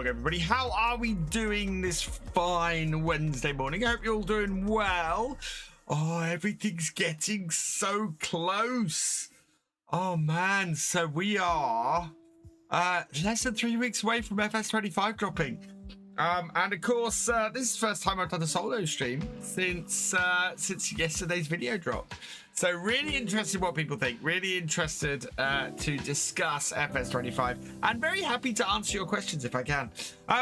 along, everybody. How are we doing this fine Wednesday morning? I hope you're all doing well. Oh, everything's getting so close. Oh, man. So we are less than 3 weeks away from FS25 dropping. And of course, this is the first time I've done a solo stream since yesterday's video drop. So really interested what people think. Really interested to discuss FS25, and very happy to answer your questions if I can.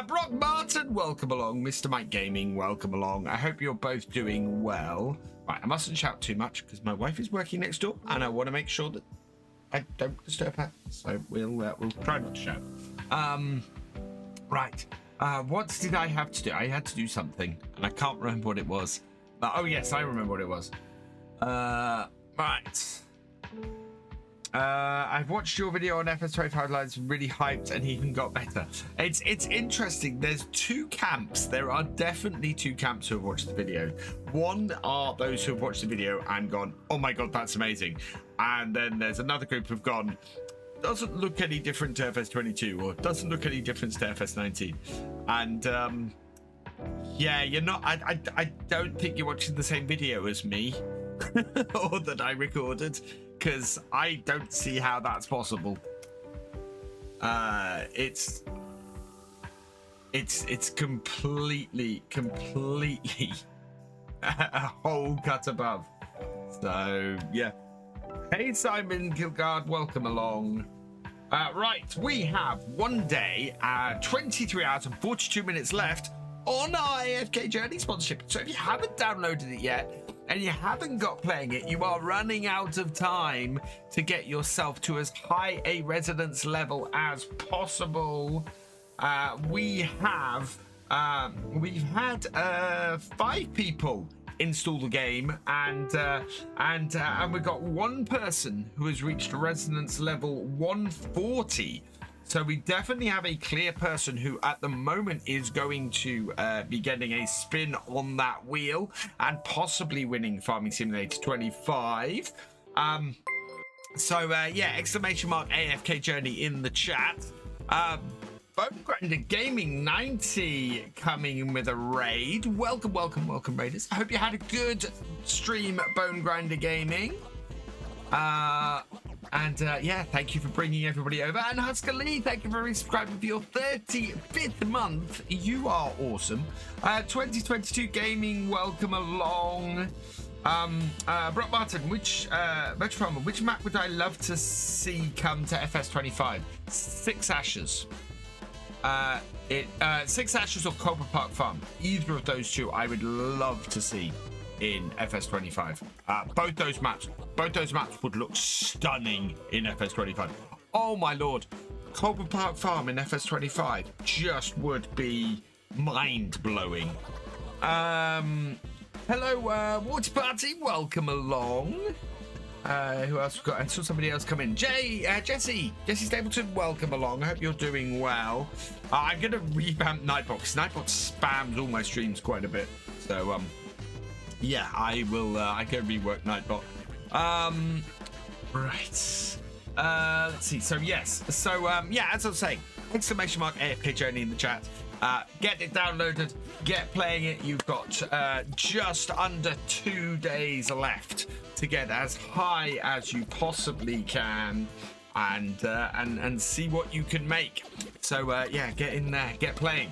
Brock Martin, welcome along. Mr. Mike Gaming, welcome along. I hope you're both doing well. Right, I mustn't shout too much because my wife is working next door, and I want to make sure that I don't disturb her. So we'll try not to shout. Right. What did I have to do? I had to do something, and I can't remember what it was. Oh, yes, I remember what it was. Right. I've watched your video on FS25 Lives, really hyped and even got better. It's interesting. There's two camps. There are definitely two camps who have watched the video. One are those who have watched the video and gone, oh my God, that's amazing. And then there's another group who've gone, doesn't look any different to FS22 or doesn't look any different to FS19. And yeah, you're not, I don't think you're watching the same video as me or that I recorded, because I don't see how that's possible. It's completely a whole cut above. So yeah. Hey Simon Kilgard, welcome along. Right, we have 1 day, 23 hours and 42 minutes left on our AFK Journey sponsorship. So if you haven't downloaded it yet and you haven't got playing it, you are running out of time to get yourself to as high a residence level as possible. We've had 5 people install the game, and we've got one person who has reached residence level 140. So we definitely have a clear person who at the moment is going to be getting a spin on that wheel and possibly winning Farming Simulator 25. Yeah, exclamation mark AFK Journey in the chat. Bone Grinder Gaming 90 coming in with a raid. Welcome raiders. I hope you had a good stream, Bone Grinder Gaming. Yeah, thank you for bringing everybody over. And Husker Lee, thank you for resubscribing for your 35th month. You are awesome. 2022 Gaming, welcome along. Brock Martin, which map would I love to see come to FS25? Six Ashes. 6 Ashes or Cobra Park Farm. Either of those two I would love to see in FS25. Both those maps would look stunning in FS25. Oh my lord, Cobra Park Farm in FS25 just would be mind-blowing. Hello, Water Party, welcome along. Who else we've got? I saw somebody else come in. Jesse Stapleton, welcome along. I hope you're doing well. I'm gonna revamp Nightbox. Nightbox spams all my streams quite a bit, so yeah, I will. I can rework Nightbot. Right. Let's see. So yes. So yeah, as I was saying, exclamation mark AFK Journey in the chat. Get it downloaded. Get playing it. You've got just under 2 days left to get as high as you possibly can, and see what you can make. So yeah, get in there, get playing.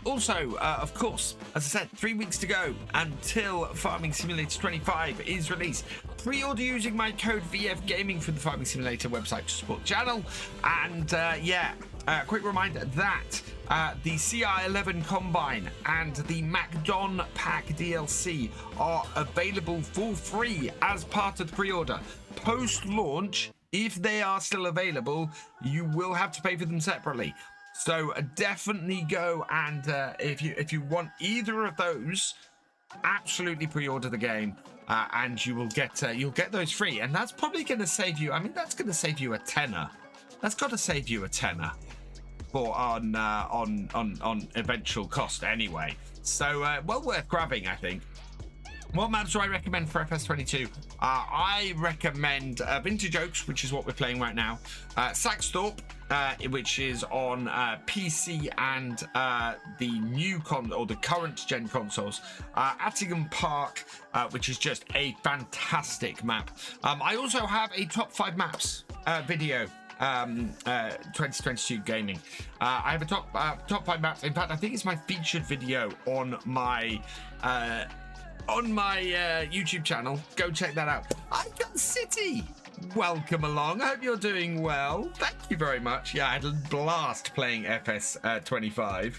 Also, of course, as I said, 3 weeks to go until Farming Simulator 25 is released. Pre-order using my code VFGaming from the Farming Simulator website to support the channel. And yeah, quick reminder that the CR11 Combine and the Macdon Pack DLC are available for free as part of the pre-order. Post-launch, if they are still available, you will have to pay for them separately. So definitely go, and if you want either of those, absolutely pre-order the game, and you'll get those free. And that's probably going to save you. I mean, that's going to save you a tenner. That's got to save you a tenner for on eventual cost anyway. So well worth grabbing, I think. What maps do I recommend for FS22? I recommend Vintage Oaks, which is what we're playing right now. Saxthorpe, which is on PC and the new the current gen consoles. Attingham Park, which is just a fantastic map. I also have a top 5 maps video. 2022 gaming. I have a top 5 maps. In fact, I think it's my featured video on my YouTube channel. Go check that out. Icon City, welcome along. I hope you're doing well. Thank you very much. Yeah, I had a blast playing FS25.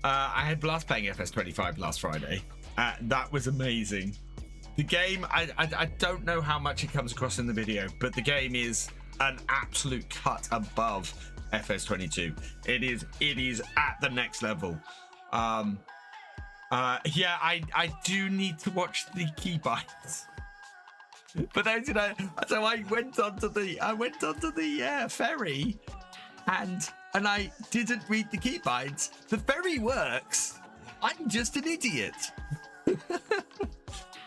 I had a blast playing FS25 last Friday. That was amazing. The game, I don't know how much it comes across in the video, but the game is an absolute cut above FS22. It is at the next level. Yeah, I do need to watch the keybinds. But those, you know, so I went onto the ferry, and I didn't read the keybinds. The ferry works. I'm just an idiot.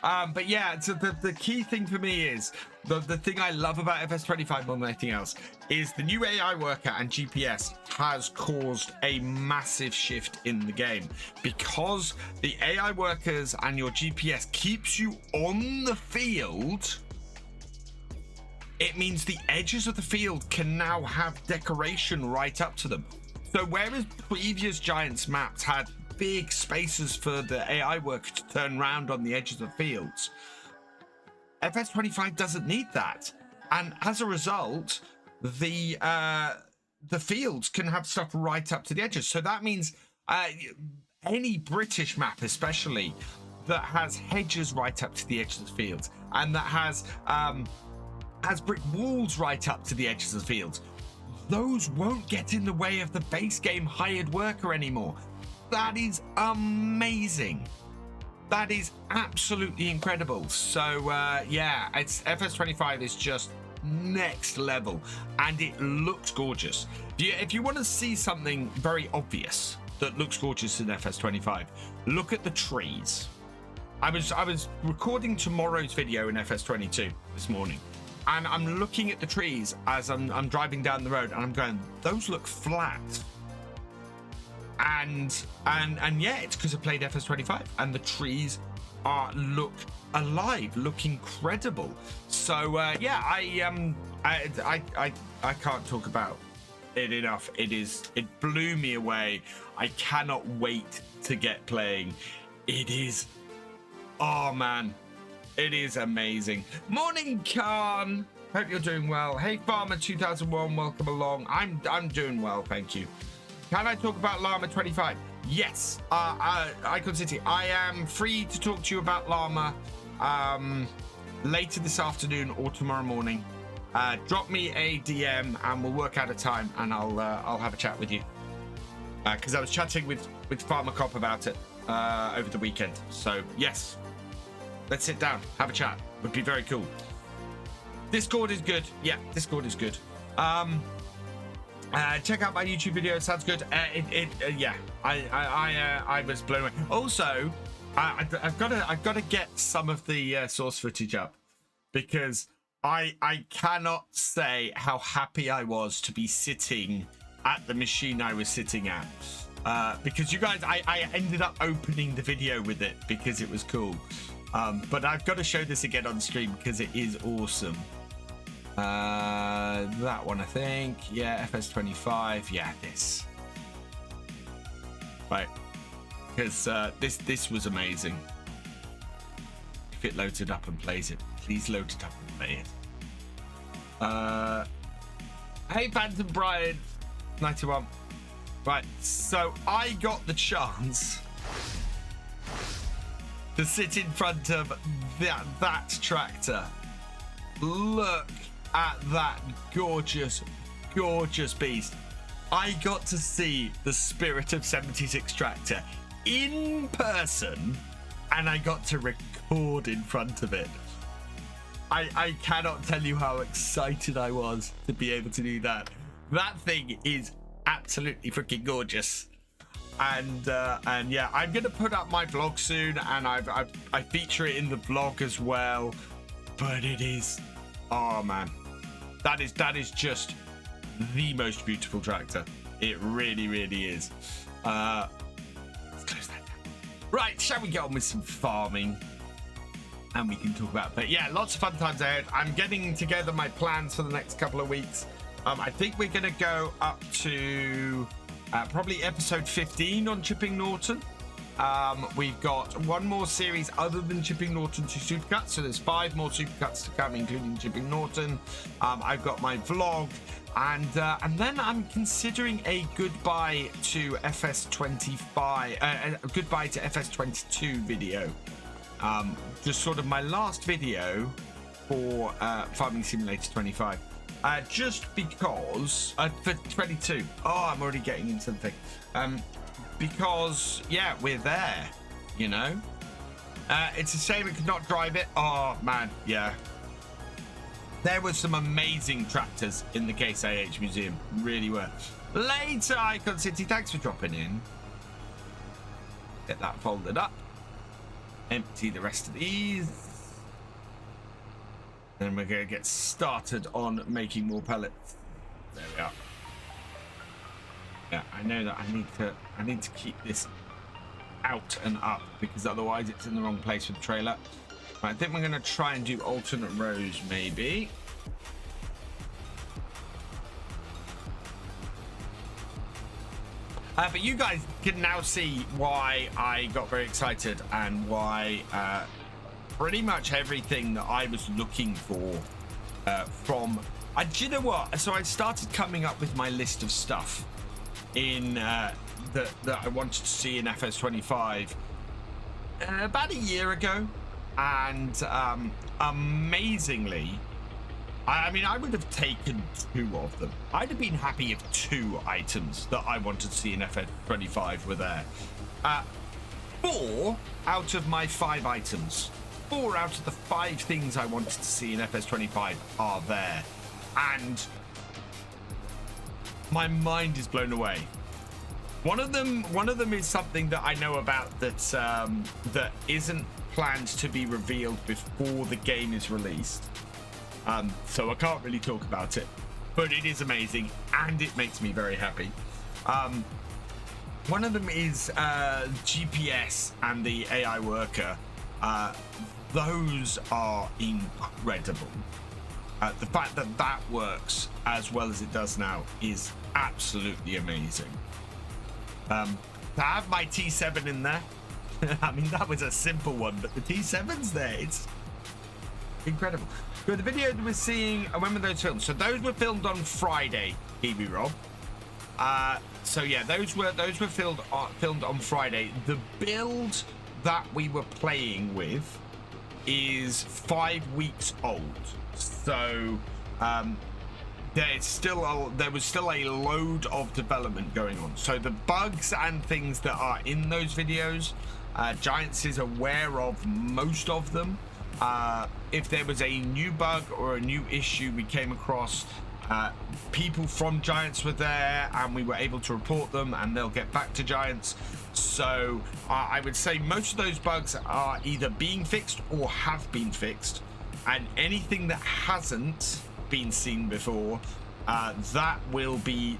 But yeah, so the key thing for me is the thing I love about FS25 more than anything else is the new AI worker and GPS has caused a massive shift in the game, because the AI workers and your GPS keeps you on the field. It means the edges of the field can now have decoration right up to them. So whereas previous Giants maps had big spaces for the AI worker to turn around on the edges of fields, FS25 doesn't need that, and as a result, the fields can have stuff right up to the edges. So that means any British map, especially that has hedges right up to the edges of the fields, and that has brick walls right up to the edges of the fields, those won't get in the way of the base game hired worker anymore. That is amazing. That is absolutely incredible. So yeah, it's FS25 is just next level, and it looks gorgeous. If you want to see something very obvious that looks gorgeous in FS25, look at the trees. I was recording tomorrow's video in FS22 this morning, and I'm looking at the trees as I'm driving down the road, and I'm going, those look flat. And yeah, it's because I played FS25 and the trees look alive, look incredible. So yeah, I can't talk about it enough. It blew me away. I cannot wait to get playing. It is, oh man, it is amazing. Morning, Khan. Hope you're doing well. Hey, Farmer 2001, welcome along. I'm doing well, thank you. Can I talk about Llama 25? Yes, Icon City. I am free to talk to you about Llama later this afternoon or tomorrow morning. Drop me a DM and we'll work out a time, and I'll have a chat with you. Because I was chatting with Farmer Cop about it over the weekend. So yes, let's sit down, have a chat. Would be very cool. Discord is good. Yeah, Discord is good. Check out my YouTube video. Sounds good. Yeah, I was blown away. Also, I've got to get some of the source footage up, because I cannot say how happy I was to be sitting at the machine I was sitting at, because you guys, I ended up opening the video with it because it was cool. But I've got to show this again on stream because it is awesome. That one, I think. Yeah, FS25. Yeah, this. Right. Because this was amazing. If it loaded up and plays it, please load it up and play it. Hey, Phantom Brian 91. Right, so I got the chance to sit in front of that tractor. Look at that gorgeous beast. I got to see the Spirit of 76 tractor in person, and I got to record in front of it. I cannot tell you how excited I was to be able to do that. That thing is absolutely freaking gorgeous. And yeah, I'm gonna put up my vlog soon, and I feature it in the vlog as well. But it is, oh man, that is just the most beautiful tractor. It really, really is. Let's close that down. Right, shall we get on with some farming? And we can talk about that. Yeah, lots of fun times ahead. I'm getting together my plans for the next couple of weeks. I think we're gonna go up to probably episode 15 on Chipping Norton. We've got one more series other than Chipping Norton to Supercuts, so there's 5 more Supercuts to come, including Chipping Norton. I've got my vlog, and then I'm considering a goodbye to FS25, a goodbye to FS22 video. Just sort of my last video for Farming Simulator 25. Just because for 22. Oh, I'm already getting into something. Because yeah, we're there, you know. It's a shame we could not drive it. Oh man, yeah. There were some amazing tractors in the Case AH Museum, really were. Later, Icon City, thanks for dropping in. Get that folded up. Empty the rest of these. Then we're going to get started on making more pellets. There we are. Yeah, I know that I need to keep this out and up, because otherwise it's in the wrong place with the trailer. I think we're going to try and do alternate rows, maybe. But you guys can now see why I got very excited, and why pretty much everything that I was looking for from... do you know what? So I started coming up with my list of stuff in that I wanted to see in FS25 about a year ago, and amazingly, I mean, I would have taken 2 of them. I'd have been happy if 2 items that I wanted to see in FS25 were there. 4 out of my 5 items, 4 out of the 5 things I wanted to see in FS25 are there, and my mind is blown away. One of them is something that I know about that that isn't planned to be revealed before the game is released. So I can't really talk about it, but it is amazing and it makes me very happy. One of them is GPS and the AI worker. Those are incredible. The fact that that works as well as it does now is absolutely amazing. To have my T7 in there, I mean, that was a simple one, but the T7's there. It's incredible. So the video that we're seeing, when were those filmed? So those were filmed on Friday, Kiwi Rob. So yeah, those were filmed on Friday. The build that we were playing with is 5 weeks old. So there was still a load of development going on. So the bugs and things that are in those videos, Giants is aware of most of them. If there was a new bug or a new issue we came across, people from Giants were there and we were able to report them, and they'll get back to Giants. So I would say most of those bugs are either being fixed or have been fixed, and anything that hasn't been seen before, that will be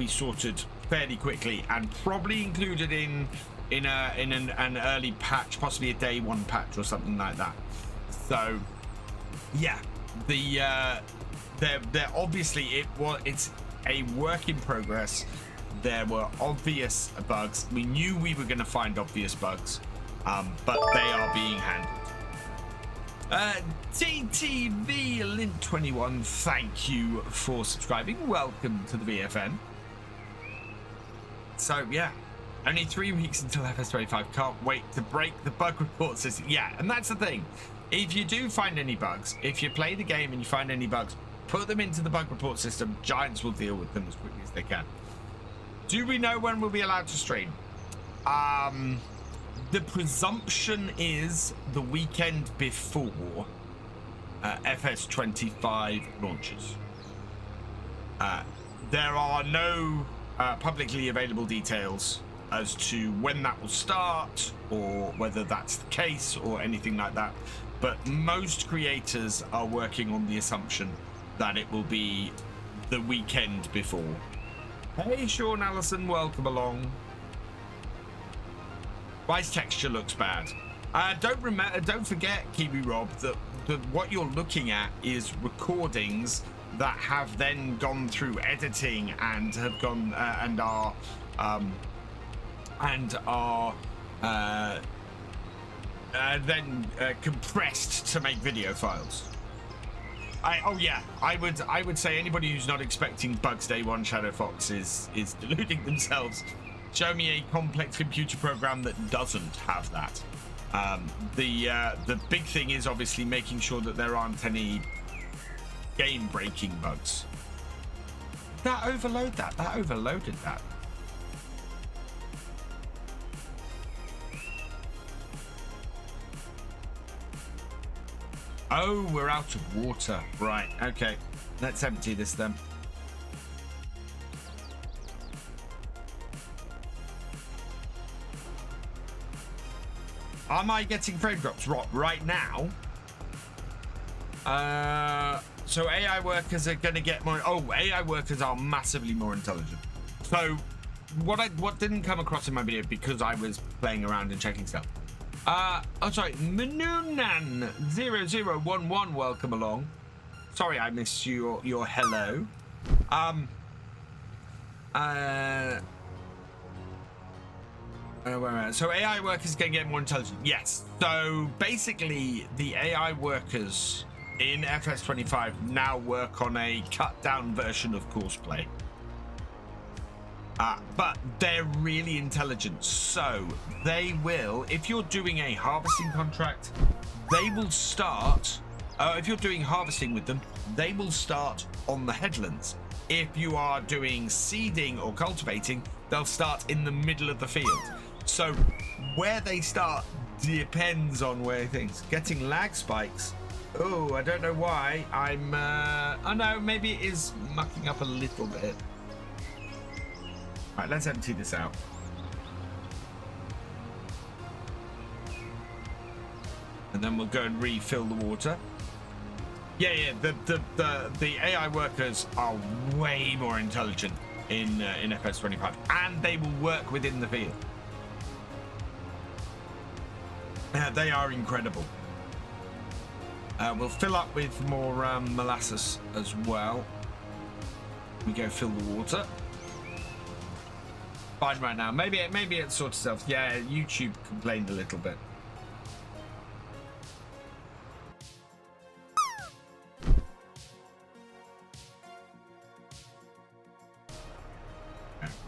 sorted fairly quickly and probably included in an early patch, possibly a day 1 patch or something like that. So yeah, they're obviously, it's a work in progress. There were obvious bugs. We knew we were going to find obvious bugs, but they are being handled. TTV Lint 21, thank you for subscribing. Welcome to the VFN. So yeah, only 3 weeks until FS25. Can't wait to break the bug report system. Yeah, and that's the thing. If you do find any bugs, if you play the game and you find any bugs, put them into the bug report system. Giants will deal with them as quickly as they can. Do we know when we'll be allowed to stream? The presumption is the weekend before FS25 launches. There are no publicly available details as to when that will start or whether that's the case or anything like that. But most creators are working on the assumption that it will be the weekend before. Hey, Sean Allison, welcome along. Rice texture looks bad. Don't forget, Kiwi Rob, that what you're looking at is recordings that have then gone through editing and have gone and are then compressed to make video files. I would say anybody who's not expecting bugs day one, Shadow Fox, is deluding themselves. Show me a complex computer program that doesn't have that. The big thing is obviously making sure that there aren't any game breaking bugs. That overloaded that. Oh, we're out of water. Right, okay. Let's empty this then. Am I getting frame drops right now? So AI workers are going to get more. Oh, AI workers are massively more intelligent. So what didn't come across in my video because I was playing around and checking stuff. Oh, sorry, Manunan0011, welcome along. Sorry, I missed your hello. So AI workers can get more intelligent. Yes. So basically, the AI workers in FS25 now work on a cut down version of courseplay. But they're really intelligent. So they will, if you're doing a harvesting contract, they will start. If you're doing harvesting with them, they will start on the headlands. If you are doing seeding or cultivating, they'll start in the middle of the field. So where they start depends on where things. Getting lag spikes. Oh, I don't know why. I'm. Oh no, maybe it is mucking up a little bit. Right, let's empty this out. And then we'll go and refill the water. Yeah. The AI workers are way more intelligent in FS25, and they will work within the field. They are incredible. We'll fill up with more molasses as well. We go fill the water. Fine right now. Maybe it sorts itself. Yeah, YouTube complained a little bit.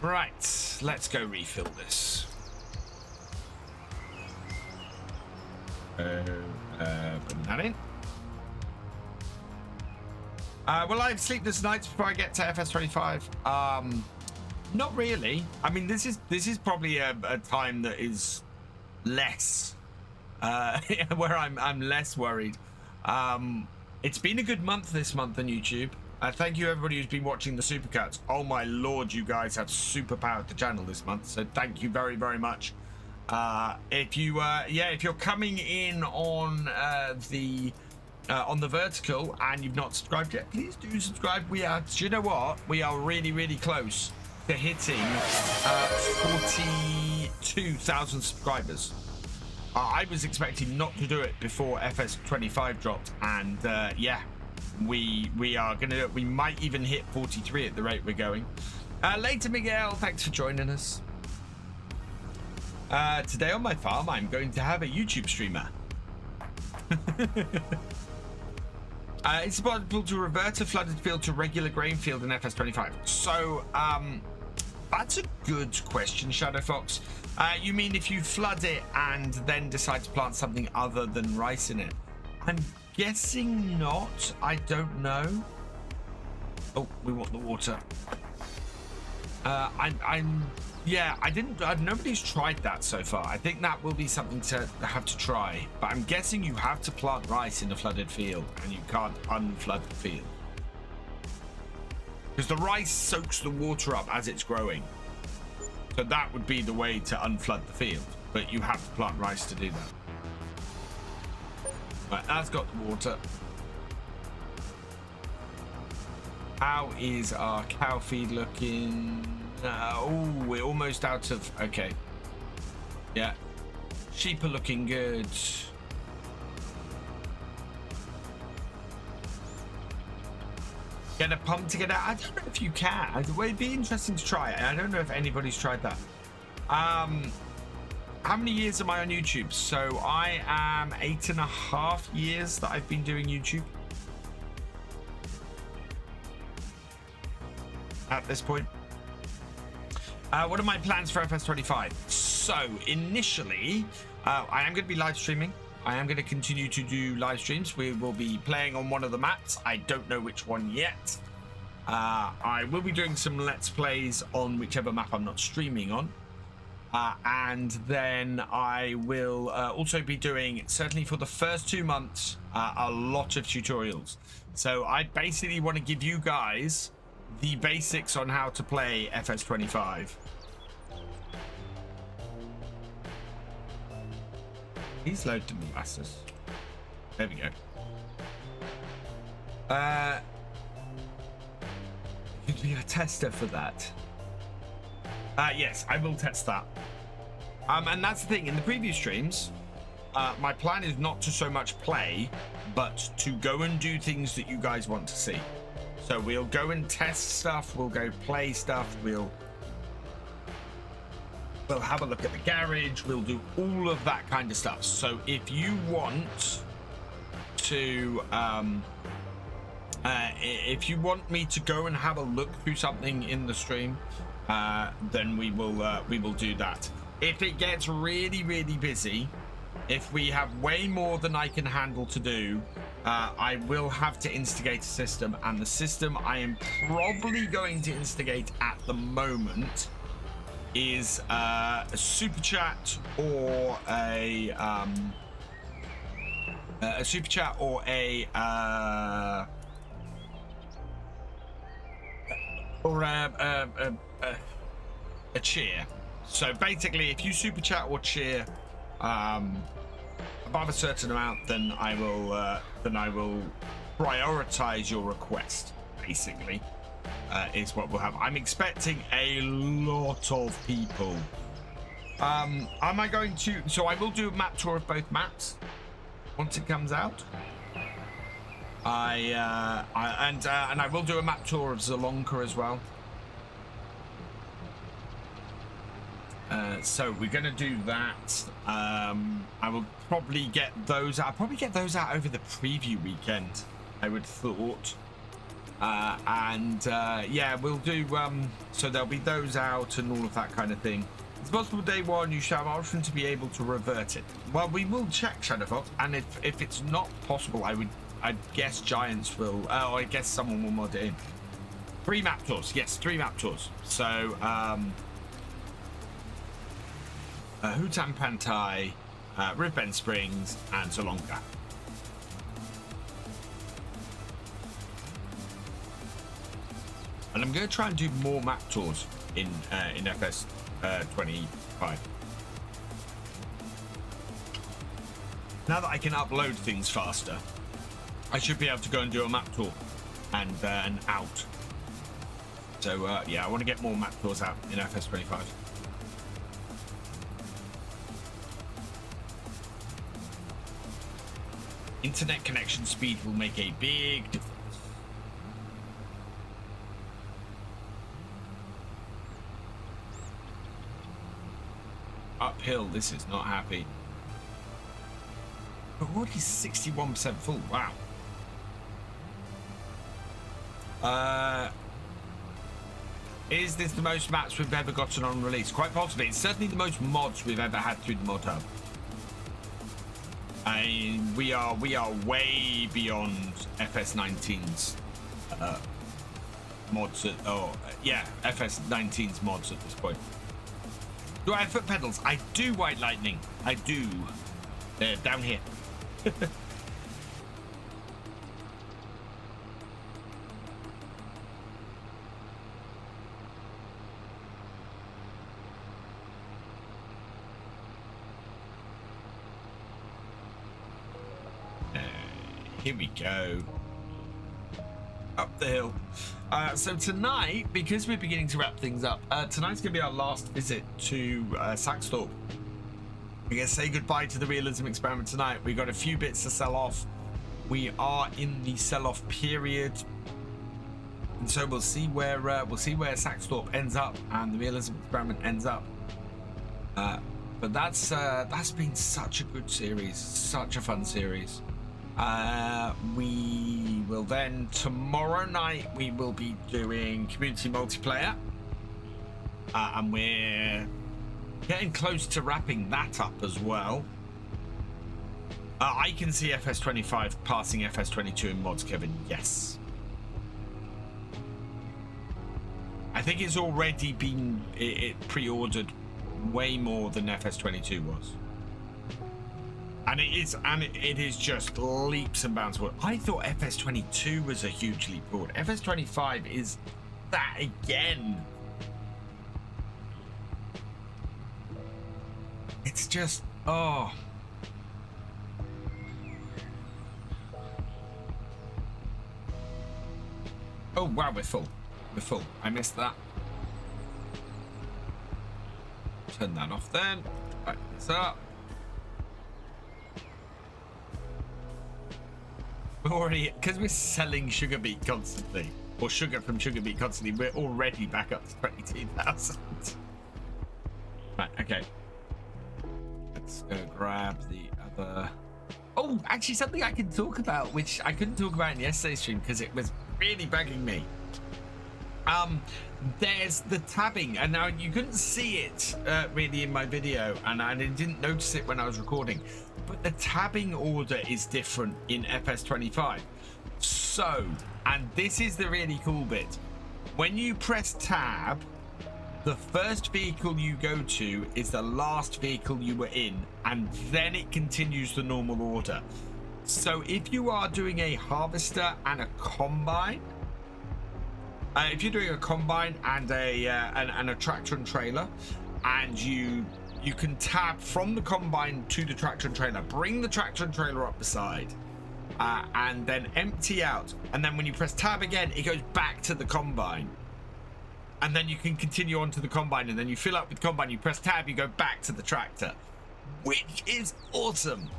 Right, let's go refill this. Putting that in. Will I have sleepless nights before I get to FS25? Not really. I mean, this is probably a time that is less where I'm less worried. It's been a good month this month on YouTube. Thank you everybody who's been watching the supercuts. Oh my lord, you guys have superpowered the channel this month, so thank you very, very much. If you're coming in on the vertical and you've not subscribed yet, please do subscribe. Do you know what? We are really, really close to hitting 42,000 subscribers. I was expecting not to do it before FS25 dropped, and we are gonna do it. We might even hit 43 at the rate we're going. Later, Miguel, thanks for joining us. Today on my farm, I'm going to have a YouTube streamer. It's possible to revert a flooded field to regular grain field in FS25. So, that's a good question, Shadow Fox. You mean if you flood it and then decide to plant something other than rice in it? I'm guessing not. I don't know. Oh, we want the water. Nobody's tried that so far. I think that will be something to have to try. But I'm guessing you have to plant rice in a flooded field and you can't unflood the field. because the rice soaks the water up as it's growing. So that would be the way to unflood the field, but you have to plant rice to do that. Right, that's got the water. How is our cow feed looking? Oh, we're almost out of... Okay. Yeah. Sheep are looking good. Get a pump to get out. I don't know if you can. It'd be interesting to try it. I don't know if anybody's tried that. How many years am I on YouTube? So I am 8.5 years that I've been doing YouTube. At this point. What are my plans for FS25? So initially, I am going to be live streaming. I am going to continue to do live streams. We will be playing on one of the maps. I don't know which one yet. I will be doing some Let's Plays on whichever map I'm not streaming on. And then I will also be doing, certainly for the first 2 months, a lot of tutorials. So I basically want to give you guys the basics on how to play FS25. He's loaded the molasses. There we go. Could be a tester for that. Yes, I will test that. And that's the thing. In the previous streams, my plan is not to so much play, but to go and do things that you guys want to see. So we'll go and test stuff. We'll go play stuff. We'll have a look at the garage. We'll do all of that kind of stuff. So if you want to if you want me to go and have a look through something in the stream, then we will do that. If it gets really busy, if we have way more than I can handle to do, I will have to instigate a system, and the system I am probably going to instigate at the moment is a super chat or a super chat or a cheer. So basically, if you super chat or cheer above a certain amount, then I will prioritize your request. Basically, is what we'll have. I'm expecting a lot of people. Am I going to? So I will do a map tour of both maps once it comes out. And I will do a map tour of Zelonka as well. So we're going to do that. I will probably get those out. I'll probably get those out over the preview weekend, I would thought. Yeah, we'll do. So there'll be those out and all of that kind of thing. It's possible day one you should have an option to be able to revert it. Well, we will check Shadowfox, and if it's not possible, I'd guess Giants will. Or I guess someone will mod it in. 3 map tours. Yes, 3 map tours. So. Hutan Pantai, Rien Springs, and Zelonka. And I'm going to try and do more map tours in FS 25. Now that I can upload things faster, I should be able to go and do a map tour and out. So yeah, I want to get more map tours out in FS 25. Internet connection speed will make a big difference. Uphill, this is not happy. But already 61% full, wow. Is this the most maps we've ever gotten on release? Quite possibly. It's certainly the most mods we've ever had through the mod hub. We are way beyond FS19's mods yeah, FS19's mods at this point. Do I have foot pedals? I do, White Lightning. I do. They're down here. Here we go. Up the hill. So tonight, because we're beginning to wrap things up, tonight's going to be our last visit to Saxthorpe. We're going to say goodbye to the realism experiment tonight. We've got a few bits to sell off. We are in the sell-off period, and so we'll see where Saxthorpe ends up and the realism experiment ends up. But that's been such a good series, such a fun series. We will then, tomorrow night, we will be doing community multiplayer, and we're getting close to wrapping that up as well. I can see FS25 passing FS22 in mods, Kevin. Yes. I think it's already been pre-ordered way more than FS22 was. And it is just leaps and bounds forward. I thought FS22 was a huge leap forward. FS25 is that again. It's just, oh. Oh wow, we're full. We're full. I missed that. Turn that off then. Right this up. We're already, because we're selling sugar beet constantly, or sugar from sugar beet constantly, we're already back up to 22,000. Right, okay. Let's go grab the other. Oh, actually something I can talk about, which I couldn't talk about in yesterday's stream because it was really bugging me. There's the tabbing, and now you couldn't see it really in my video, and I didn't notice it when I was recording, but the tabbing order is different in FS25. So, and this is the really cool bit, when you press tab, the first vehicle you go to is the last vehicle you were in, and then it continues the normal order. So if you are doing a harvester and a combine, if you're doing a combine and a tractor and trailer, and you can tab from the combine to the tractor and trailer, bring the tractor and trailer up the side, and then empty out, and then when you press tab again, it goes back to the combine, and then you can continue on to the combine, and then you fill up with combine, you press tab, you go back to the tractor, which is awesome.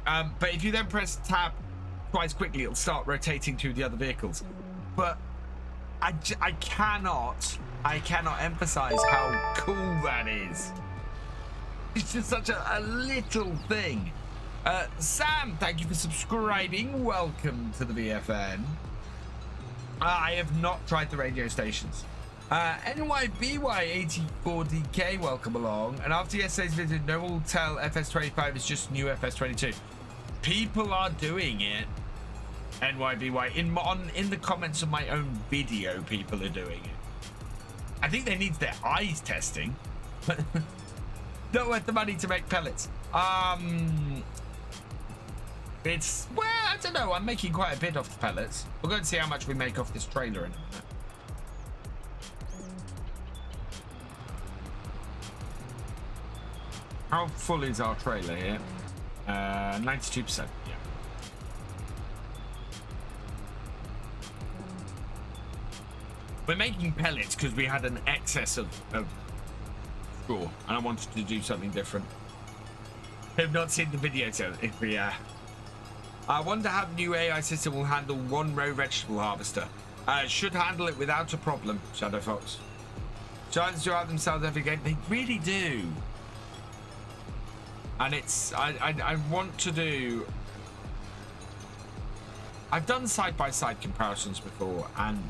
But if you then press tab twice quickly, it'll start rotating to the other vehicles. But I cannot emphasize how cool that is. It's just such a little thing. Sam, thank you for subscribing. Welcome to the VFN. I have not tried the radio stations. NYBY84DK, welcome along. And after yesterday's video, no one will tell FS25 is just new FS22. People are doing it. NYBY in the comments of my own video, people are doing it. I think they need their eyes testing. Not worth the money to make pellets. It's, well, I don't know, I'm making quite a bit off the pellets. We'll go and see how much we make off this trailer in a minute. How full is our trailer here? 92%, yeah. We're making pellets because we had an excess of straw, and I wanted to do something different. I've not seen the video, so if we I wonder how the new AI system will handle one-row vegetable harvester. Should handle it without a problem, Shadow Fox. Giants do out themselves every game. They really do. And it's, I want to do, I've done side-by-side comparisons before, and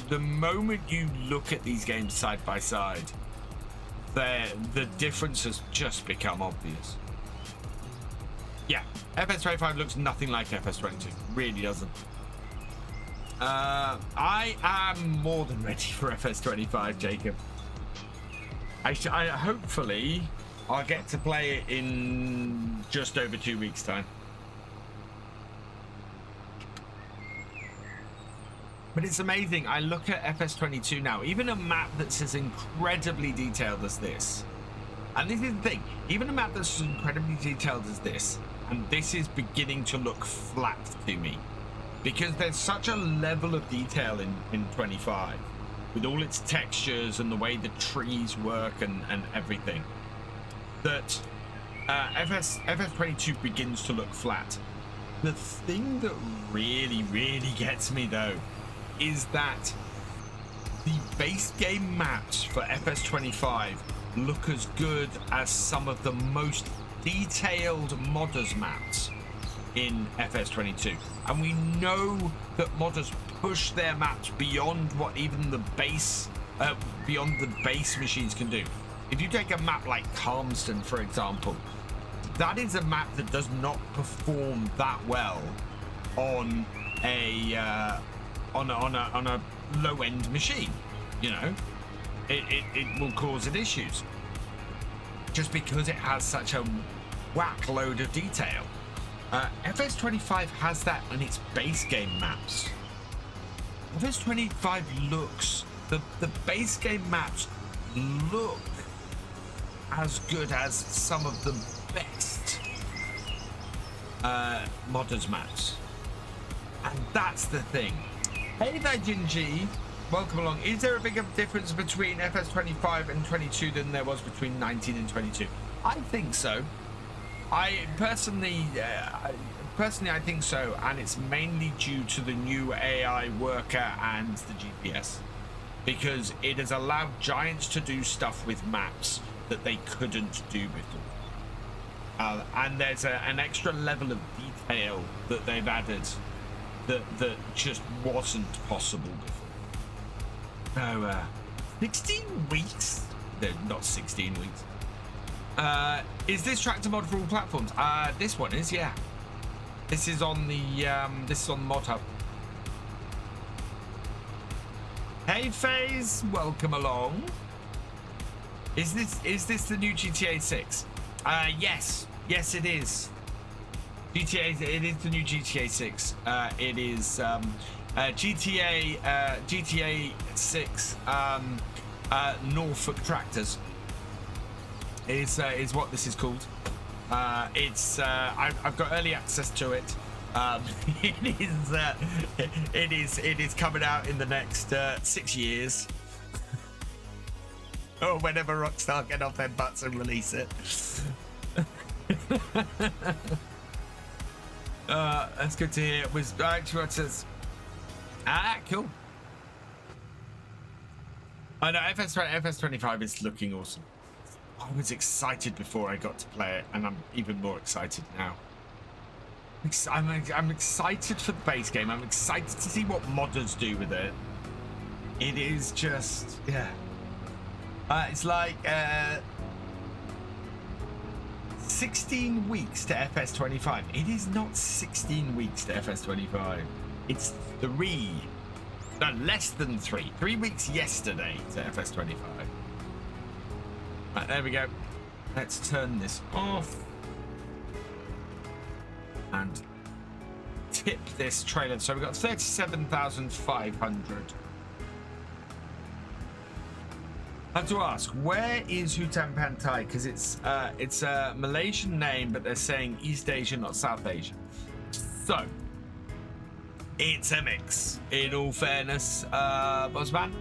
the moment you look at these games side-by-side, the difference has just become obvious. Yeah, FS25 looks nothing like FS22. Really doesn't. I am more than ready for FS25, Jacob. I hopefully I'll get to play it in just over 2 weeks' time. But it's amazing. I look at FS22 now, even a map that's as incredibly detailed as this. And this is the thing, even a map that's as incredibly detailed as this, and this is beginning to look flat to me, because there's such a level of detail in 25, with all its textures and the way the trees work and everything, that FS22 begins to look flat. The thing that really gets me though is that the base game maps for FS25 look as good as some of the most detailed modders maps in FS22, and we know that modders push their maps beyond what even the base machines can do. If you take a map like Calmston, for example, that is a map that does not perform that well on a low-end machine. You know, it will cause it issues just because it has such a whack load of detail. FS25 has that on its base game maps. FS25 looks, the base game maps look as good as some of the best modders maps, and that's the thing. Hey there, Jinji, welcome along. Is there a bigger difference between FS25 and 22 than there was between 19 and 22? I think so. I personally I think so, and it's mainly due to the new AI worker and the GPS, because it has allowed giants to do stuff with maps that they couldn't do before, and there's an extra level of detail that they've added that just wasn't possible before. 16 weeks? No, not 16 weeks. Is this tractor mod for all platforms? This one is, yeah. This is on the Mod Hub. Hey FaZe, welcome along. Is this the new GTA 6? Yes it is. It is the new GTA 6. It is GTA 6 Norfolk Tractors is what this is called. I've got early access to it. It is coming out in the next 6 years. Or whenever Rockstar get off their butts and release it. That's good to hear. It was actually what says. Cool. I know FS25 is looking awesome. I was excited before I got to play it, and I'm even more excited now. I'm excited for the base game. I'm excited to see what modders do with it. It is just, yeah. It's like 16 weeks to FS25. It is not 16 weeks to FS25. It's 3. No, less than 3. 3 weeks yesterday to FS25. Right, there we go. Let's turn this off and tip this trailer. So we've got 37,500. I have to ask, where is Hutan Pantai? Because it's a Malaysian name, but they're saying East Asia, not South Asia. So it's a mix, in all fairness, Bossman.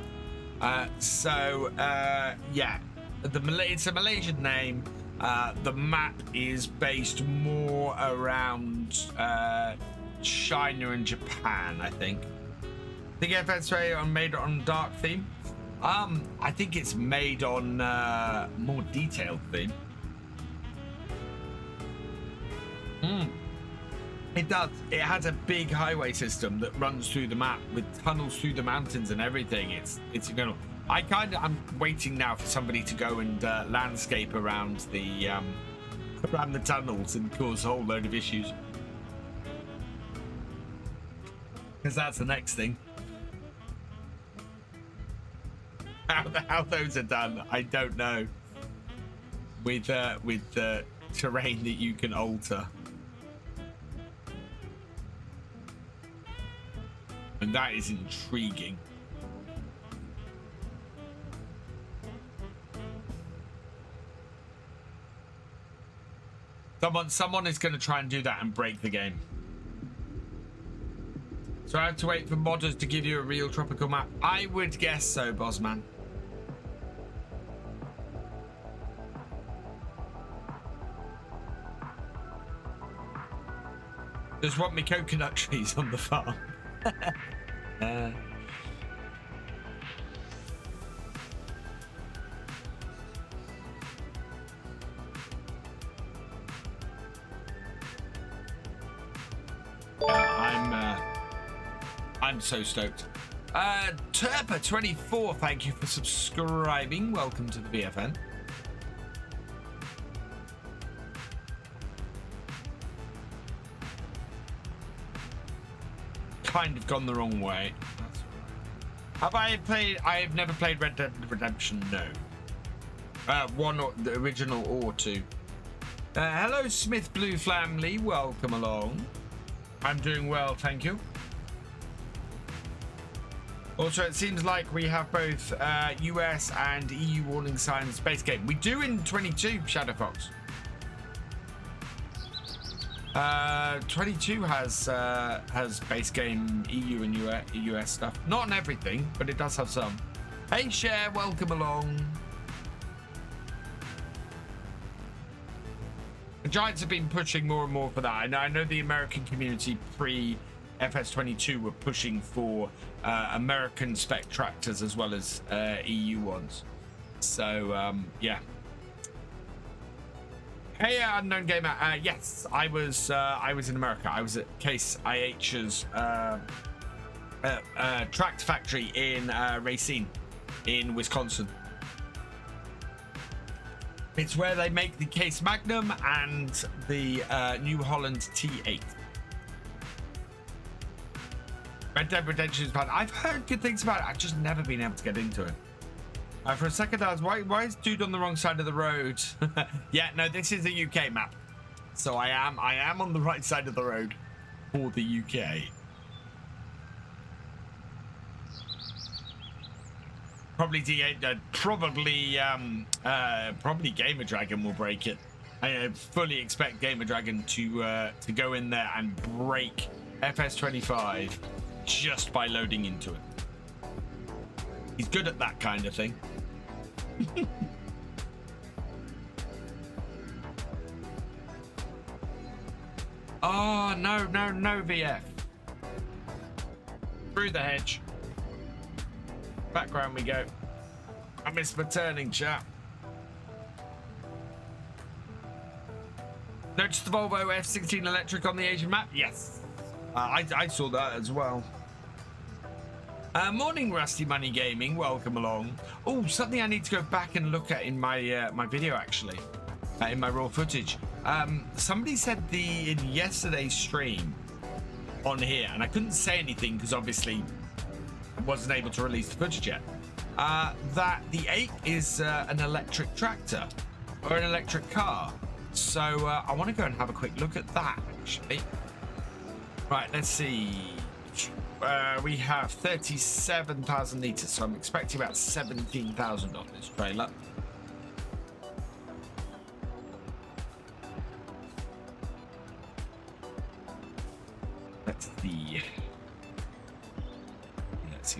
Yeah, it's a Malaysian name. The map is based more around China and Japan, I think. I think FS made it on dark theme. I think it's made on more detailed theme. It does. It has a big highway system that runs through the map with tunnels through the mountains and everything. It's incredible. I'm waiting now for somebody to go and landscape around the tunnels and cause a whole load of issues. Because that's the next thing. How those are done, I don't know. With the terrain that you can alter. And that is intriguing. Someone is going to try and do that and break the game. So I have to wait for modders to give you a real tropical map. I would guess so, Bossman. Just want me coconut trees on the farm. I'm so stoked. Turpa24, thank you for subscribing. Welcome to the BFN. Kind of gone the wrong way. Have I played? I have never played Red Dead Redemption. No. One or the original or two. Hello, Smith Blue family. Welcome along. I'm doing well, thank you. Also, it seems like we have both US and EU warning signs base game. We do in 22, Shadow Fox. 22 has base game EU and US stuff. Not on everything, but it does have some. Hey, Cher, welcome along. The Giants have been pushing more and more for that. I know the American community pre-FS22 were pushing for American spec tractors as well as EU ones. So, yeah. Hey, unknown gamer. Yes, I was in America. I was at Case IH's tractor factory in Racine, in Wisconsin. It's where they make the Case Magnum and the New Holland T8. Red Dead Redemption is fun. I've heard good things about it. I've just never been able to get into it. For a second, I was, why is dude on the wrong side of the road? Yeah, no, this is a UK map. So I am on the right side of the road for the UK. Probably D8, probably Gamer Dragon will break it. I fully expect Gamer Dragon to go in there and break FS25 just by loading into it. He's good at that kind of thing. Oh, no, VF. Through the hedge. Background we go. I missed my turning, chap. Notice the Volvo F16 electric on the Asian map? Yes. I saw that as well. Morning, Rusty Money Gaming. Welcome along. Oh, something I need to go back and look at in my my video, actually, in my raw footage. Somebody said in yesterday's stream on here, and I couldn't say anything because obviously I wasn't able to release the footage yet. That the 8 is an electric tractor or an electric car. So I want to go and have a quick look at that, actually. Right, let's see. We have 37,000 litres, so I'm expecting about 17,000 on this trailer.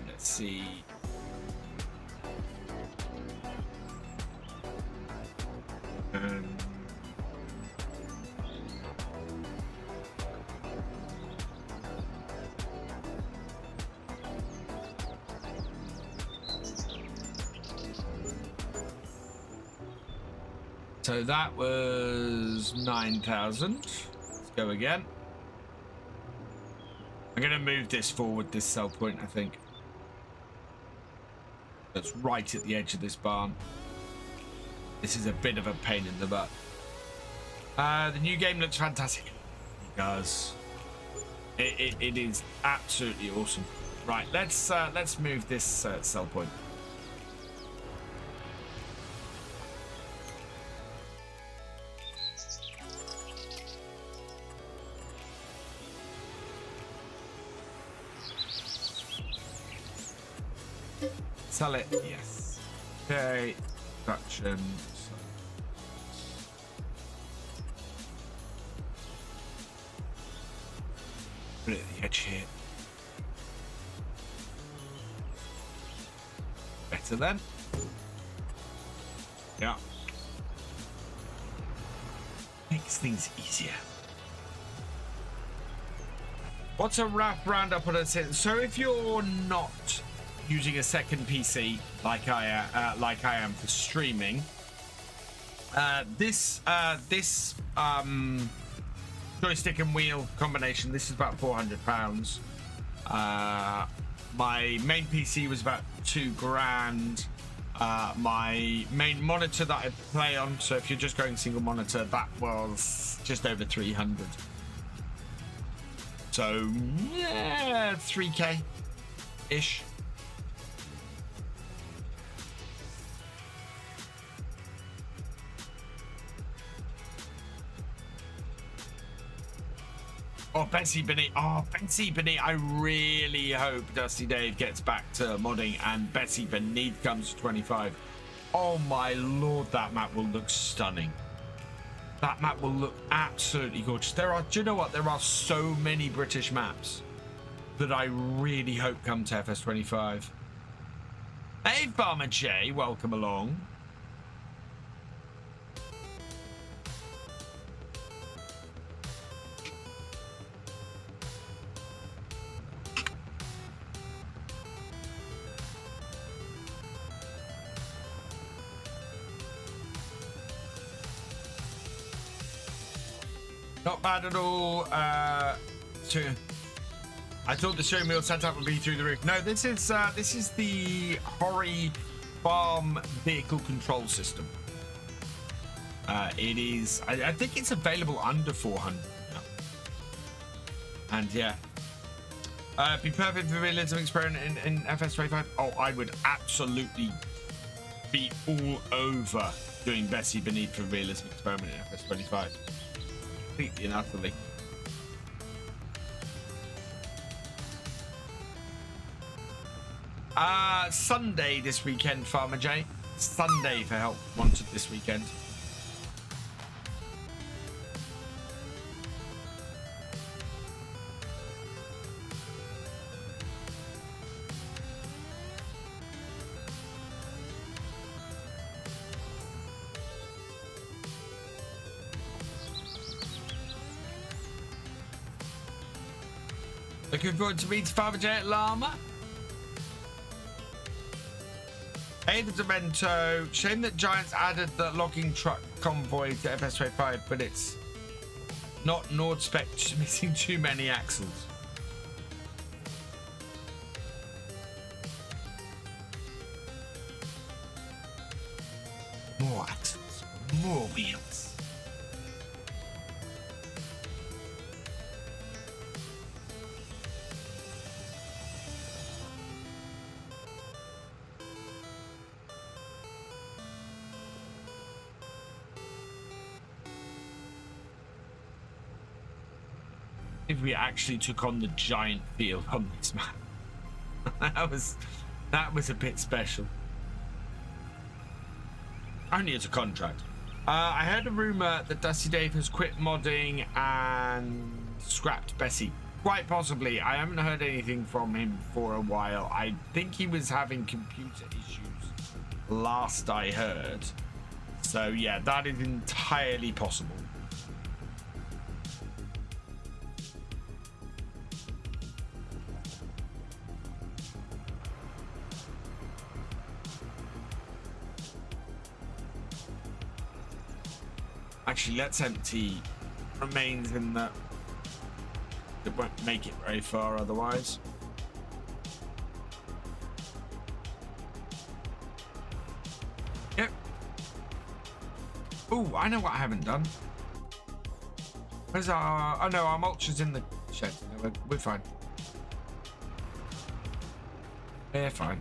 Let's see. So that was 9,000. Let's go again. I'm going to move this forward, this sell point, I think. That's right at the edge of this barn. This is a bit of a pain in the butt. The new game looks fantastic. It does. It is absolutely awesome. Right, let's move this sell point. Sell it, yes. Okay, production. Put it at the edge here. Better then. Yeah. Makes things easier. What's a rough roundup on a set? So if you're not using a second PC like I am for streaming, this joystick and wheel combination, this is about £400. My main PC was about £2,000. My main monitor that I play on, so if you're just going single monitor, that was just over 300. So yeah, 3K ish. Oh, Betsy Beneath. Oh, Betsy Beneath. I really hope Dusty Dave gets back to modding and Betsy Beneath comes to 25. Oh my lord, that map will look stunning. That map will look absolutely gorgeous. Do you know what? There are so many British maps that I really hope come to FS25. Hey, Farmer J, welcome along. Not bad at all. I thought the steering wheel setup would be through the roof. No, this is the Horsch farm vehicle control system. It is. I think it's available under 400 now. And yeah, be perfect for realism experiment in FS25. Oh, I would absolutely be all over doing Bessie Beneath for realism experiment in FS25. Completely and utterly. Sunday this weekend, Farmer J. Sunday for help wanted this weekend. Looking forward to meeting Farmer J at Llama. Hey, the Demento. Shame that Giants added the logging truck convoy to FS25, but it's not Nord spec, missing too many axles. More axles, more wheels. If we actually took on the giant field on this map. that was a bit special. Only as a contract. I heard a rumor that Dusty Dave has quit modding and scrapped Bessie. Quite possibly. I haven't heard anything from him for a while. I think he was having computer issues last I heard. So yeah, that is entirely possible. Actually, let's empty remains in that. It won't make it very far otherwise. Yep. Oh, I know what I haven't done. Where's our... Oh no, our mulch is in the shed. No, we're fine. We're fine.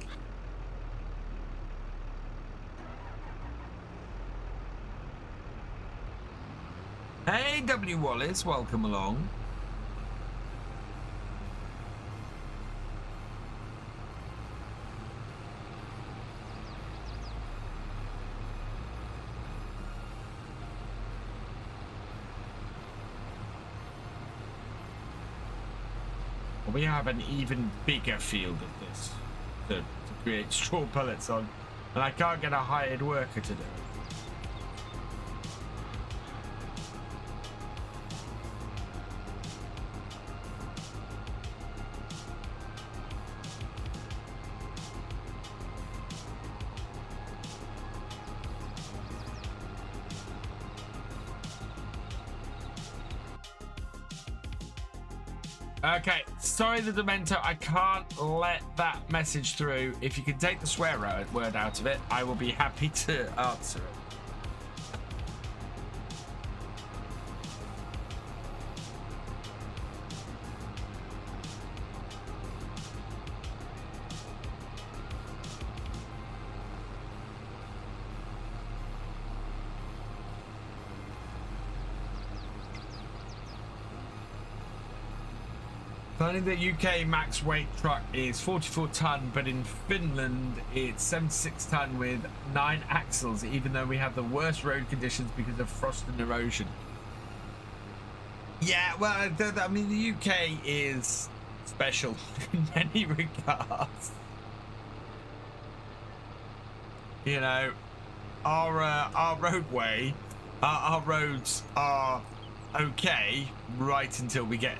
Hey, W. Wallace, welcome along. We have an even bigger field of this to create straw pellets on, and I can't get a hired worker to do it. Okay, sorry the Demento, I can't let that message through. If you can take the swear word out of it, I will be happy to answer it. Apparently the UK max weight truck is 44 ton, but in Finland it's 76 ton with 9 axles, even though we have the worst road conditions because of frost and erosion. Yeah, well, I mean, the UK is special in many regards. You know, our roadway, our roads are okay right until we get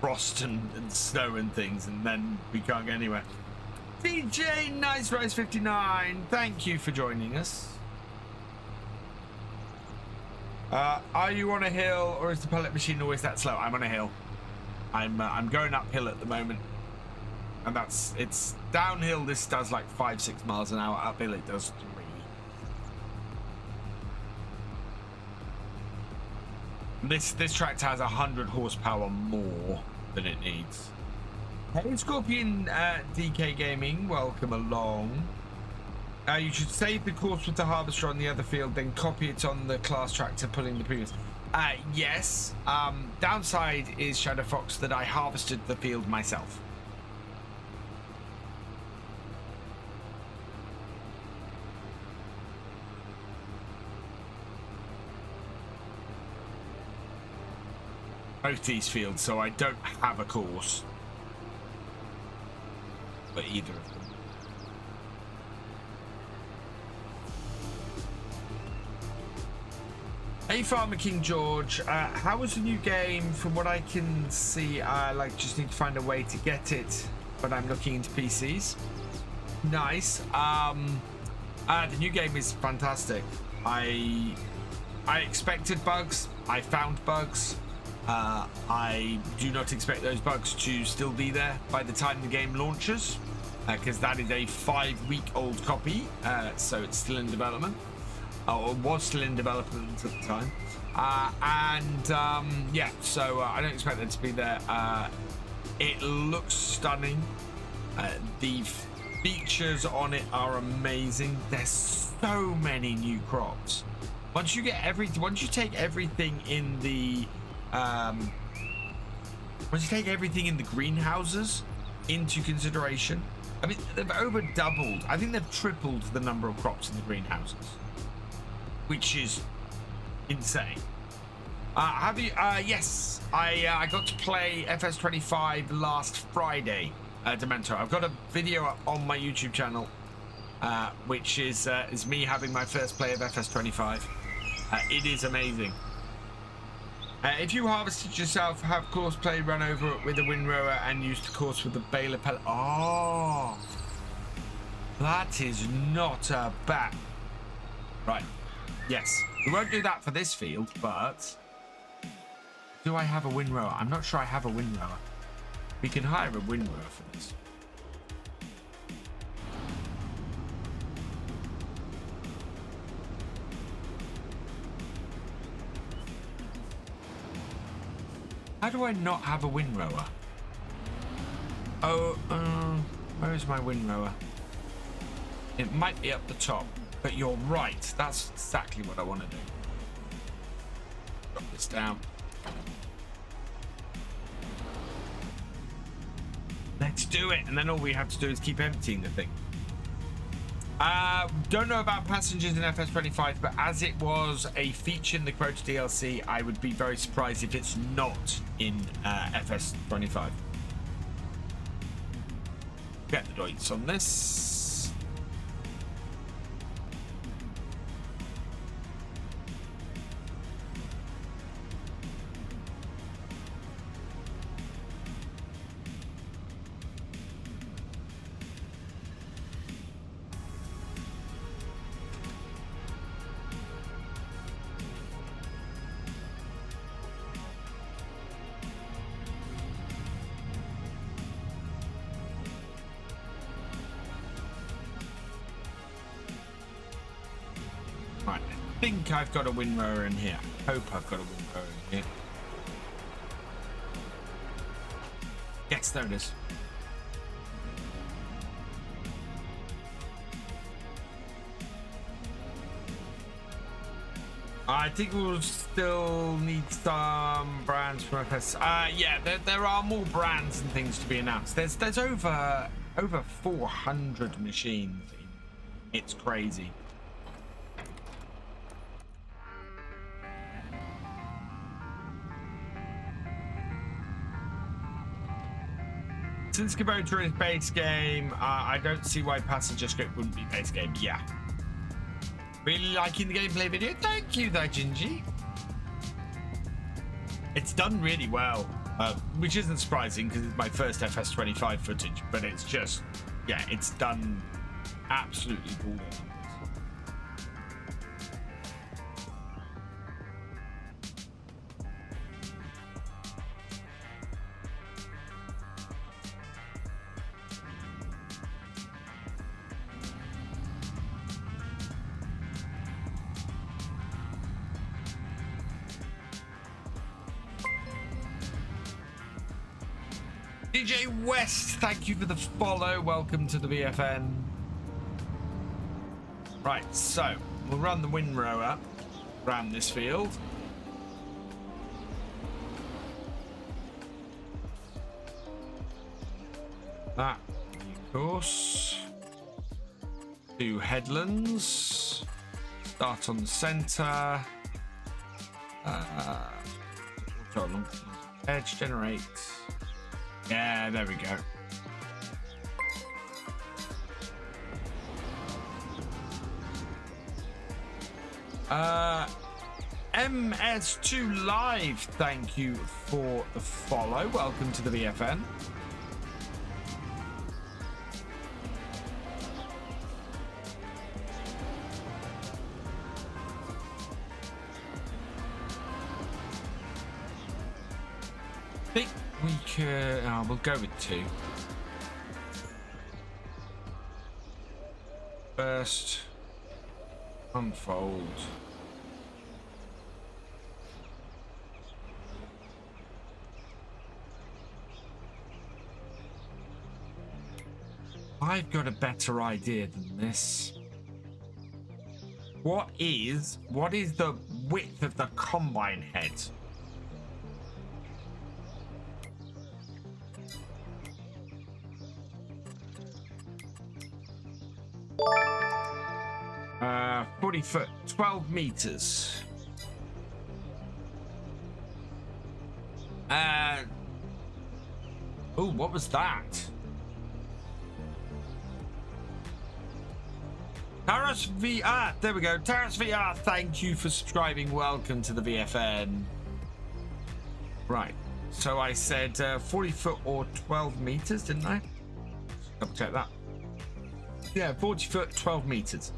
frost and snow and things, and then we can't get anywhere. DJ Nice Rise 59, thank you for joining us. Are you on a hill, or is the pellet machine always that slow? I'm on a hill. I'm going uphill at the moment, and it's downhill. This does like 5-6 miles an hour. Uphill it does 3. This tractor has 100 horsepower more than it needs. Hey, Scorpion DK Gaming, welcome along. You should save the course with the harvester on the other field, then copy it on the class tractor pulling the previous. Yes. Downside is Shadow Fox that I harvested the field myself. Both these fields, so I don't have a course for either of them. Hey Farmer King George, how was the new game? From what I can see, I just need to find a way to get it, but I'm looking into PCs. Nice. The new game is fantastic. I expected bugs. I found bugs. I do not expect those bugs to still be there by the time the game launches, because that is a 5-week-old copy, so it's still in development, or was still in development at the time. Yeah, so I don't expect that to be there. It looks stunning. The features on it are amazing. There's so many new crops. Once you take everything in the once you take everything in the greenhouses into consideration, I mean, they've over doubled. I think they've tripled the number of crops in the greenhouses, which is insane. Have you? Yes, I got to play FS25 last Friday. Demento. I've got a video up on my YouTube channel, which is me having my first play of FS25. It is amazing. If you harvested yourself, have course play run over it with a windrower and use the course with the baler pellet. Oh, that is not a bad. Right. Yes, we won't do that for this field, but do I have a windrower? I'm not sure I have a windrower. We can hire a windrower for this. How do I not have a windrower? Oh, where is my windrower? It might be up the top, but you're right. That's exactly what I want to do. Drop this down. Let's do it, and then all we have to do is keep emptying the thing. Don't know about passengers in FS25, but as it was a feature in the Quota DLC, I would be very surprised if it's not in FS25. Get the doits on this. Right, I think I've got a windrower in here. Hope I've got a windrower in here. Yes, there it is. I think we'll still need some brands from FS. Yeah, there are more brands and things to be announced. There's over 400 machines. It's crazy. Since Kubota is base game, I don't see why Passenger Script wouldn't be base game. Yeah. Really liking the gameplay video. Thank you, there, Gingy. It's done really well, which isn't surprising because it's my first FS25 footage, but it's just, yeah, it's done absolutely cool. DJ West, thank you for the follow. Welcome to the VFN. Right, so we'll run the windrower around this field. That, of course. 2 headlands. Start on the center. Edge generate. Yeah, there we go. MS2 Live, thank you for the follow. Welcome to the VFN. I think we could, we'll go with 2. First, unfold. I've got a better idea than this. What is the width of the combine head? Uh, 40 foot, 12 meters. Oh, what was that? Taras VR, there we go. Taras VR, thank you for subscribing. Welcome to the VFN. Right, so I said 40 foot or 12 meters, didn't I? Double check that. Yeah, 40 foot, 12 meters.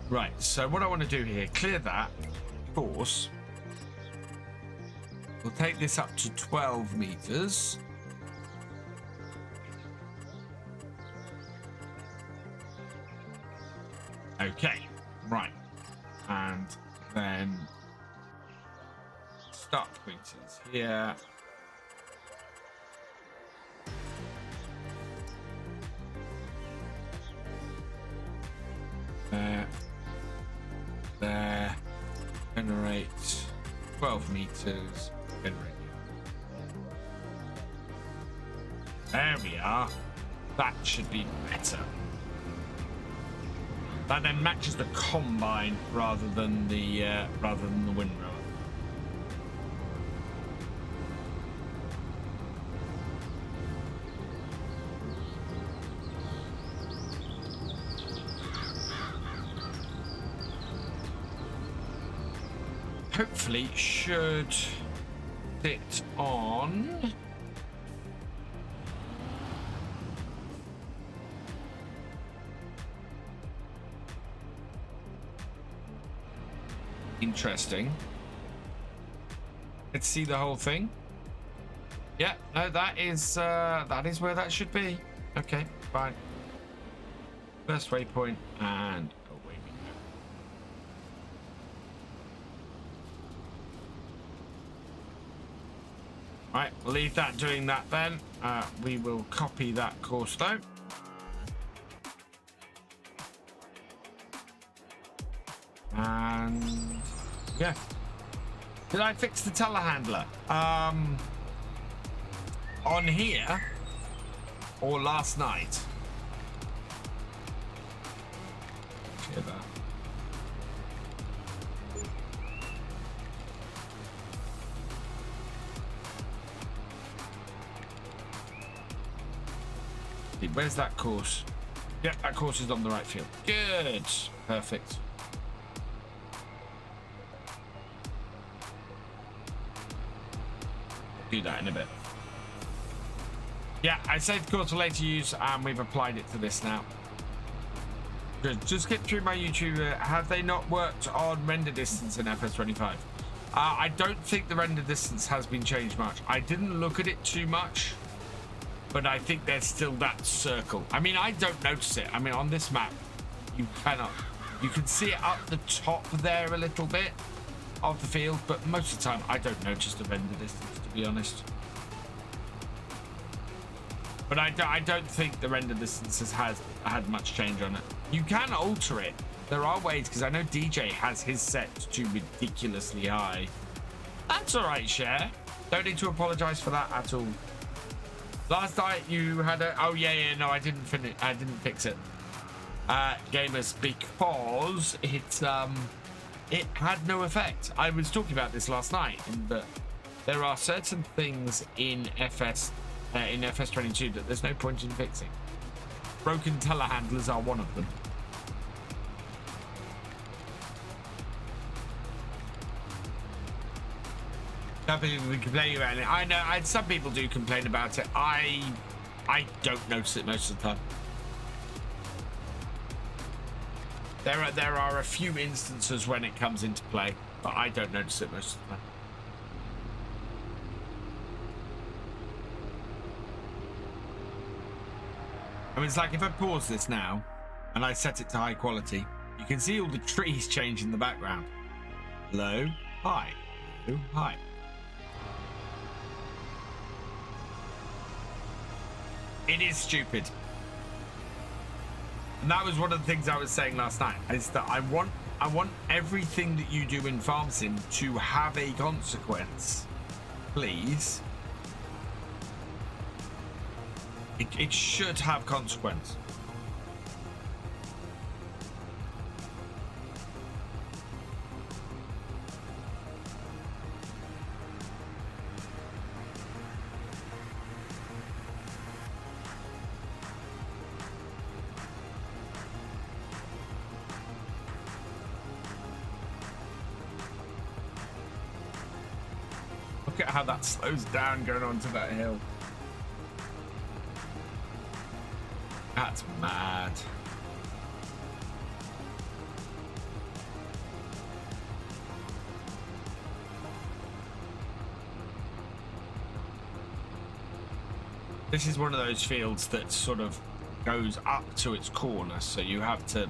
Right, so what I want to do here, clear that, of course. We'll take this up to 12 meters. Okay, right. And then start pointers here. There, generate 12 meters, generate. There we are. That should be better. That then matches the combine rather than the windrower. hopefully should sit on interesting. Let's see the whole thing. Yeah, no, that is where that should be. Okay, fine. First waypoint and away we go. Right, we'll leave that doing that then. We will copy that course though. And yeah. Did I fix the telehandler? On here or last night? Where's that course? Yeah, that course is on the right field. Good. Perfect. Do that in a bit. Yeah, I saved the course for later use and we've applied it to this now. Good. Just get through my YouTube. Have they not worked on render distance in FS25? I don't think the render distance has been changed much. I didn't look at it too much, but I think there's still that circle. I mean, I don't notice it. I mean, on this map, you can see it up the top there a little bit of the field, but most of the time I don't notice the render distance, to be honest. But I don't think the render distance has had much change on it. You can alter it. There are ways, because I know DJ has his set to ridiculously high. That's all right, Cher. Don't need to apologize for that at all. Last night you had a... Oh, yeah, no, I didn't finish. I didn't fix it. Gamers, because it had no effect. I was talking about this last night, but there are certain things in FS22 that there's no point in fixing. Broken telehandlers are one of them. Some people complain about it. I know some people do complain about it. I don't notice it most of the time. There are a few instances when it comes into play, but I don't notice it most of the time. I mean, it's like if I pause this now and I set it to high quality, you can see all the trees change in the background. Low, high, low, high. It is stupid. And that was one of the things I was saying last night, is that I want everything that you do in Farm Sim to have a consequence. Please. It should have consequence. Look at how that slows down going onto that hill. That's mad. This is one of those fields that sort of goes up to its corner, so you have to,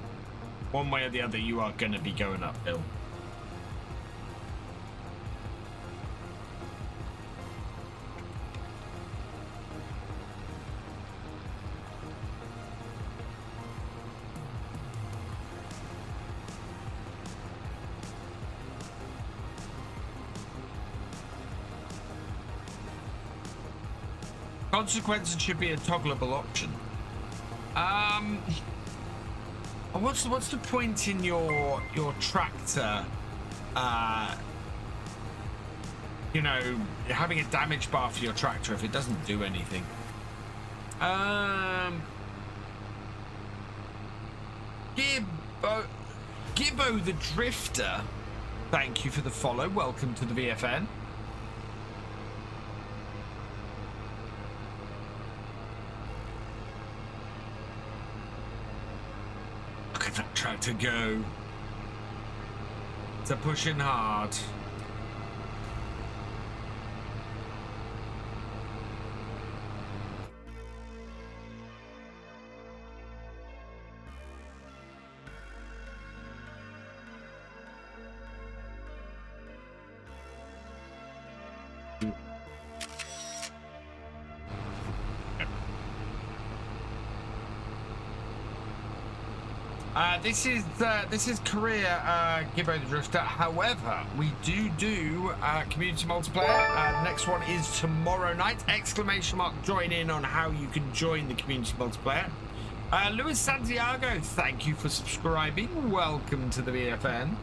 one way or the other, you are going to be going uphill. Consequences should be a toggleable option. What's the point in your tractor? You know, having a damage bar for your tractor if it doesn't do anything. Gibbo the Drifter thank you for the follow. Welcome to the VFN. Look at that tractor go. It's a pushing hard. This is Korea Gibbo the Drifter. However, we do community multiplayer. Next one is tomorrow night. Exclamation mark join in on how you can join the community multiplayer. Luis Santiago, thank you for subscribing. Welcome to the VFN.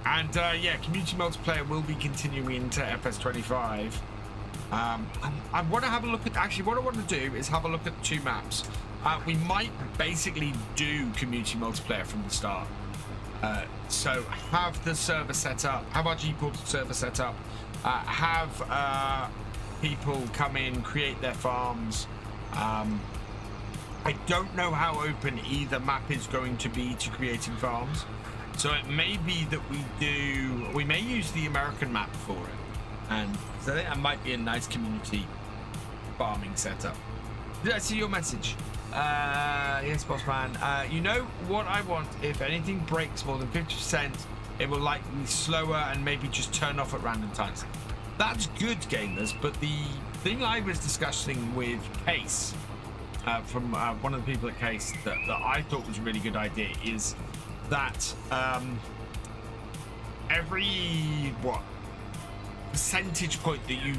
And yeah, community multiplayer will be continuing into FS25. I want to have a look at, actually what I want to do is have a look at 2 maps. We might basically do community multiplayer from the start. So have the server set up, have our G-Portal server set up, have people come in, create their farms. I don't know how open either map is going to be to creating farms. So it may be that we may use the American map for it. And so I think that might be a nice community farming setup. Did I see your message? Yes, boss man. You know what I want? If anything breaks more than 50%, it will likely be slower and maybe just turn off at random times. That's good, gamers. But the thing I was discussing with Case, from one of the people at Case, that I thought was a really good idea is that every percentage point that you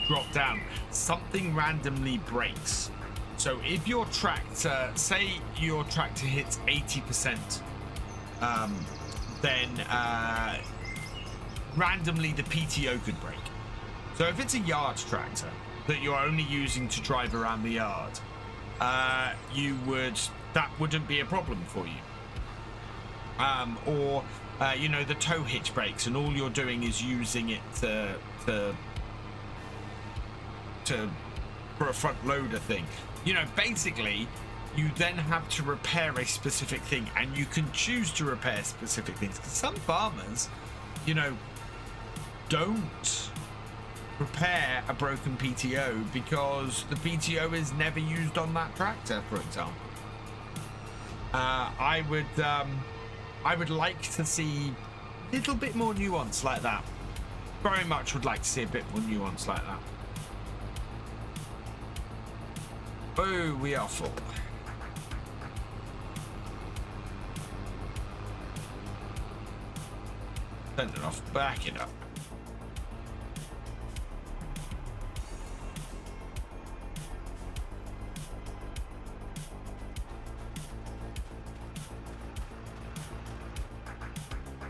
drop down, something randomly breaks. So if your tractor, say your tractor hits 80%, then randomly the PTO could break. So if it's a yard tractor that you're only using to drive around the yard, that wouldn't be a problem for you. Or you know, the tow hitch breaks and all you're doing is using it for a front loader thing. You know, basically you then have to repair a specific thing, and you can choose to repair specific things. Some farmers, you know, don't repair a broken PTO because the PTO is never used on that tractor, for example. I would like to see a little bit more nuance like that. Very much would like to see a bit more nuance like that. Oh, we are full. Turn it off, back it up.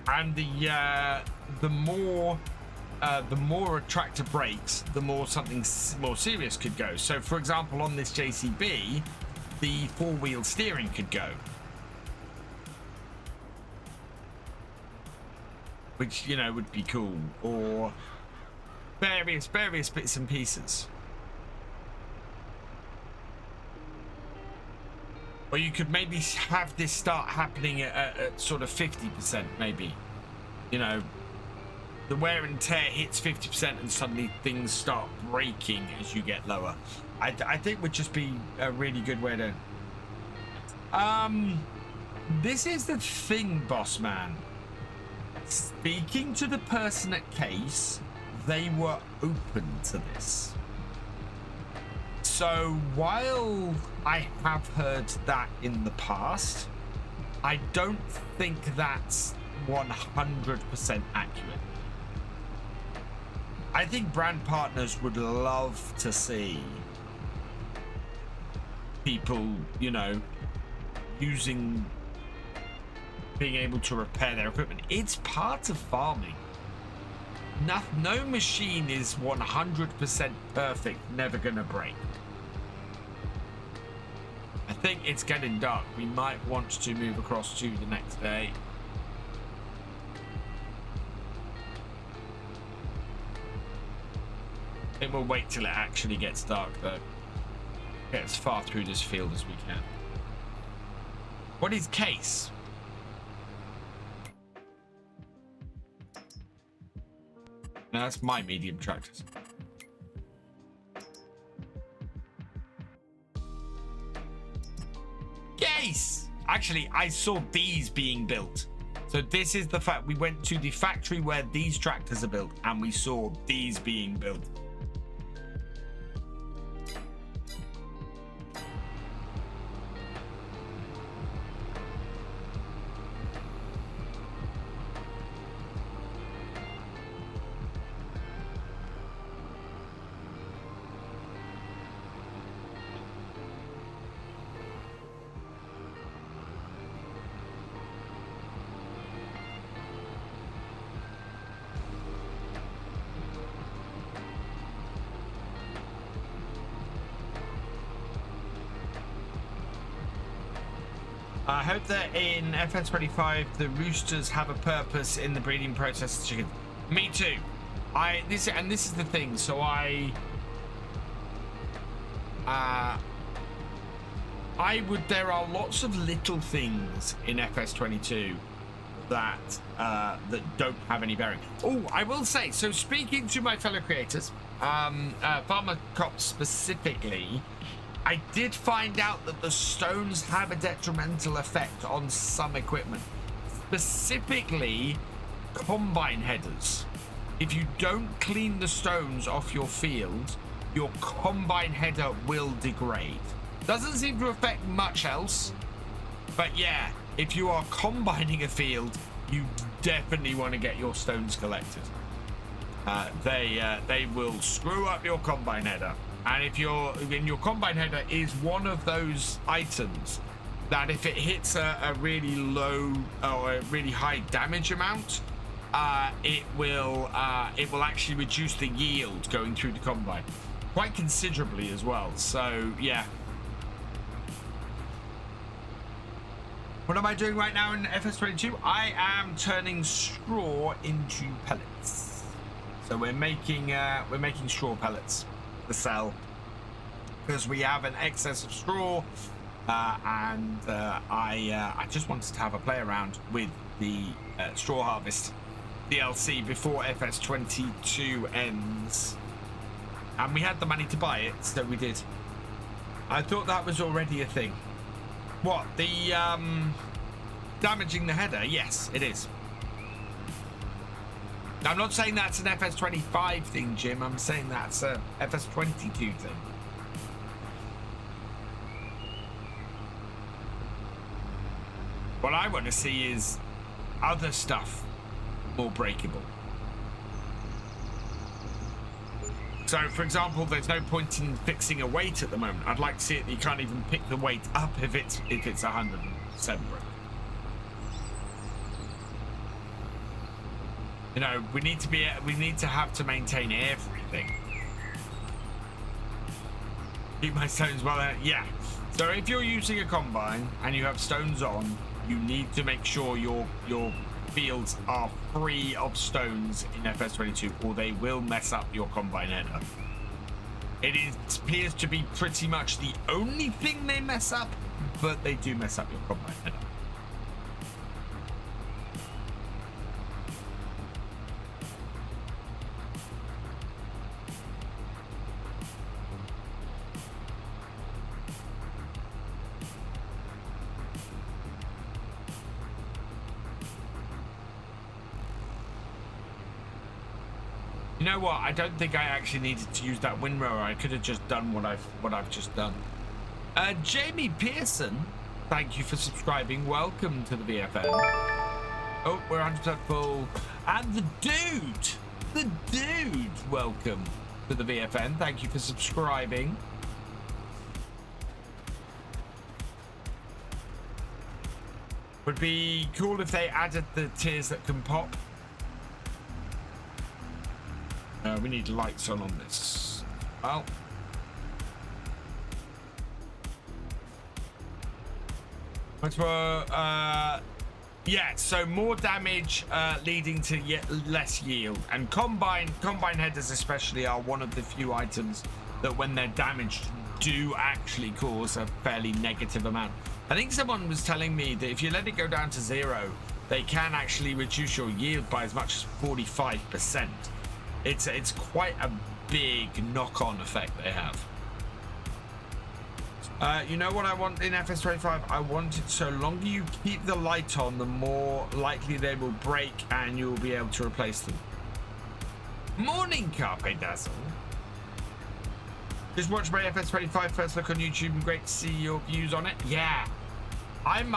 And the more a tractor breaks, the more something more serious could go. So, for example, on this JCB, the 4-wheel steering could go, which, you know, would be cool, or various bits and pieces. Or you could maybe have this start happening at sort of 50%, maybe. You know, the wear and tear hits 50% and suddenly things start breaking as you get lower. I think would just be a really good way to... This is the thing, boss man. Speaking to the person at Case, they were open to this. So while I have heard that in the past, I don't think that's 100% accurate. I think brand partners would love to see people, you know, being able to repair their equipment. It's part of farming. No machine is 100% perfect, never gonna break. I think it's getting dark. We might want to move across to the next day. I think we'll wait till it actually gets dark, though. Get as far through this field as we can. What is case? No, that's my medium tractors. Case! Actually, I saw these being built. So this is the fact. We went to the factory where these tractors are built, and we saw these being built. I hope that in FS25 the roosters have a purpose in the breeding process of chickens. Me too. This is the thing. So there are lots of little things in FS22 that don't have any bearing. Oh, I will say, so speaking to my fellow creators, Farmer Cop specifically, I did find out that the stones have a detrimental effect on some equipment, specifically combine headers. If you don't clean the stones off your field, your combine header will degrade. Doesn't seem to affect much else, but yeah, if you are combining a field, you definitely want to get your stones collected. They will screw up your combine header. And if your combine header is one of those items that if it hits a really low or a really high damage amount, it will actually reduce the yield going through the combine quite considerably as well. So yeah. What am I doing right now in FS22? I am turning straw into pellets. So we're making straw pellets to sell because we have an excess of straw, and I just wanted to have a play around with the straw harvest DLC before FS22 ends, and we had the money to buy it, so we did. I thought that was already a thing. What, the damaging the header? Yes, it is. I'm not saying that's an FS25 thing, Jim. I'm saying that's a FS22 thing. What I want to see is other stuff more breakable. So, for example, there's no point in fixing a weight at the moment. I'd like to see it that you can't even pick the weight up if it's 107 brick. You know, we need to have to maintain everything. Keep my stones well. Yeah. So if you're using a combine and you have stones on, you need to make sure your fields are free of stones in FS22, or they will mess up your combine header. It appears to be pretty much the only thing they mess up, but they do mess up your combine header. You know what? I don't think I actually needed to use that windrower. I could have just done what I've just done. Jamie Pearson, thank you for subscribing. Welcome to the VFN. Oh, we're 100% full. And the dude, welcome to the VFN. Thank you for subscribing. Would be cool if they added the tiers that can pop. We need lights on this. Well, Much more, yeah, so more damage leading to less yield. And combine headers especially are one of the few items that when they're damaged do actually cause a fairly negative amount. I think someone was telling me that if you let it go down to 0, they can actually reduce your yield by as much as 45%. It's quite a big knock-on effect they have. You know what I want in FS25? I want it so longer you keep the light on, the more likely they will break and you'll be able to replace them. Morning, Carpe Dazzle. Just watched my FS25 first look on YouTube and great to see your views on it. Yeah, I'm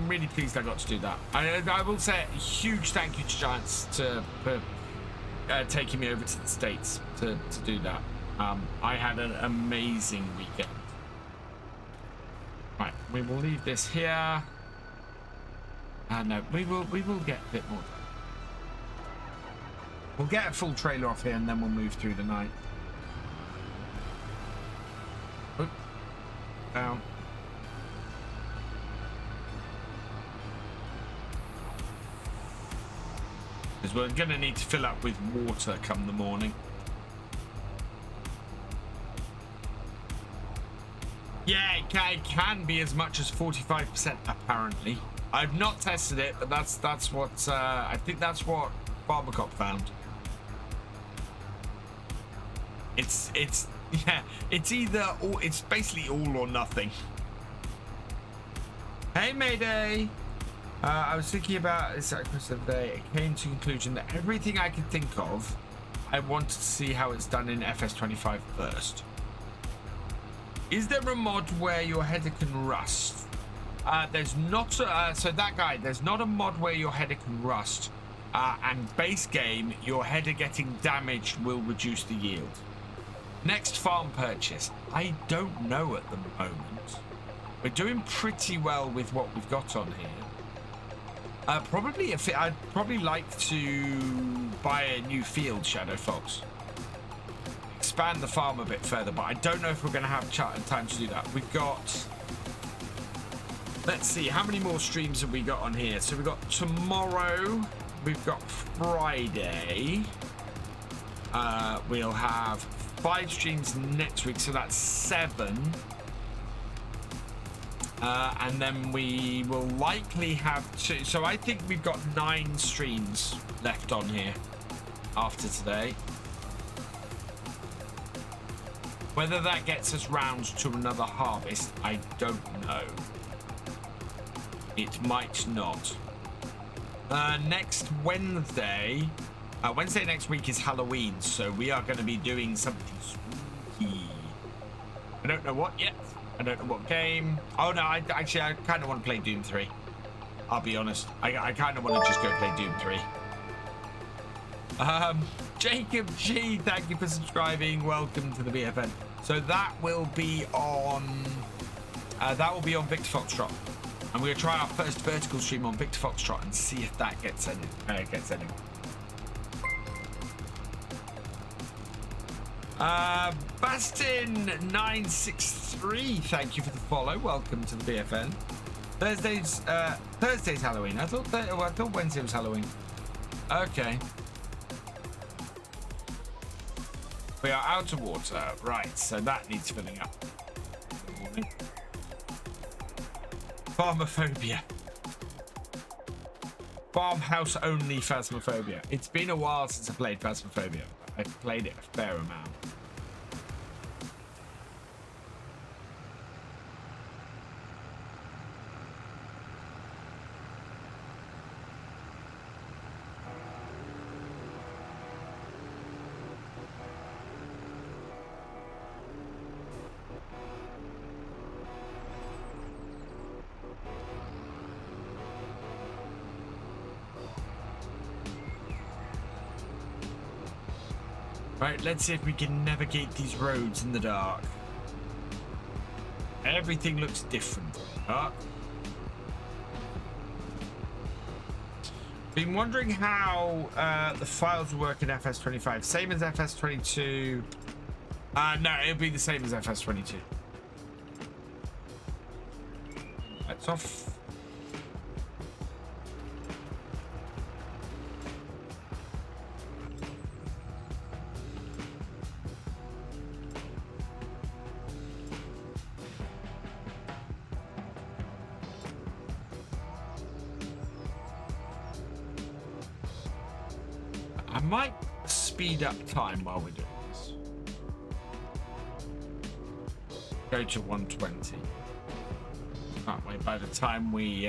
really pleased I got to do that. I will say a huge thank you to Giants for taking me over to the States to do that. I had an amazing weekend. Right, we will leave this here. No, we will get a bit more. We'll get a full trailer off here and then we'll move through the night. Oop. Down. Because we're going to need to fill up with water come the morning. Yeah, it can be as much as 45% apparently. I've not tested it, but that's what I think that's what Barbacop found. It's yeah, it's either or, it's basically all or nothing. Hey Mayday. I was thinking about this question of the day. It came to the conclusion that everything I could think of, I wanted to see how it's done in FS25 first. Is there a mod where your header can rust? There's not. So that guy, there's not a mod where your header can rust. And base game, your header getting damaged will reduce the yield. Next farm purchase, I don't know at the moment. We're doing pretty well with what we've got on here. Probably, I'd probably like to buy a new field, Shadow Fox. Expand the farm a bit further, but I don't know if we're going to have time to do that. We've got, let's see, how many more streams have we got on here? So we've got tomorrow, we've got Friday, we'll have 5 streams next week, so that's 7. And then we will likely have 2. So I think we've got 9 streams left on here after today. Whether that gets us round to another harvest, I don't know. It might not. Next Wednesday, Wednesday next week is Halloween, so we are going to be doing something spooky. I don't know what yet. I don't know what game. Oh no, I kind of want to play Doom 3. I'll be honest. I kind of want to just go play Doom 3. Jacob G, thank you for subscribing. Welcome to the BFN. So that will be on Victor Foxtrot. And we're gonna try our first vertical stream on Victor Foxtrot and see if that gets any. Bastin963, thank you for the follow. Welcome to the BFN. Thursday's Halloween. I thought Wednesday was Halloween. Okay. We are out of water. Right, so that needs filling up. Good morning. Farmophobia. Farmhouse only Phasmophobia. It's been a while since I played Phasmophobia. I've played it a fair amount. Right, let's see if we can navigate these roads in the dark. Everything looks different in the dark. Been wondering how the files work in FS25. Same as FS22. No, it'll be the same as FS22. cuts off. I might speed up time while we're doing this. Go to 120. That way, by the time we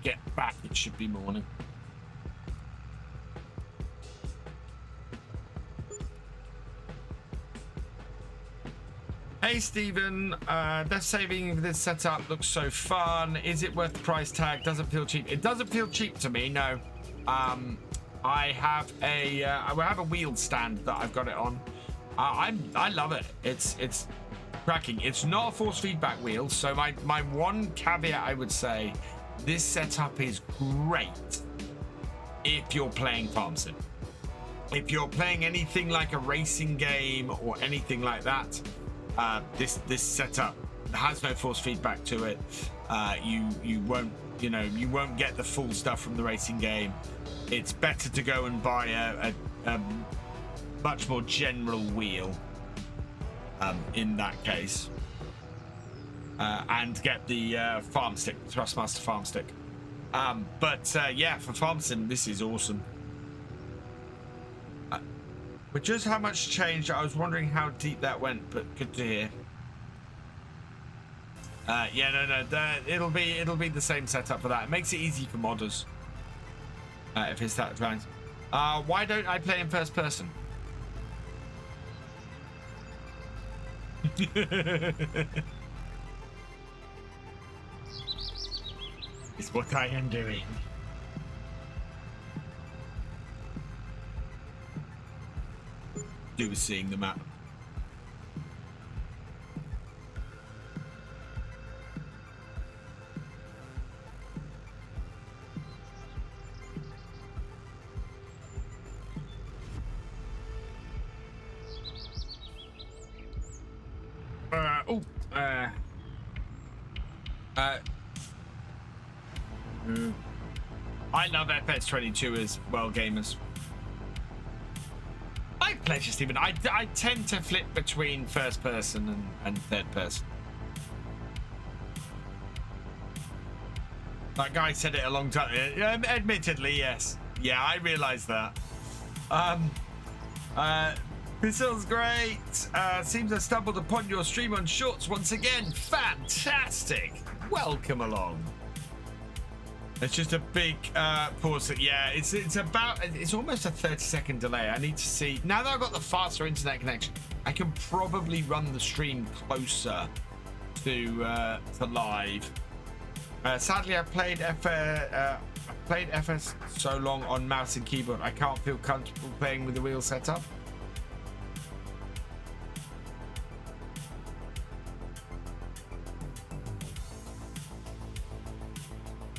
get back, it should be morning. Hey Stephen, death saving for this setup looks so fun. Is it worth the price tag? Doesn't feel cheap. It doesn't feel cheap to me, no. I have a wheel stand that I've got it on. I love it. It's cracking. It's not a force feedback wheel, so my one caveat I would say, this setup is great if you're playing farm sim. If you're playing anything like a racing game or anything like that, this setup has no force feedback to it. You won't get the full stuff from the racing game. It's better to go and buy a much more general wheel in that case, and get the farm stick, Thrustmaster farm stick. Yeah, for farm sim, this is awesome. But just how much changed, I was wondering how deep that went, but good to hear. Yeah, no, it'll be the same setup for that. It makes it easy for modders. If it's that advanced. Why don't I play in first person? It's what I am doing. Do with seeing the map. I love FS22 as well, gamers. My pleasure, Stephen. I tend to flip between first person and third person. That guy said it a long time. Admittedly, yes. Yeah, I realize that. This feels great. Seems I stumbled upon your stream on Shorts once again. Fantastic. Welcome along. It's just a big pause. Yeah, it's almost a 30-second delay. I need to see. Now that I've got the faster internet connection, I can probably run the stream closer to live. Sadly, I played FS so long on mouse and keyboard, I can't feel comfortable playing with the wheel setup.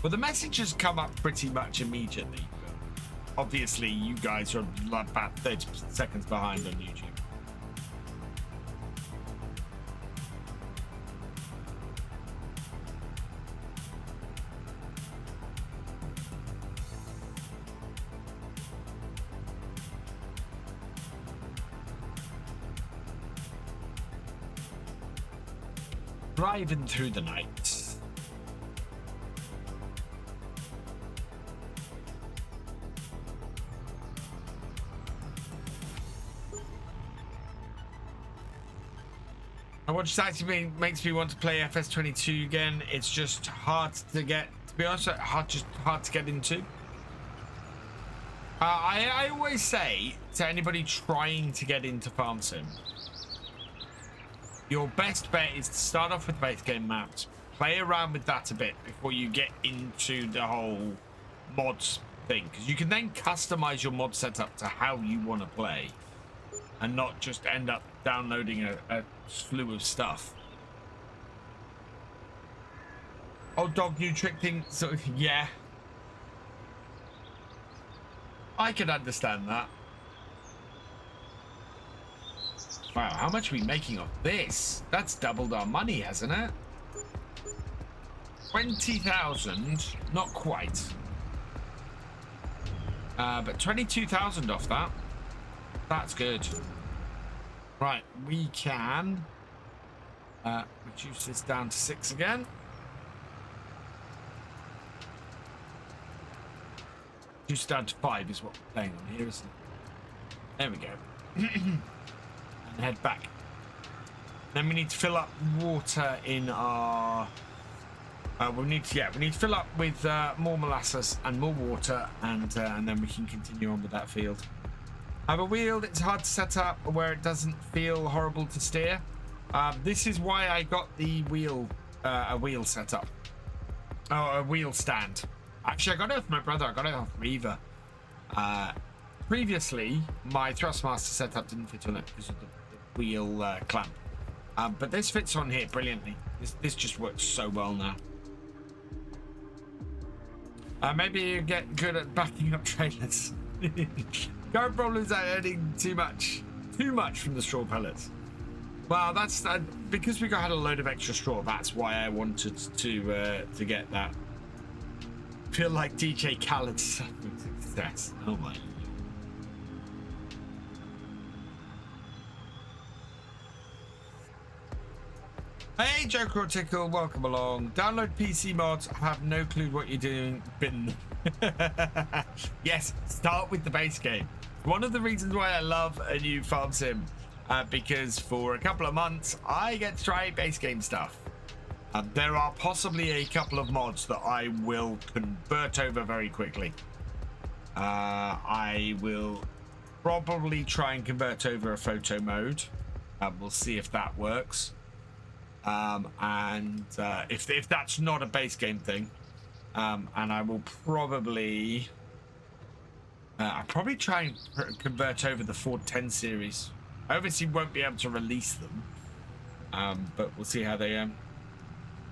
Well, the message has come up pretty much immediately. Obviously, you guys are about 30 seconds behind on YouTube. Driving through the night. What actually makes me want to play FS22 again. It's just hard to get, to be honest, hard to get into. I always say to anybody trying to get into farm sim, your best bet is to start off with base game maps, play around with that a bit before you get into the whole mods thing, because you can then customize your mod setup to how you want to play and not just end up downloading a slew of stuff. Old dog new trick thing, so yeah, I can understand that. Wow, how much are we making off this? That's doubled our money, hasn't it? 20,000, not quite. But 22,000 off that. That's good. Right, we can reduce this down to 6 again. Reduce it down to 5 is what we're playing on here, isn't it? There we go. And head back. Then we need to fill up water in our... we need to fill up with more molasses and more water, and then we can continue on with that field. I have a wheel that's hard to set up where it doesn't feel horrible to steer. This is why I got the wheel, a wheel setup. Oh, a wheel stand. Actually, I got it off my brother. I got it off Reaver. Previously, my Thrustmaster setup didn't fit on it because of the wheel clamp. But this fits on here brilliantly. This just works so well now. Maybe you get good at backing up trailers. Current problem is earning too much from the straw pellets. Well, that's because we had a load of extra straw. That's why I wanted to get that. Feel like DJ Khaled's success. Oh my. Hey, Joker or Tickle, welcome along. Download PC mods. Have no clue what you're doing. Bin. Yes, start with the base game. One of the reasons why I love a new farm sim, because for a couple of months I get to try base game stuff. There are possibly a couple of mods that I will convert over very quickly. I will probably try and convert over a photo mode. We'll see if that works. If that's not a base game thing, and I will probably I'll probably try and convert over the Ford 10 series. I obviously won't be able to release them, but we'll see how they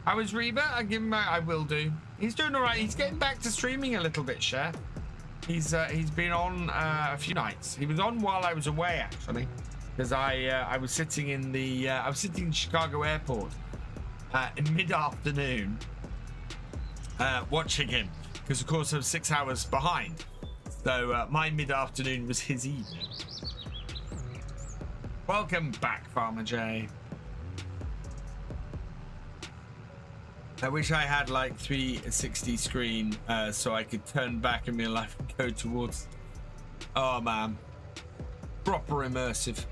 how is Reba? I give him I will do. He's doing all right. He's getting back to streaming a little bit, Cher. He's been on a few nights. He was on while I was away, actually, because I was sitting in the I was sitting in Chicago airport in mid-afternoon watching him, because of course I was 6 hours behind. So my mid-afternoon was his evening. Welcome back, Farmer J. I wish I had like 360 screen so I could turn back in my life and go towards. Oh man, proper immersive.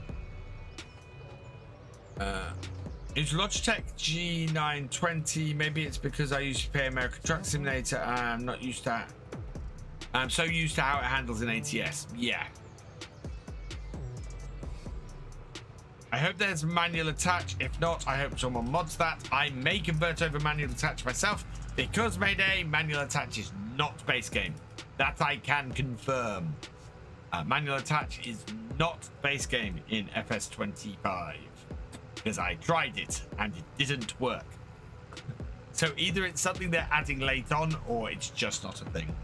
Is Logitech G920? Maybe it's because I used to play American Truck Simulator and I'm not used to that. I'm so used to how it handles in ATS. Yeah. I hope there's manual attach. If not, I hope someone mods that. I may convert over manual attach myself, because Mayday, manual attach is not base game. That I can confirm. Manual attach is not base game in FS25, because I tried it and it didn't work. So either it's something they're adding late on, or it's just not a thing.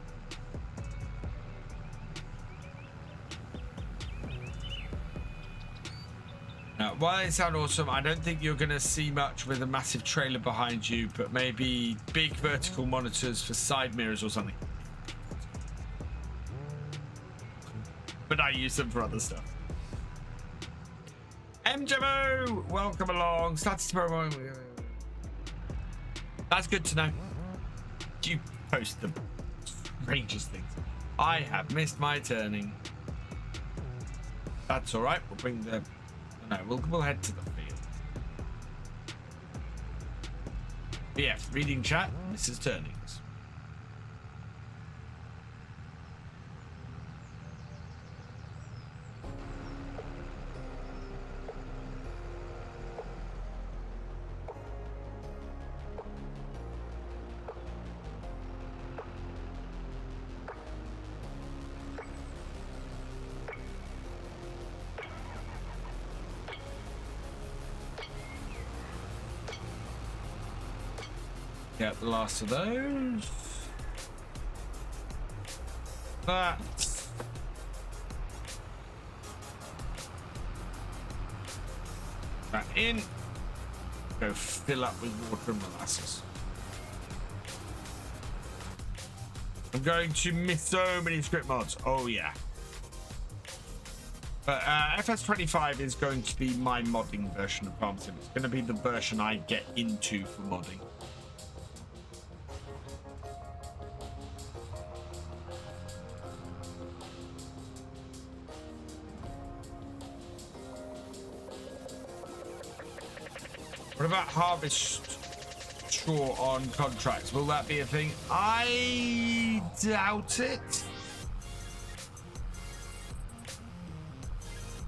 While it sounds awesome, I don't think you're going to see much with a massive trailer behind you, but maybe big vertical monitors for side mirrors or something. But I use them for other stuff. MJMO, welcome along. Started tomorrow morning. That's good to know. You post the strangest things. I have missed my turning. That's all right. We'll bring the... No, we'll head to the field. BF, reading chat, Mrs. Turnings. Get the last of those. That in. Go fill up with water and molasses. I'm going to miss so many script mods. Oh, yeah. But FS25 is going to be my modding version of Farm Sim. It's going to be the version I get into for modding. What about harvest straw on contracts? Will that be a thing? I doubt it.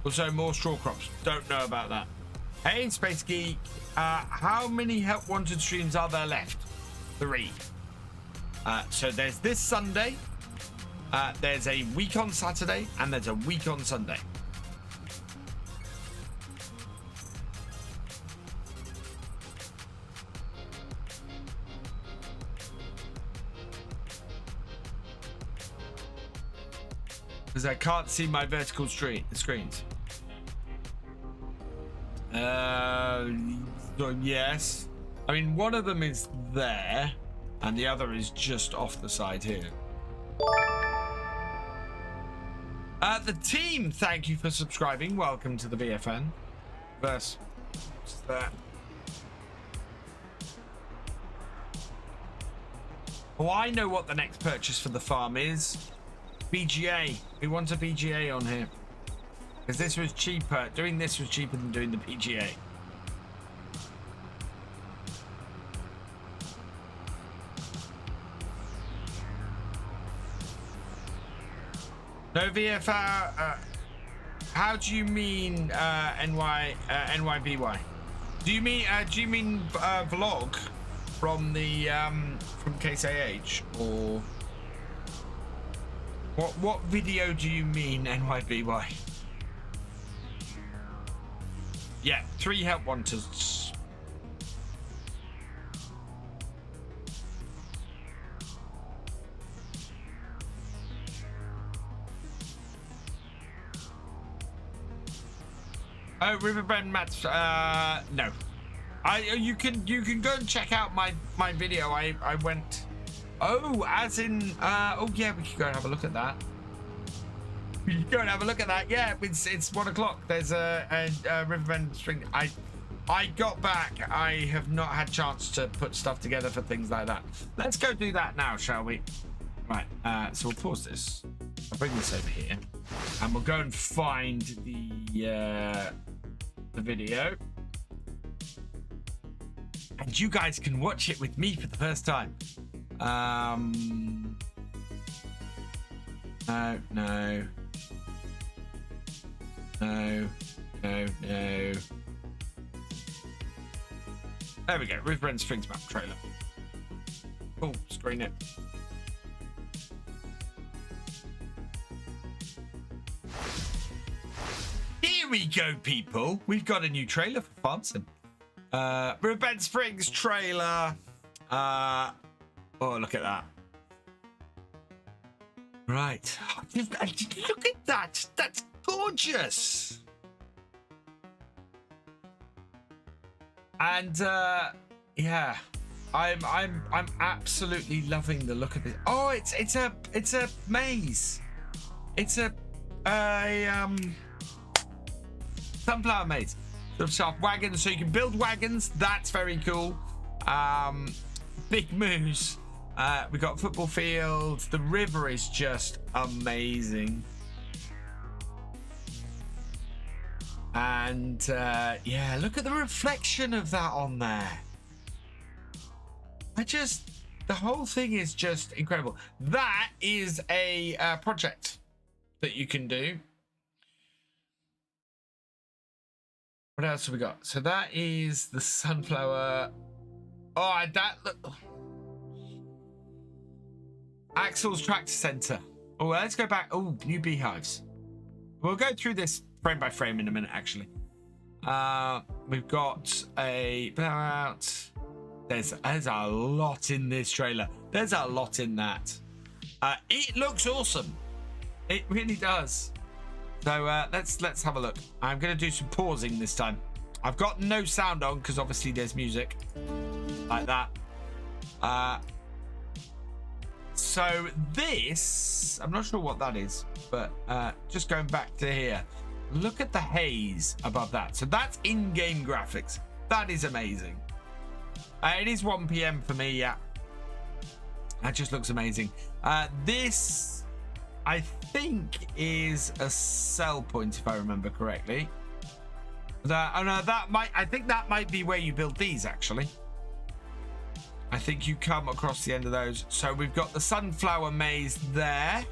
Also, more straw crops. Don't know about that. Hey, Space Geek. How many Help Wanted streams are there left? 3. So there's this Sunday. There's a week on Saturday. And there's a week on Sunday. Because I can't see my vertical screens. So yes. I mean, one of them is there, and the other is just off the side here. The team, thank you for subscribing. Welcome to the BFN. What's that? Oh, I know what the next purchase for the farm is. BGA. We want a BGA on here. Because this was cheaper. Doing this was cheaper than doing the BGA. No VFR. How do you mean NYBY? Do you mean vlog from the from Case AH, or what video do you mean NYBY? Yeah, 3 help wanters. Oh, Riverbend Mats. No. You can go and check out my video. I went. Oh, as in. Oh yeah, we could go and have a look at that. We can go and have a look at that. Yeah, it's 1 o'clock. There's a Riverbend string. I got back. I have not had chance to put stuff together for things like that. Let's go do that now, shall we? Right. So we'll pause this. I'll bring this over here, and we'll go and find the video, and you guys can watch it with me for the first time. No. There we go. Riverbend Springs map trailer. Oh, screen it. Here we go, people. We've got a new trailer for Farm Sim. Riverbend Springs trailer. Oh, look at that. Right. Look at that. That's gorgeous. And yeah, I'm absolutely loving the look of it. Oh, it's a maze. It's a sunflower maze. Sort of shaft wagons, so you can build wagons. That's very cool. Big moose. We got football fields. The river is just amazing. And yeah, look at the reflection of that on there. The whole thing is just incredible. That is a project that you can do. What else have we got? So that is the sunflower. Oh, that look. Axel's Tractor Center. Oh, let's go back. Oh, new beehives. We'll go through this frame by frame in a minute, actually. We've got a blowout. There's a lot in this trailer. There's a lot in that. It looks awesome. It really does. So let's have a look. I'm going to do some pausing this time. I've got no sound on because obviously there's music like that. So this, I'm not sure what that is, but just going back to here, look at the haze above that. So that's in-game graphics. That is amazing. It is 1 p.m. for me, yeah. That just looks amazing. This, I think, is a sell point, if I remember correctly. I think that might be where you build these, actually. I think you come across the end of those. So we've got the sunflower maze there.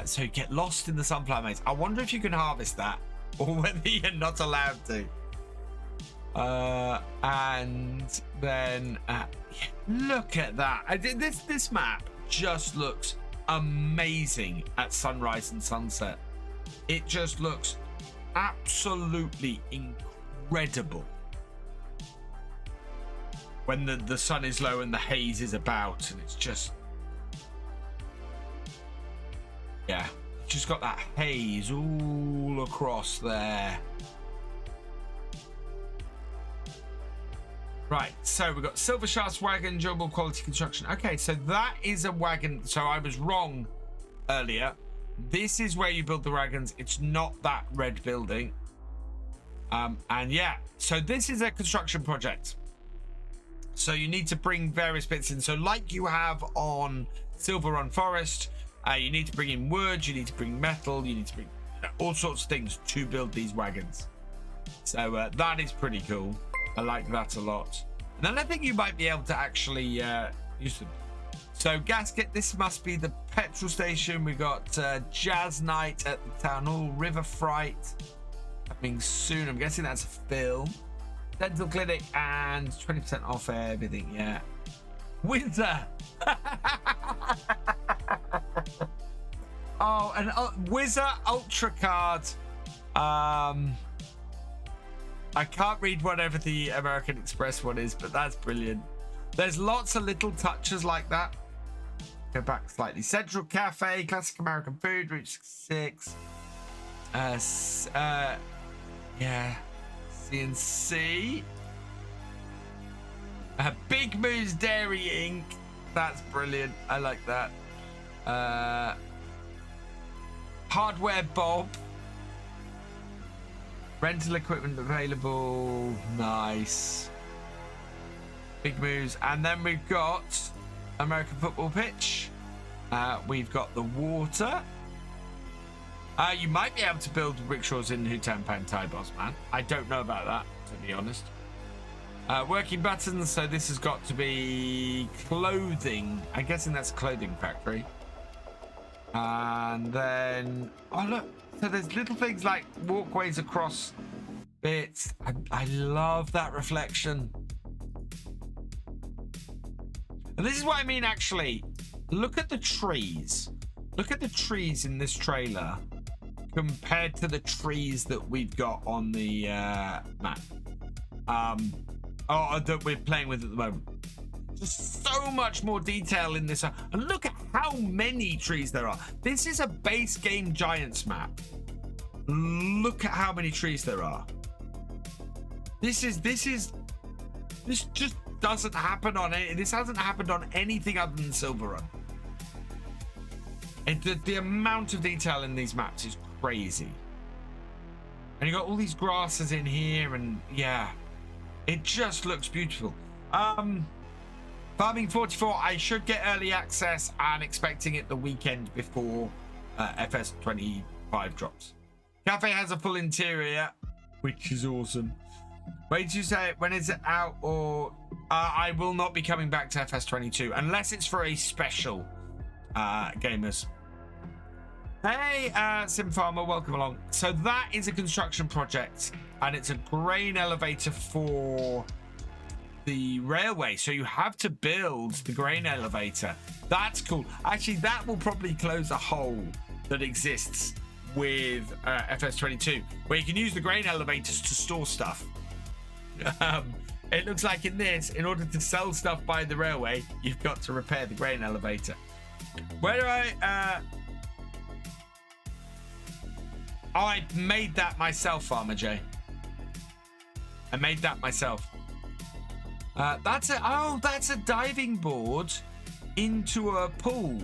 So you get lost in the sunflower maze. I wonder if you can harvest that or whether you're not allowed to. And then look at that. This map just looks amazing at sunrise and sunset. It just looks absolutely incredible when the sun is low and the haze is about, and it's just, yeah, just got that haze all across there. Right, so we've got Silver Shafts wagon, durable quality construction. Okay, so that is a wagon. So I was wrong earlier. This is where you build the wagons. It's not that red building. And yeah, so this is a construction project. So you need to bring various bits in. So like you have on Silver Run Forest, you need to bring in wood, you need to bring metal, you need to bring all sorts of things to build these wagons. So that is pretty cool. I like that a lot. And then I think you might be able to actually use them. So gasket, this must be the petrol station. We've got Jazz Night at the Town Hall, River Fright happening soon. I'm guessing that's a film. Dental clinic and 20% off everything, yeah. Winter. Oh, and Wizard Ultra card. I can't read whatever the American Express one is, but that's brilliant. There's lots of little touches like that. Go back slightly. Central Cafe, classic American food, Route 6. Yeah. CNC. Big Moose Dairy Inc. That's brilliant. I like that. Hardware Bob. Rental equipment available. Nice. Big moves. And then we've got American football pitch. We've got the water. You might be able to build rickshaws in Hootan Pantai, boss man. I don't know about that, to be honest. Working buttons. So this has got to be clothing. I'm guessing that's a clothing factory. And then, oh look, so there's little things like walkways across bits. I love that reflection. And this is what I mean, actually. Look at the trees. Look at the trees in this trailer compared to the trees that we've got on the map. Or that we're playing with at the moment. Just so much more detail in this. And look at how many trees there are. This is a base game Giants map. Look at how many trees there are. This just doesn't happen on any. This hasn't happened on anything other than Silver Run. And the amount of detail in these maps is crazy. And you got all these grasses in here, and yeah, it just looks beautiful. Farming 44, I should get early access and expecting it the weekend before FS25 drops. Cafe has a full interior, which is awesome. Wait, you say when is it out? Or I will not be coming back to FS22 unless it's for a special gamers. Hey, Sim Farmer, welcome along. So that is a construction project, and it's a grain elevator for the railway. So you have to build the grain elevator. That's cool. Actually, that will probably close a hole that exists with FS22, where you can use the grain elevators to store stuff. It looks like in this, in order to sell stuff by the railway, you've got to repair the grain elevator. Where do I... Oh, I made that myself, Farmer J. I made that myself. That's a diving board into a pool.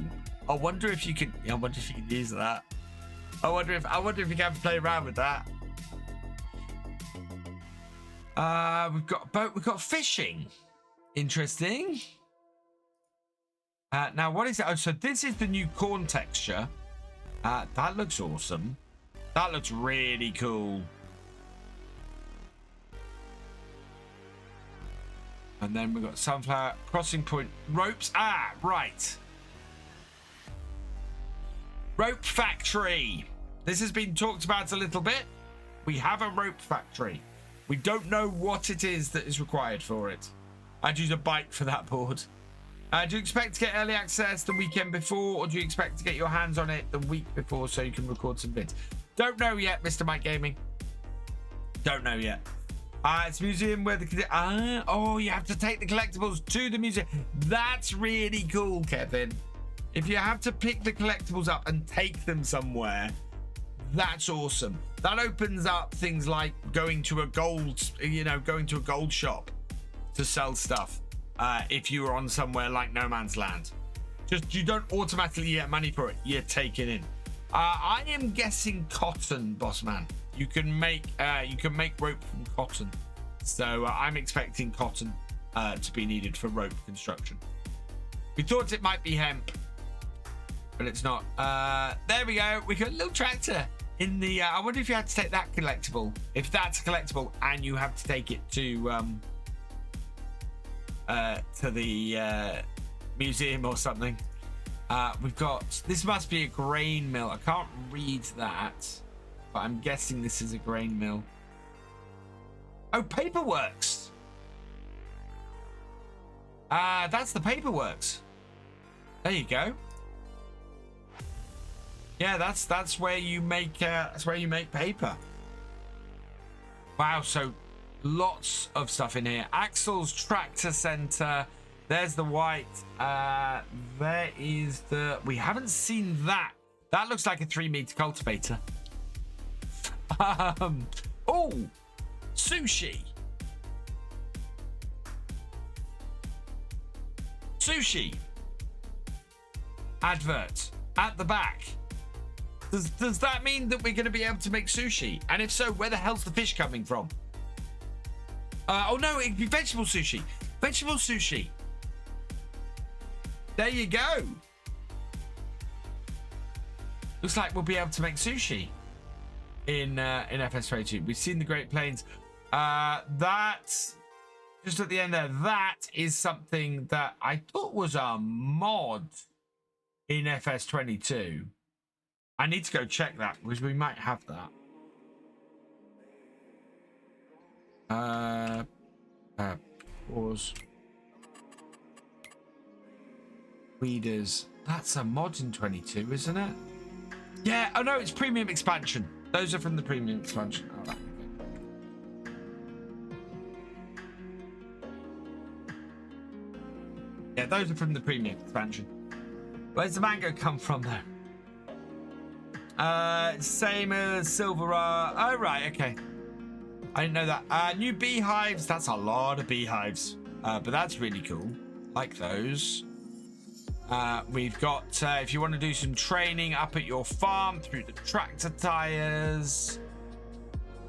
I wonder if you can. I wonder if you can use that. I wonder if you can play around with that. We've got a boat. We've got fishing. Interesting. Now, what is it? Oh, so this is the new corn texture. That looks awesome. That looks really cool. And then we've got sunflower, crossing point, ropes. Ah, right. Rope factory. This has been talked about a little bit. We have a rope factory. We don't know what it is that is required for it. I'd use a bike for that board. Do you expect to get early access the weekend before, or do you expect to get your hands on it the week before so you can record some bits? Don't know yet, Mr. Mike Gaming. Don't know yet. It's a museum where the... oh, you have to take the collectibles to the museum. That's really cool, Kevin. If you have to pick the collectibles up and take them somewhere, that's awesome. That opens up things like going to a gold, going to a gold shop to sell stuff. If you are on somewhere like No Man's Land, you don't automatically get money for it. You're taking in. I am guessing cotton, boss man. You can make rope from cotton, so I'm expecting cotton to be needed for rope construction. We thought it might be hemp, but it's not. There we go. We got a little tractor in the. I wonder if you had to take that collectible. If that's a collectible, and you have to take it to the museum or something. We've got, this must be a grain mill. I can't read that, but I'm guessing this is a grain mill. Oh, Paperworks. That's the Paperworks. There you go. Yeah, that's where you make paper. Wow, so lots of stuff in here. Axel's Tractor Center. There's the white. There is the... We haven't seen that. That looks like a 3-meter cultivator. Oh, sushi. Sushi. Advert at the back. Does that mean that we're going to be able to make sushi? And if so, where the hell's the fish coming from? Oh no, it'd be vegetable sushi. Vegetable sushi. There you go. Looks like we'll be able to make sushi in FS22. We've seen the Great Plains. That's just at the end there. That is something that I thought was a mod in FS22. I need to go check that because we might have that. Pause. Weeders. That's a mod in 22, isn't it? Yeah. Oh no, it's premium expansion. Those are from the premium expansion. Oh, right. Yeah, those are from the premium expansion. Where's the mango come from though? Same as Silvera. Oh right, okay. I didn't know that. New beehives. That's a lot of beehives, but that's really cool. Like those. We've got, if you want to do some training up at your farm through the tractor tires.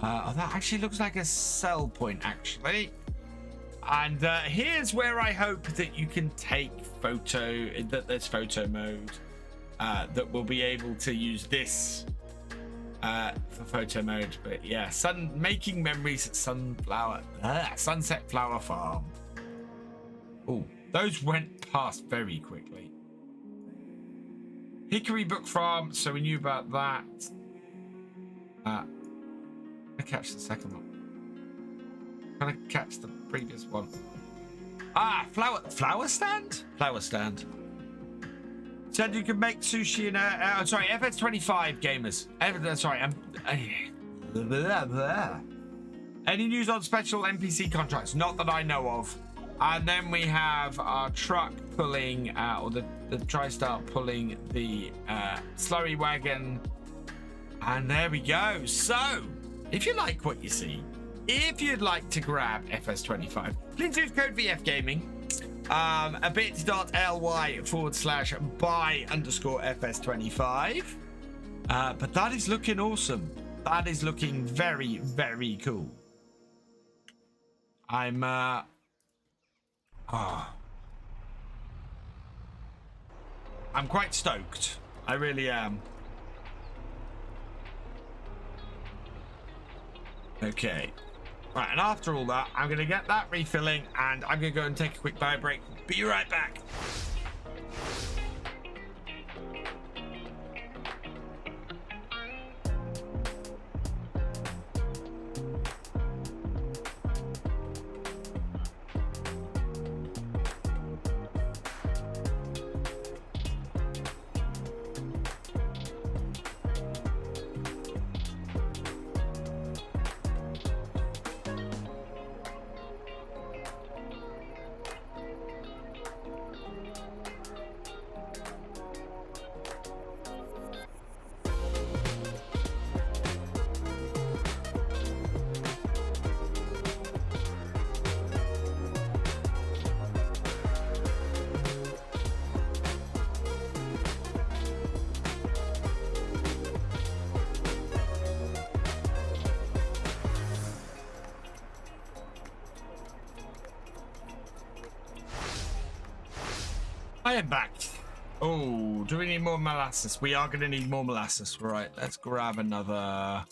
Oh, that actually looks like a sell point, actually. And here's where I hope that you can take photo, that there's photo mode, that we'll be able to use this for photo mode. But yeah, making memories at Sunset Flower Farm. Oh, those went past very quickly. Hickory Brook Farm, so we knew about that. I catch the second one. Trying to catch the previous one. Flower stand? Flower stand. Said you can make sushi in sorry, FS25 gamers. Any news on special NPC contracts? Not that I know of. And then we have our truck pulling, or the TriStar pulling the slurry wagon. And there we go. So, if you like what you see, if you'd like to grab FS25, please use code VF Gaming. A bit.ly/buy_FS25. But that is looking awesome. That is looking very, very cool. I'm quite stoked. I really am. Okay. Right, and after all that, I'm going to get that refilling, and I'm going to go and take a quick bio break. Be right back. I am back. Oh, do we need more molasses? We are going to need more molasses. Right, let's grab another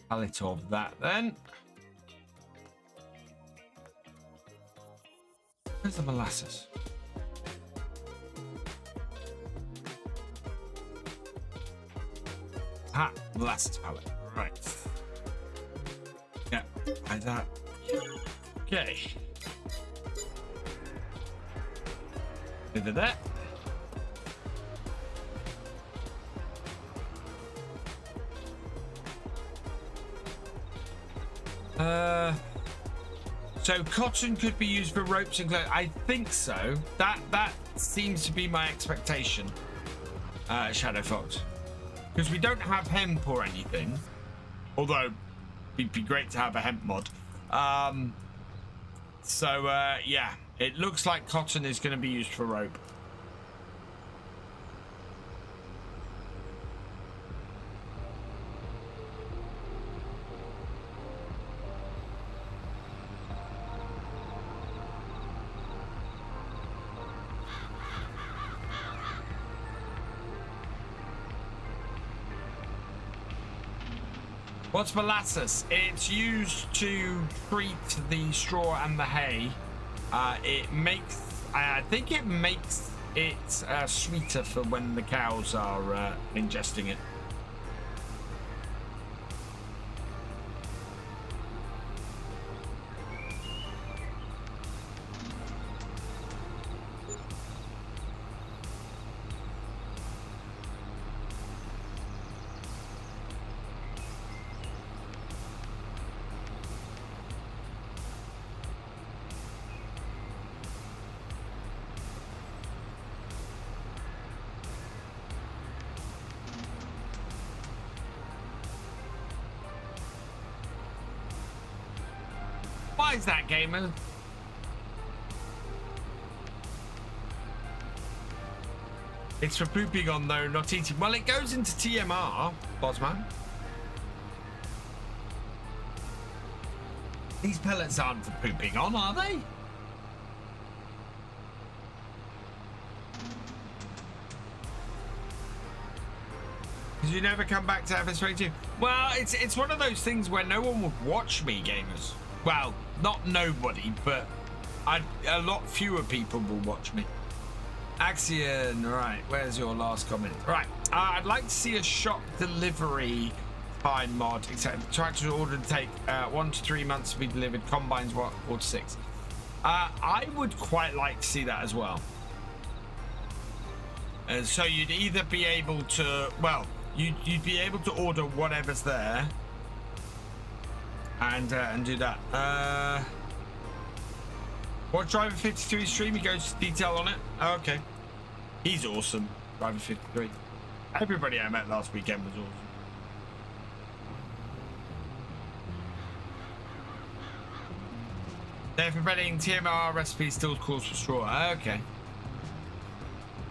pallet of that then. Where's the molasses? Ah, molasses pallet. Right. Yeah, like that. Okay. Over there. So cotton could be used for ropes and clothes. I think so. That seems to be my expectation. Shadow Fox, because we don't have hemp or anything. Although it'd be great to have a hemp mod. Yeah. It looks like cotton is going to be used for rope. What's molasses? It's used to treat the straw and the hay. It makes, I think it makes it sweeter for when the cows are ingesting it. Why is that, gamer? It's for pooping on, though, not eating. Well, it goes into TMR, Bosman. These pellets aren't for pooping on, are they? Because you never come back to FS22. Well, it's one of those things where no one would watch me, gamers. Well, not nobody, but a lot fewer people will watch me. Axion, right, where's your last comment? Right, I'd like to see a shop delivery fine mod, except tractors ordered to take 1 to 3 months to be delivered, combines 4 to 6. I would quite like to see that as well. So you'd either be able to, well, you'd be able to order whatever's there and do that. What Driver 53 stream? He goes to detail on it. Oh, okay, he's awesome. Driver 53. Everybody I met last weekend was awesome. They're preparing TMR recipe still calls for straw. Okay.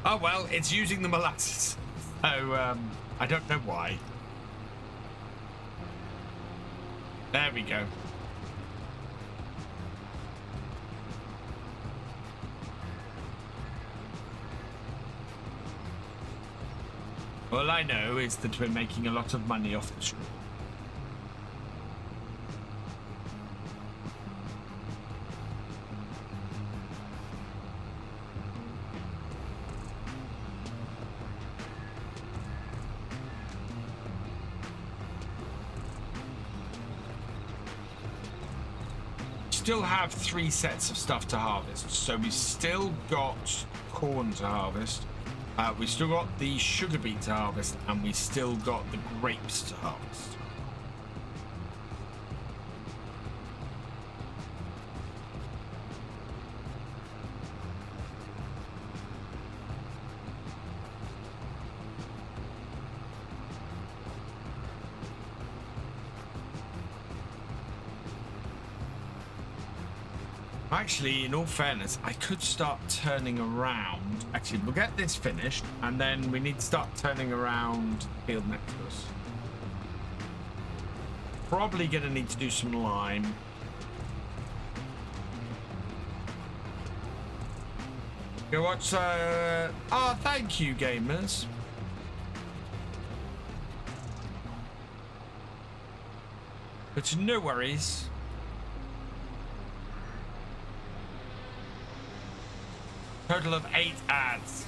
Oh well, it's using the molasses. So I don't know why. There we go. All I know is that we're making a lot of money off the straw. Still have 3 sets of stuff to harvest, so we've still got corn to harvest, we still got the sugar beet to harvest, and we still got the grapes to harvest. Actually, in all fairness, I could start turning around. Actually, we'll get this finished, and then we need to start turning around the field next to us. Probably going to need to do some lime. Go watch... Oh, thank you, gamers. But no worries. Total of 8 ads.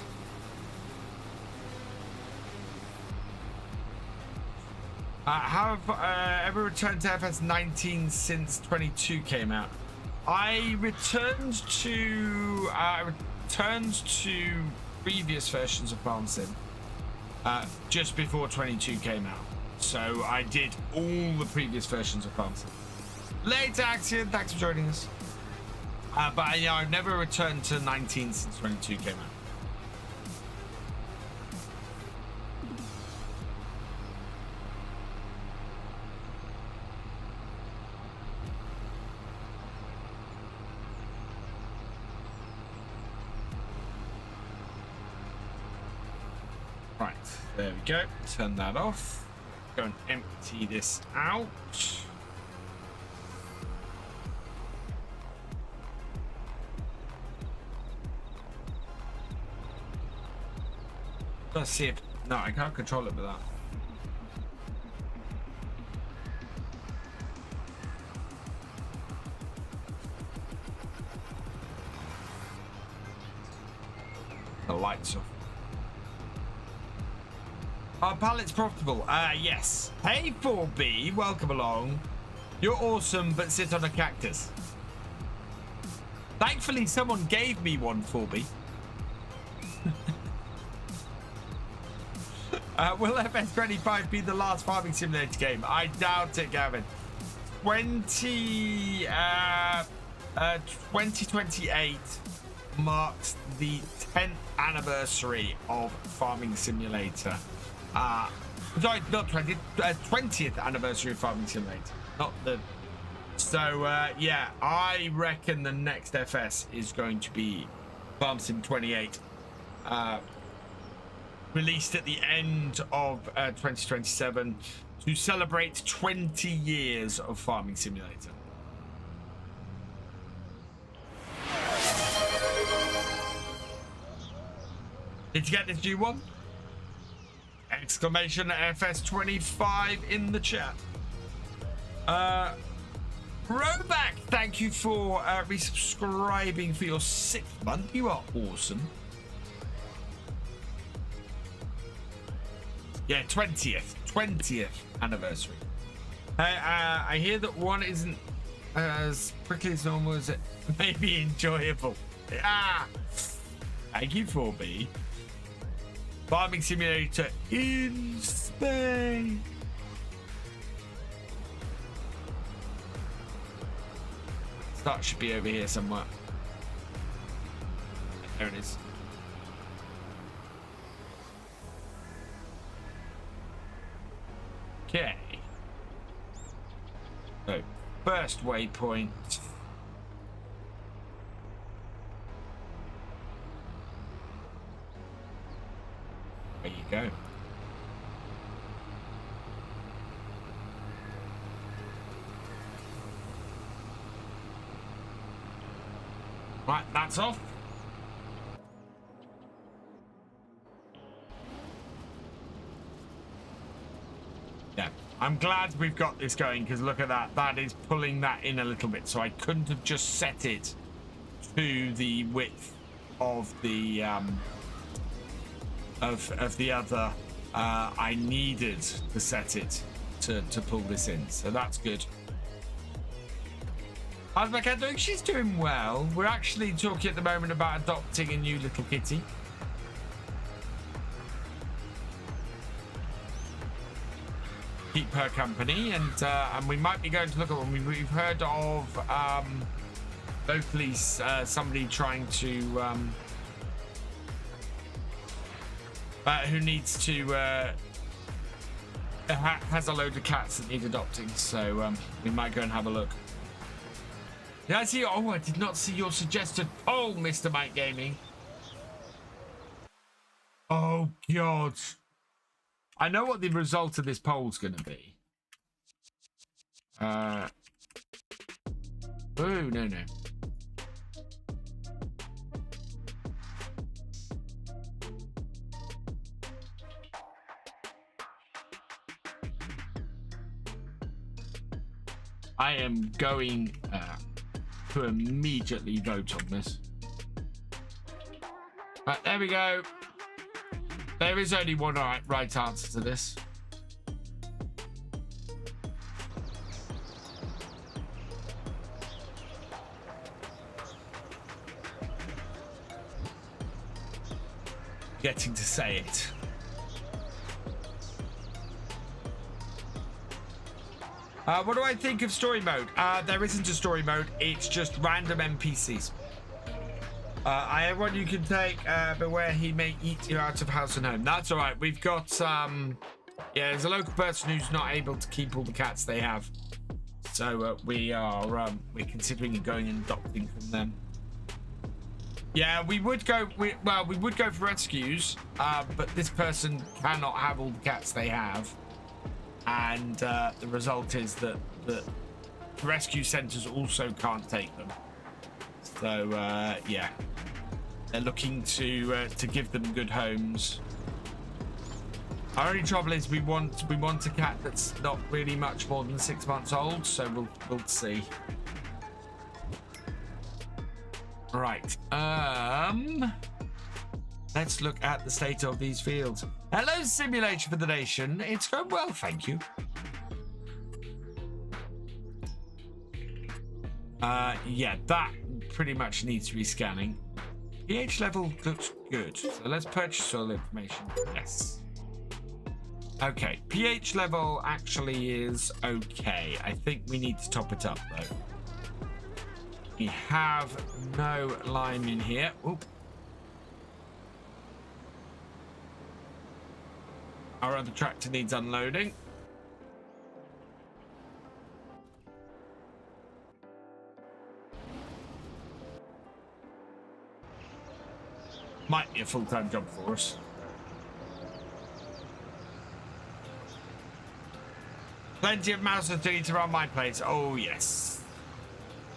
Have ever returned to FS 19 since 22 came out? I returned to previous versions of Farm Sim just before 22 came out. So I did all the previous versions of Farm Sim. Later, Axion, thanks for joining us. But yeah, I've never returned to 19 since 22 came out. Right, there we go. Turn that off. Go and empty this out. Let's see if... No, I can't control it with that. The lights off. Are pallets profitable? Yes. Hey 4B, welcome along. You're awesome, but sit on a cactus. Thankfully, someone gave me one 4B. Will FS25 be the last farming simulator game? I doubt it, Gavin. 2028 marks the 10th anniversary of Farming Simulator. Sorry, not 20th, 20th anniversary of Farming Simulator. Not the... So, yeah, I reckon the next FS is going to be Farm Sim 28. Released at the end of 2027 to celebrate 20 years of Farming Simulator. Did you get this new one? Exclamation FS25 in the chat. Roback, thank you for resubscribing for your 6th month. You are awesome. Yeah, 20th anniversary. I hear that one isn't as quickly as normal as it may be enjoyable. Thank you 4B. Farming Simulator in Spain. Start should be over here somewhere. There it is. Okay. So, first waypoint. go. Right, that's off. Yeah, I'm glad we've got this going because look at that. That is pulling that in a little bit. So I couldn't have just set it to the width of the of the other. I needed to set it to pull this in. So that's good. How's my cat doing? She's doing well. We're actually talking at the moment about adopting a new little kitty. Keep her company, and we might be going to look at one. We've heard of locally somebody trying to who needs to has a load of cats that need adopting, so we might go and have a look. Yeah, I see. Oh, I did not see your suggested poll, Mr. Mike Gaming. Oh God. I know what the result of this poll is going to be. Oh, no. I am going to immediately vote on this. Right, there we go. There is only one right answer to this. Getting to say it. What do I think of story mode? There isn't a story mode. It's just random NPCs. Everyone you can take, beware he may eat you out of house and home. That's all right. We've got, yeah, there's a local person who's not able to keep all the cats they have. So we're considering going and adopting from them. Yeah, we would go, we would go for rescues, but this person cannot have all the cats they have. And the result is that the rescue centers also can't take them. So yeah, they're looking to give them good homes. Our only trouble is we want a cat that's not really much more than 6 months old. So we'll see. Right. Let's look at the state of these fields. Hello, Simulation for the Nation. It's going well, thank you. Yeah, that pretty much needs to be scanning. pH level looks good. So let's purchase all information. Yes. Okay, pH level actually is okay. I think we need to top it up though. We have no lime in here. Oop. Our other tractor needs unloading. Might be a full-time job for us. Plenty of mouse to eat around my place. Oh, yes.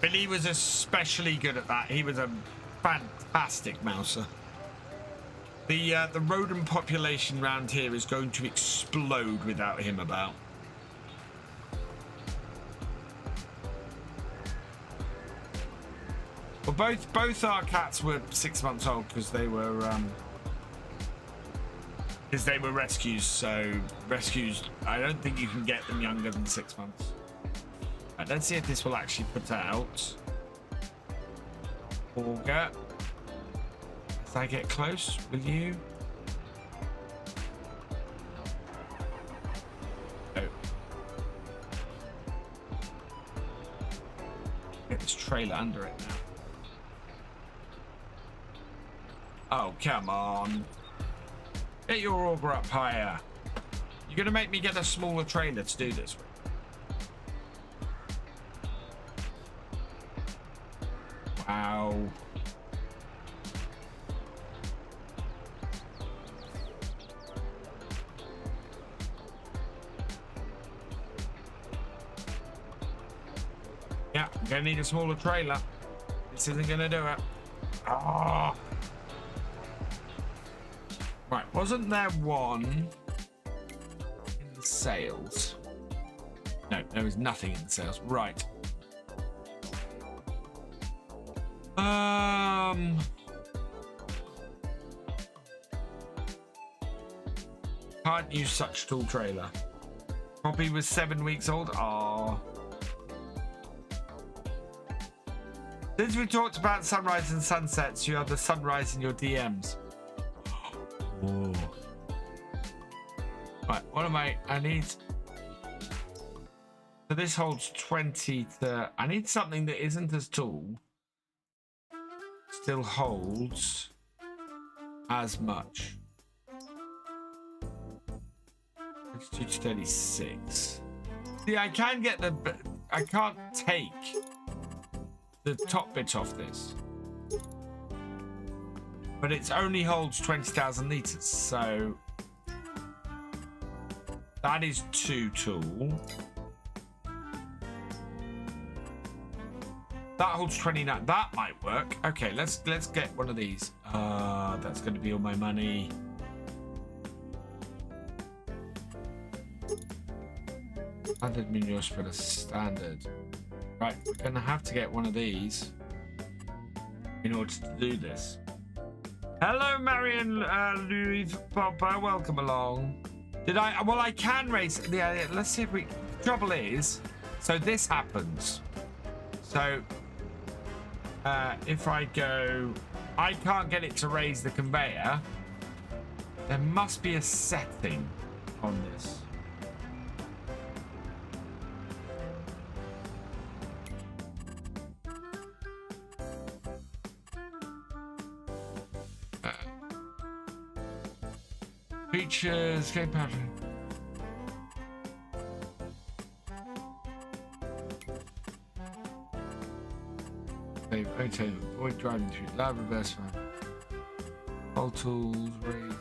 Billy was especially good at that. He was a fantastic mouser. The rodent population around here is going to explode without him about. Well, both our cats were 6 months old because they were rescues. So rescues, I don't think you can get them younger than 6 months. Right, let's see if this will actually put out. Auger. As I get close, will you? Oh. Get this trailer under it now. Oh, come on. Get your auger up higher. You're going to make me get a smaller trailer to do this with. Wow. Yeah, I'm gonna need a smaller trailer. This isn't gonna do it. Oh. Right, wasn't there one in the sales? No, there was nothing in the sales. Right. Can't use such tall trailer. Poppy was 7 weeks old. Oh. Since we talked about sunrise and sunsets, you have the sunrise in your DMs. Oh. Right, what am I need? So this holds 20 to... I need something that isn't as tall. Still holds as much. 32 to 36. See, I can get the... I can't take the top bit off this. But it only holds 20,000 litres, so... That is too tall. That holds 29. That might work. Okay, let's get one of these. That's going to be all my money. Standard manure spreader standard. Right, we're going to have to get one of these in order to do this. Hello, Marion Louis Popper. Welcome along. Did I? Well, I can raise. Yeah, let's see if we. Trouble is, so this happens. So if I go, I can't get it to raise the conveyor. There must be a setting on this. Features, game pattern. Rotate, avoid driving through loud reverse fan. All tools, razor.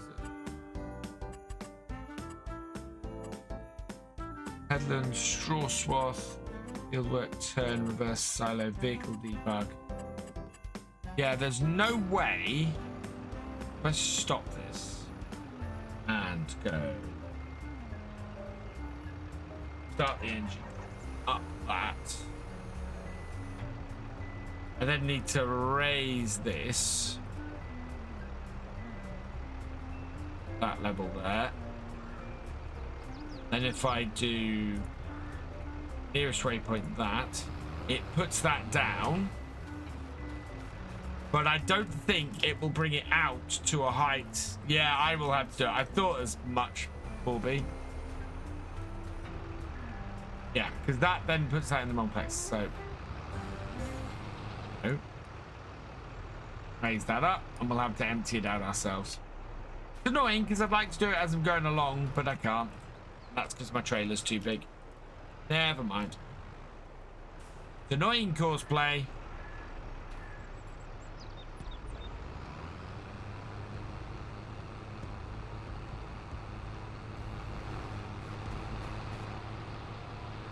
Headland, straw swath, fieldwork, turn, reverse silo, vehicle debug. Yeah, there's no way. Let's stop this. And go. Start the engine. Up that. I then need to raise this. That level there. Then if I do nearest waypoint that, it puts that down. But I don't think it will bring it out to a height. Yeah, I will have to do it. I thought as much, Corby. Yeah, because that then puts that in the wrong place. So, no. Raise that up, and we'll have to empty it out ourselves. It's annoying because I'd like to do it as I'm going along, but I can't. That's because my trailer's too big. Never mind. It's annoying cosplay.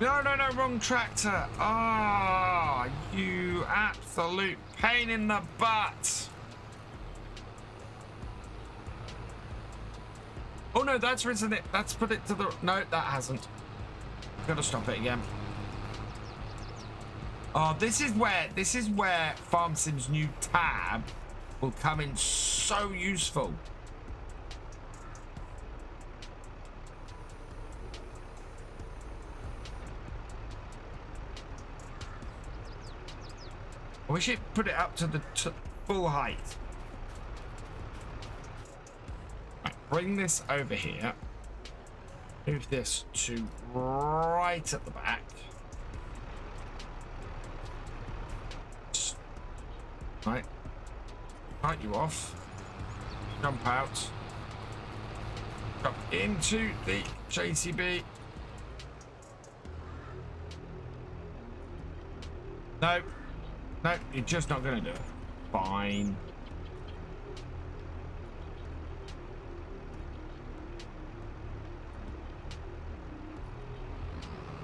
No, wrong tractor. Ah, oh, you absolute pain in the butt. Oh no, that's risen it. That's put it to the... No, that hasn't. Gotta stop it again. Oh, this is where FarmSim's new tab will come in so useful. I wish it put it up to the full height. Right, bring this over here. Move this to right at the back. Right. Cut you off. Jump out. Jump into the JCB. No. No, you're just not going to do it. Fine.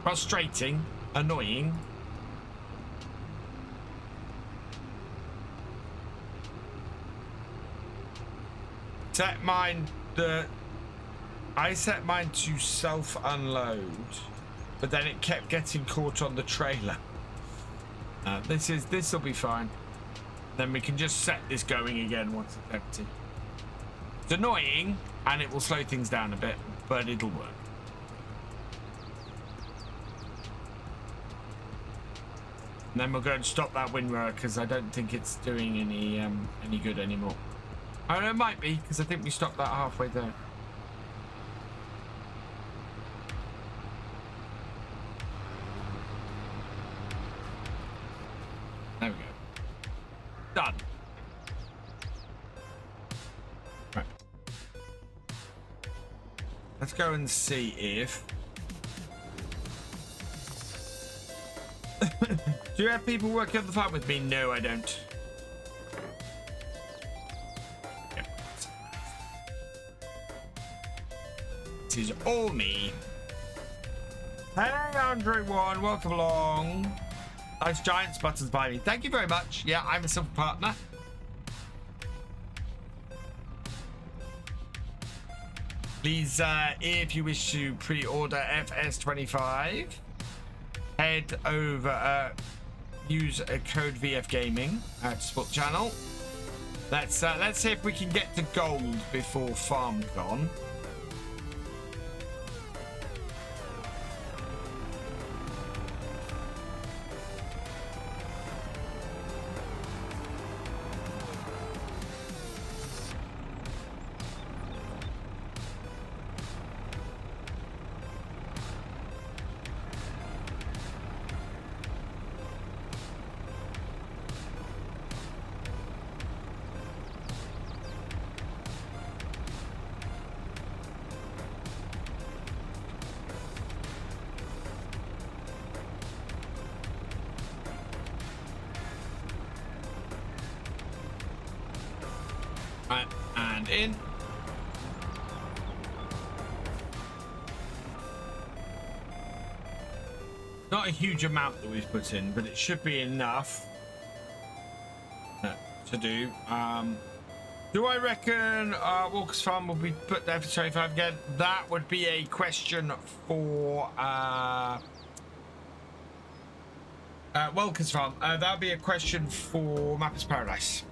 Frustrating. Annoying. set mine I set mine to self-unload, but then it kept getting caught on the trailer. This will be fine. Then we can just set this going again once it's empty. It's annoying, and it will slow things down a bit, but it'll work. And then we'll go and stop that windrower because I don't think it's doing any good anymore. Oh, it might be because I think we stopped that halfway there. There we go. Done. Right. Let's go and see if... Do you have people working on the farm with me? No, I don't. Yep. This is all me. Hey, Andrei one, welcome along. Nice giants buttons by me. Thank you very much. Yeah, I'm a silver partner. Please, if you wish to pre-order FS25, head over, use a code VF Gaming to support the channel. Let's see if we can get to gold before FarmCon. And in. Not a huge amount that we've put in, but it should be enough to do. Do I reckon Walker's Farm will be put there for 25 again? That would be a question for Walker's Farm. That would be a question for Mappers Paradise.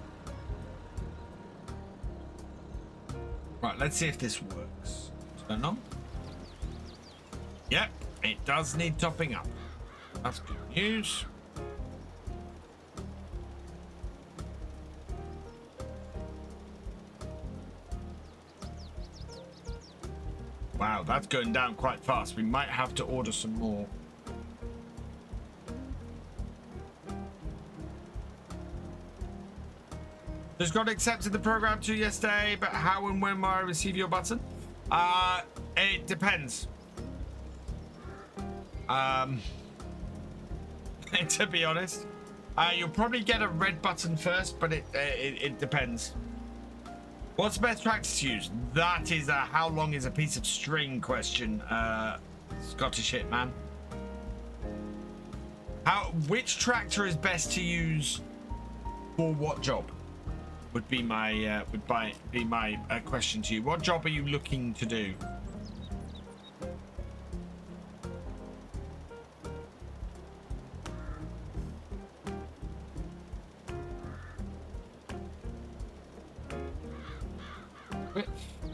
Right, let's see if this works. Turn on. Yep, it does need topping up. That's good news. Wow, that's going down quite fast. We might have to order some more. Just got accepted the program to yesterday, but how and when will I receive your button? It depends. To be honest, you'll probably get a red button first, but it depends. What's the best practice to use? That is a how long is a piece of string question, Scottish Hitman. Which tractor is best to use for what job? Would be my question to you. What job are you looking to do?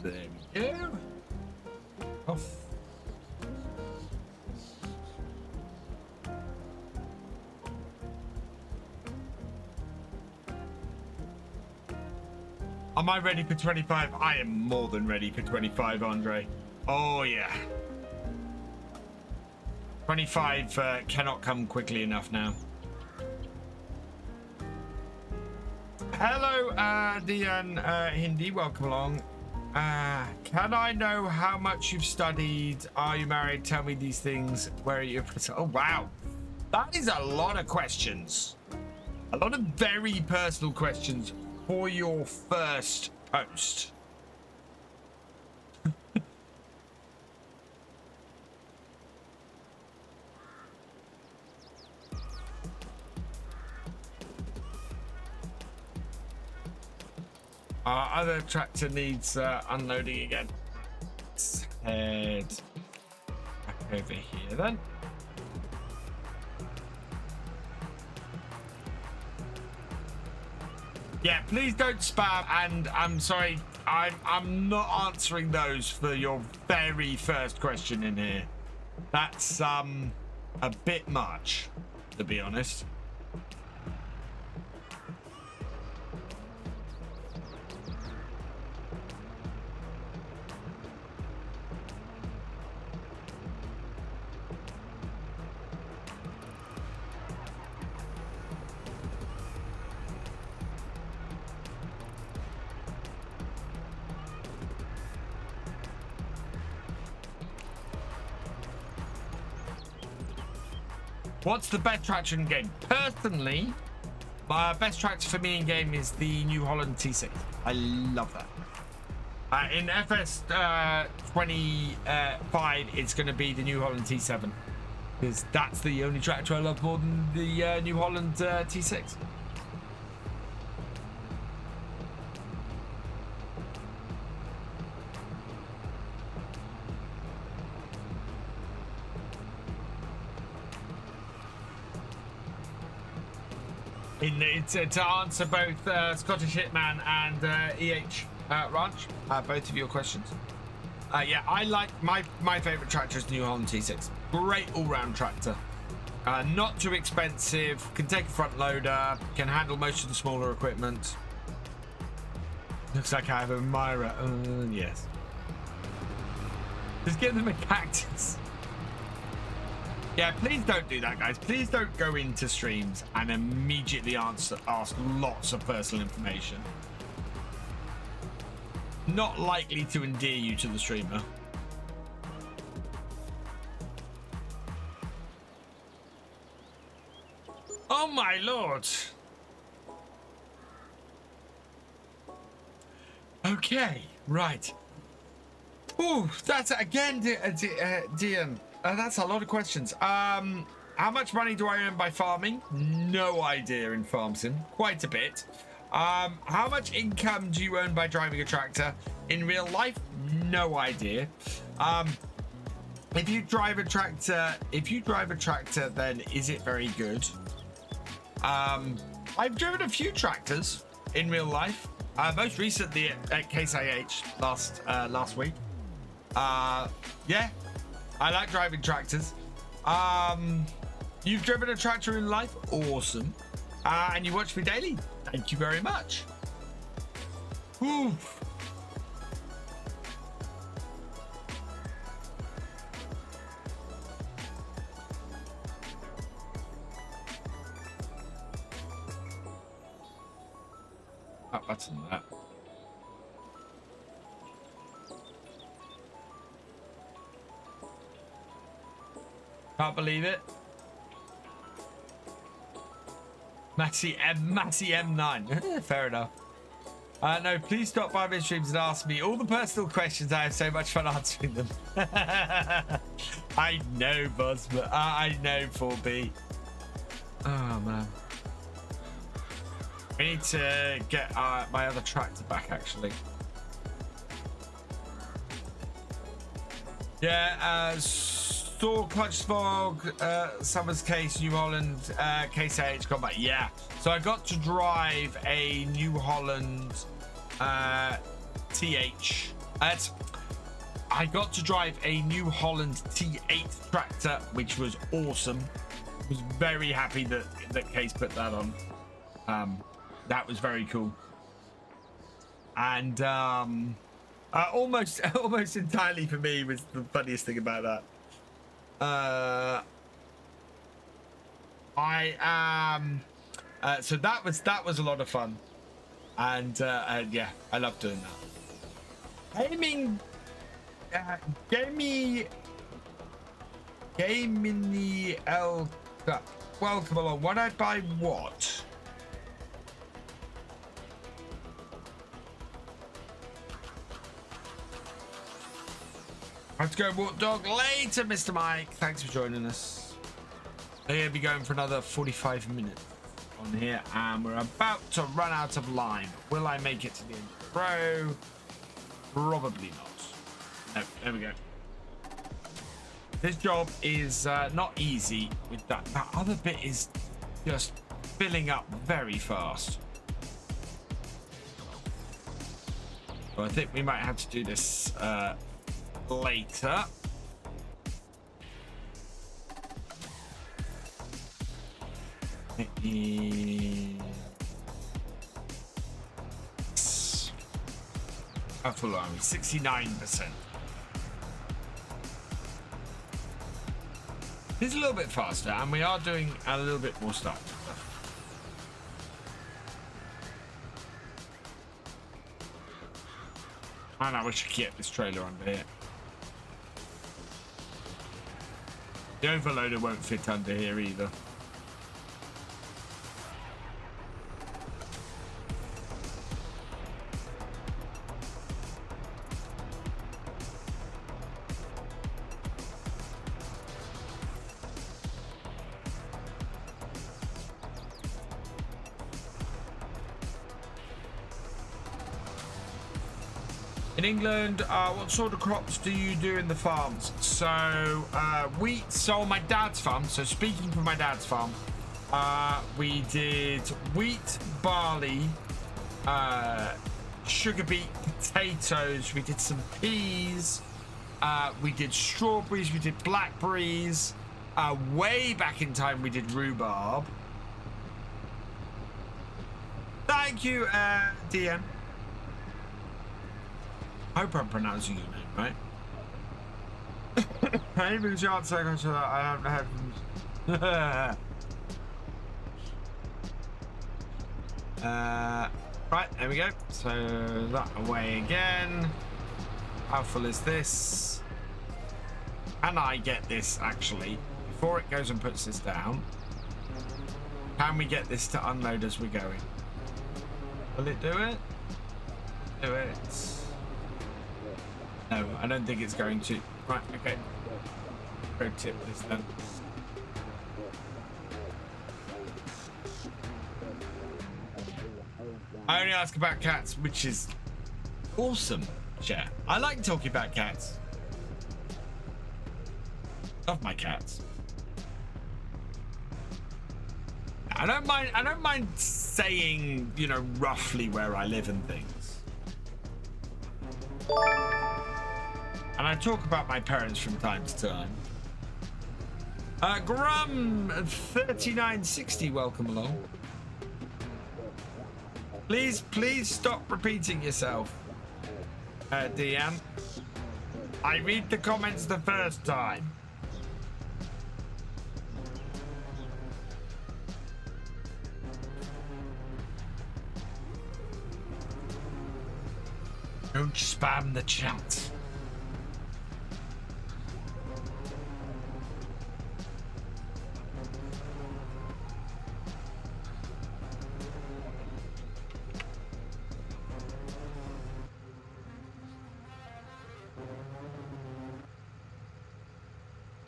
There we go. Off. Am I ready for 25? I am more than ready for 25, Andrei. Oh, yeah. 25 cannot come quickly enough now. Hello, Dian Hindi. Welcome along. Can I know how much you've studied? Are you married? Tell me these things. Where are you? Oh, wow. That is a lot of questions. A lot of very personal questions for your first post. Our other tractor needs unloading again. Let's head back over here then. Yeah, please don't spam, and I'm sorry, I'm not answering those for your very first question in here. That's a bit much, to be honest. What's the best tractor in game? Personally, my best tractor for me in game is the New Holland T6. I love that. In FS 25, it's going to be the New Holland T7 because that's the only tractor I love more than the New Holland T6. To answer both Scottish Hitman and EH Ranch, both of your questions. Yeah, I like my favorite tractor is the New Holland T6. Great all-round tractor. Not too expensive. Can take a front loader. Can handle most of the smaller equipment. Looks like I have a Myra. Yes. Just give them a cactus. Yeah, please don't do that, guys. Please don't go into streams and immediately ask lots of personal information. Not likely to endear you to the streamer. Oh my lord. Okay, right. Oh, that's again, Dian. That's a lot of questions. How much money do I earn by farming? No idea in farm sim. Quite a bit. How much income do you earn by driving a tractor? In real life, no idea. If you drive a tractor, then is it very good? I've driven a few tractors in real life. Most recently at Case IH last week. Yeah. I like driving tractors. You've driven a tractor in life? Awesome. And you watch me daily? Thank you very much. Oof. That button, that. Can't believe it. Massey M9. Fair enough. No, please stop by my streams and ask me all the personal questions. I have so much fun answering them. I know, Buzz, but I know 4B. Oh, man. We need to get my other tractor back, actually. Yeah, Store, Clutch Fog, Summers Case, New Holland, Case AH Combat. Yeah. So I got to drive a New Holland TH. I got to drive a New Holland T8 tractor, which was awesome. Was very happy that Case put that on. That was very cool. And almost entirely for me was the funniest thing about that. So that was a lot of fun, and yeah, I love doing that. Gaming L. Welcome along. What I buy what? I have to go walk dog later, Mr. Mike. Thanks for joining us. They'll be going for another 45 minutes. on here, and we're about to run out of line. Will I make it to the end of the row? Probably not. No, there we go. This job is not easy with that. That other bit is just filling up very fast. So I think we might have to do this later. How full are we? 69%. It's a little bit faster, and we are doing a little bit more stuff. And I wish I could get this trailer under here. The overloader won't fit under here either. In England, what sort of crops do you do in the farms? So wheat, so on my dad's farm, so speaking for my dad's farm, we did wheat, barley, sugar beet, potatoes, we did some peas, we did strawberries, we did blackberries, way back in time we did rhubarb. Thank you, DM. I hope I'm pronouncing your name right. Maybe the answer I haven't had. Right, there we go. So that away again. How full is this? Can I get this actually before it goes and puts this down? Can we get this to unload as we're going? Will it do it? Do it. No, I don't think it's going to. Right, okay. Pro tip this then. I only ask about cats, which is awesome, chat. I like talking about cats. Love my cats. I don't mind saying, you know, roughly where I live and things. And I talk about my parents from time to time. Grum3960, welcome along. Please stop repeating yourself, DM. I read the comments the first time. Don't spam the chat.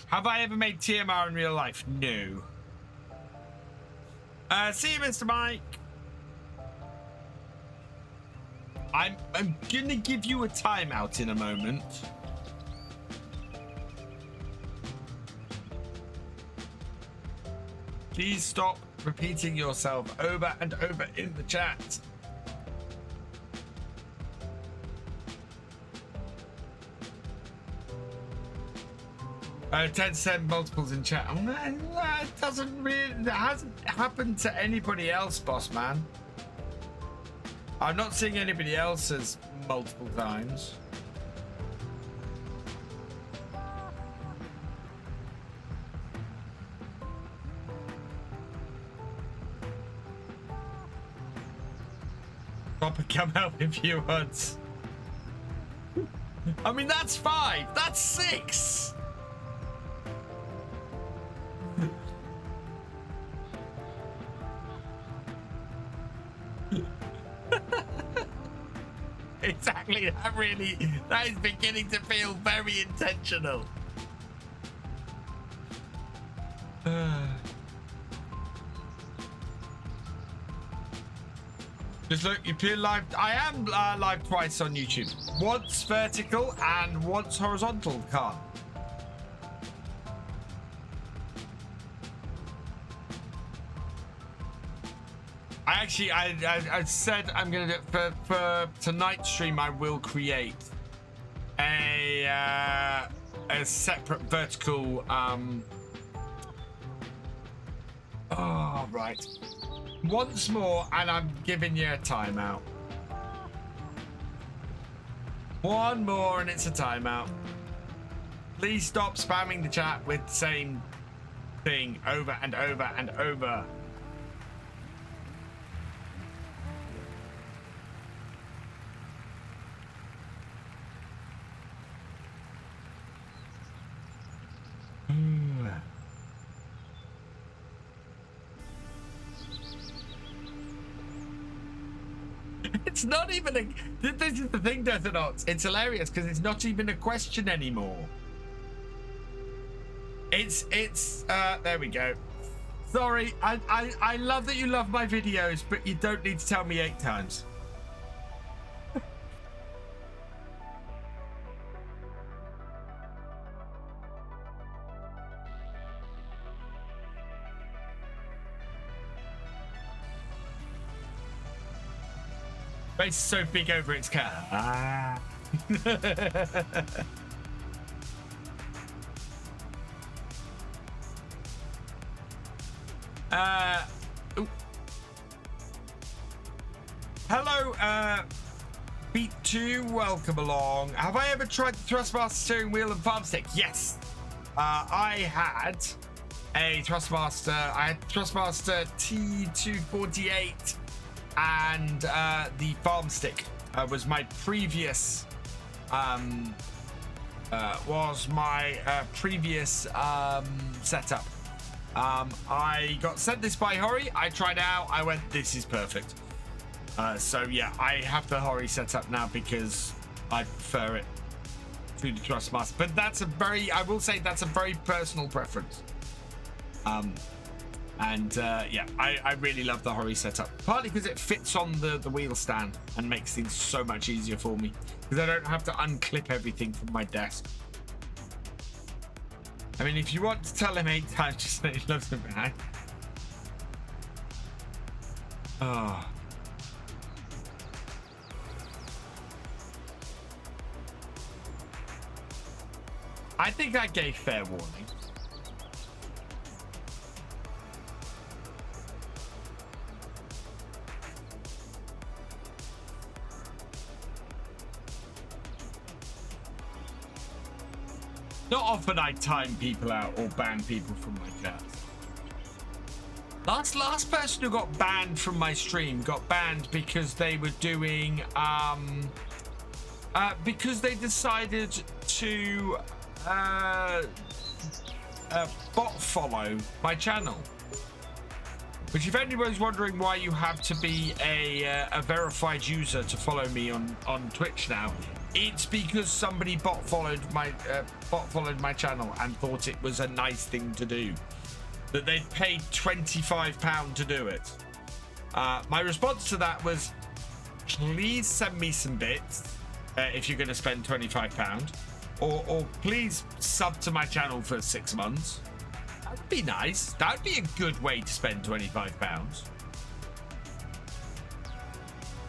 Have I ever made TMR in real life? No. See you, Mr. Mike. I'm gonna give you a timeout in a moment. Please stop repeating yourself over and over in the chat. 10 cent multiples in chat. That doesn't really, that hasn't happened to anybody else, boss man. I'm not seeing anybody else's multiple times. Papa, come out if you want. I mean, that's 5. That's 6. Exactly, that is beginning to feel very intentional. Just look, you appear live. I am live twice on YouTube. Once vertical and once horizontal. Can't. I said I'm gonna do it for tonight's stream. I will create a separate vertical. Oh right. Once more, and I'm giving you a timeout. One more, and it's a timeout. Please stop spamming the chat with the same thing over and over and over. It's not even a... This is the thing, Deathanots. It's hilarious because it's not even a question anymore. It's there we go. Sorry, I love that you love my videos, but you don't need to tell me 8 times. Face is so big over its cat. Ah. Hello, Beat2, welcome along. Have I ever tried the Thrustmaster steering wheel and farm stick? Yes. I had a Thrustmaster. I had Thrustmaster T248. And the farm stick was my previous setup. I got sent this by Hori. I tried it out. I went, this is perfect. So yeah, I have the Hori setup now because I prefer it to the Thrustmaster. But that's I will say that's a very personal preference. Yeah, I really love the Hori setup, partly because it fits on the wheel stand and makes things so much easier for me because I don't have to unclip everything from my desk. I mean, if you want to tell him 8 times, just say he loves him, man. Oh. I think I gave fair warning. Not often I time people out or ban people from my chat. Last person who got banned from my stream got banned because they were doing because they decided to bot follow my channel. Which, if anybody's wondering why you have to be a verified user to follow me on Twitch now, it's because somebody bot followed my channel and thought it was a nice thing to do. That they'd paid £25 to do it. My response to that was, please send me some bits if you're going to spend £25, or please sub to my channel for 6 months. That'd be nice. That'd be a good way to spend £25.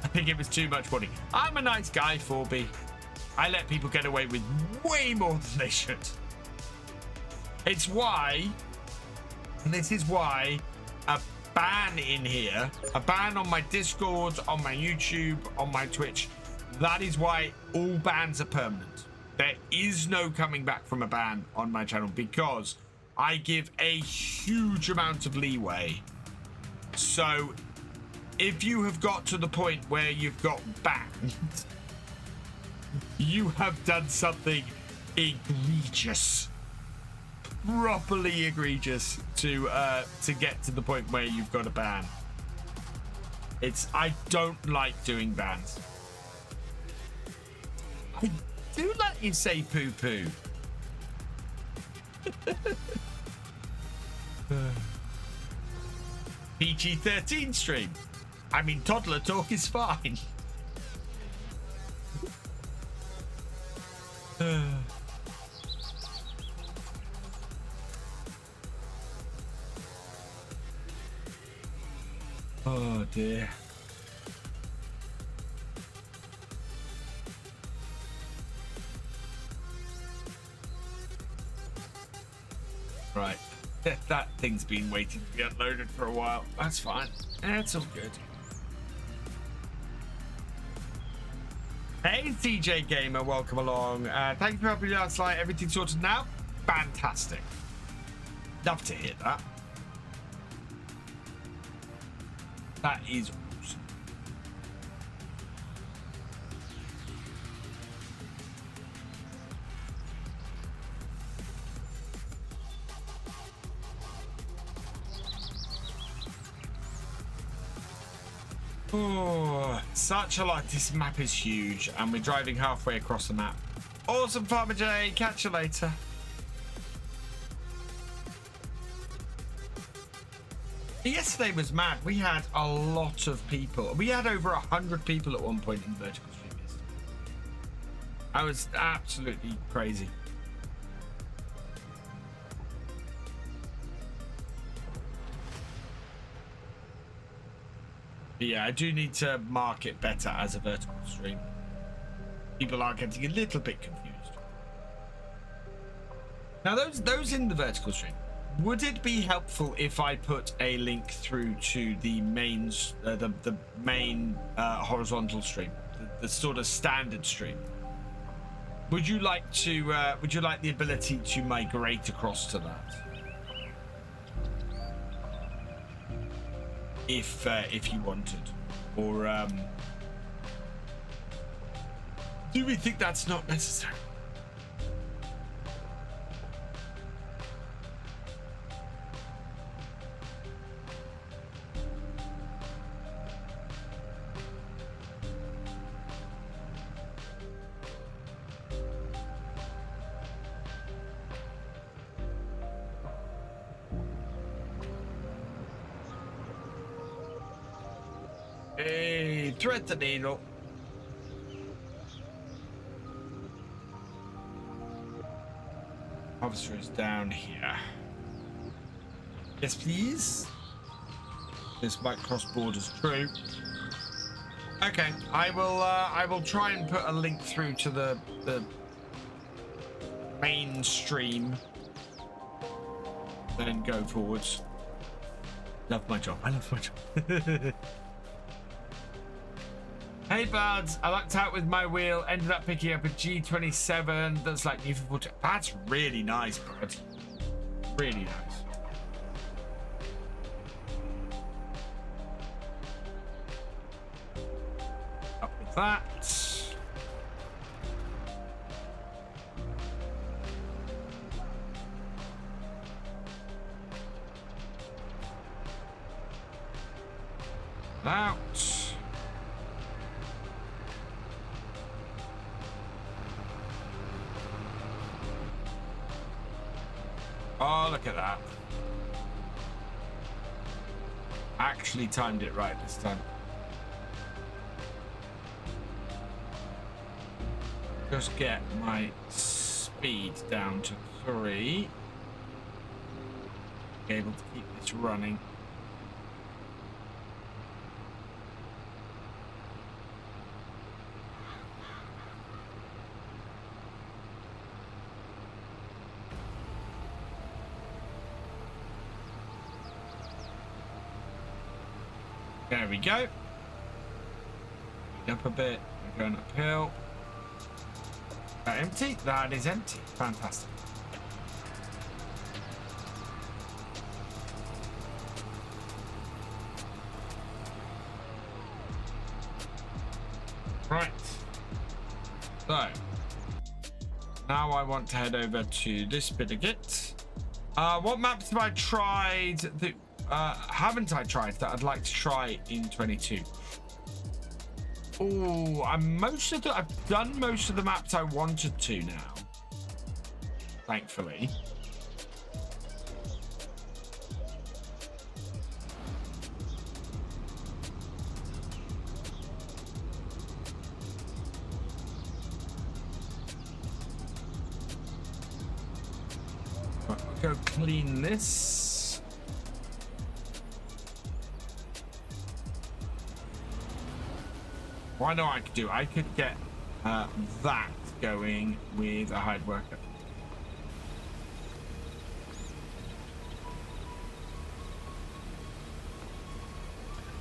I think it was too much money. I'm a nice guy, 4B. I let people get away with way more than they should. It's why, and this is why, a ban in here, a ban on my Discord, on my YouTube, on my Twitch, that is why all bans are permanent. There is no coming back from a ban on my channel because I give a huge amount of leeway. So if you have got to the point where you've got banned, you have done something egregious, properly egregious to get to the point where you've got a ban. I don't like doing bans. I do let you say poo poo. PG-13 stream. I mean, toddler talk is fine. Oh dear. Right. That thing's been waiting to be unloaded for a while. That's fine. That's all good. Hey, CJ Gamer, welcome along. Thank you for helping me last night. Everything sorted now? Fantastic. Love to hear that. That is awesome. Oh, such a lot. This map is huge, and we're driving halfway across the map. Awesome, Farmer J. Catch you later. Yesterday was mad. We had a lot of people. We had over 100 people at one point in vertical stream yesterday. I was absolutely crazy. But yeah, I do need to mark it better as a vertical stream. People are getting a little bit confused. Now, those in the vertical stream, would it be helpful if I put a link through to the main horizontal stream, the sort of standard stream? Would you like to? Would you like the ability to migrate across to that? If you wanted, or do we think that's not necessary? Hey, thread the needle. Officer is down here. Yes, please. This might cross borders. True. Okay, I will try and put a link through to the mainstream. Then go forwards. Love my job. I love my job. Hey buds, I lucked out with my wheel, ended up picking up a G27 that's like new for 40. That's really nice, bud. Really nice. Up with that. Out. Oh, look at that. Actually timed it right this time. Just get my speed down to 3. Be able to keep this running. There we go. Up a bit. We're going uphill. That empty? That is empty. Fantastic. Right. So now I want to head over to this bit of Git. What maps have I tried that haven't I tried that I'd like to try in 22? Oh, I've done most of the maps I wanted to now, thankfully. go clean this. Well, I know what I could do. I could get that going with a hide worker.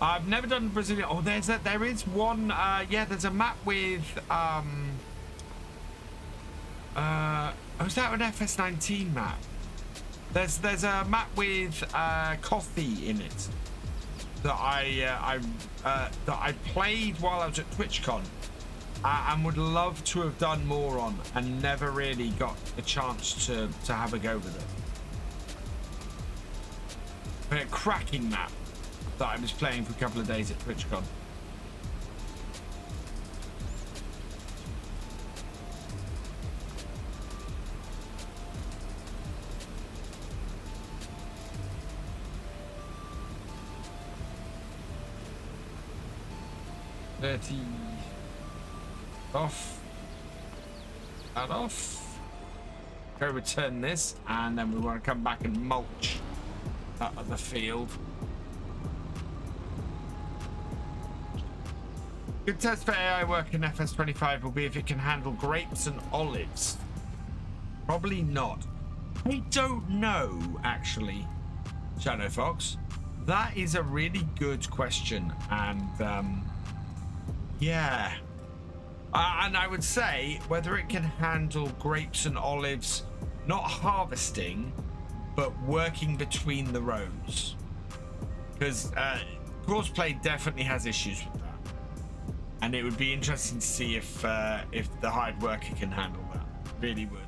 I've never done Brazilian. Oh, there is one. Yeah, there's a map with oh, is that an FS19 map? There's a map with coffee in it that I played while I was at TwitchCon and would love to have done more on, and never really got a chance to have a go with it. But a cracking map that I was playing for a couple of days at TwitchCon. Off and off. Go return this, and then we want to come back and mulch out of the field. Good test for AI work in FS25 will be if it can handle grapes and olives. Probably not. I don't know, actually, Shadow Fox. That is a really good question, and yeah. And I would say whether it can handle grapes and olives, not harvesting, but working between the rows. Because Crossplay definitely has issues with that. And it would be interesting to see if the hide worker can handle that. Really would.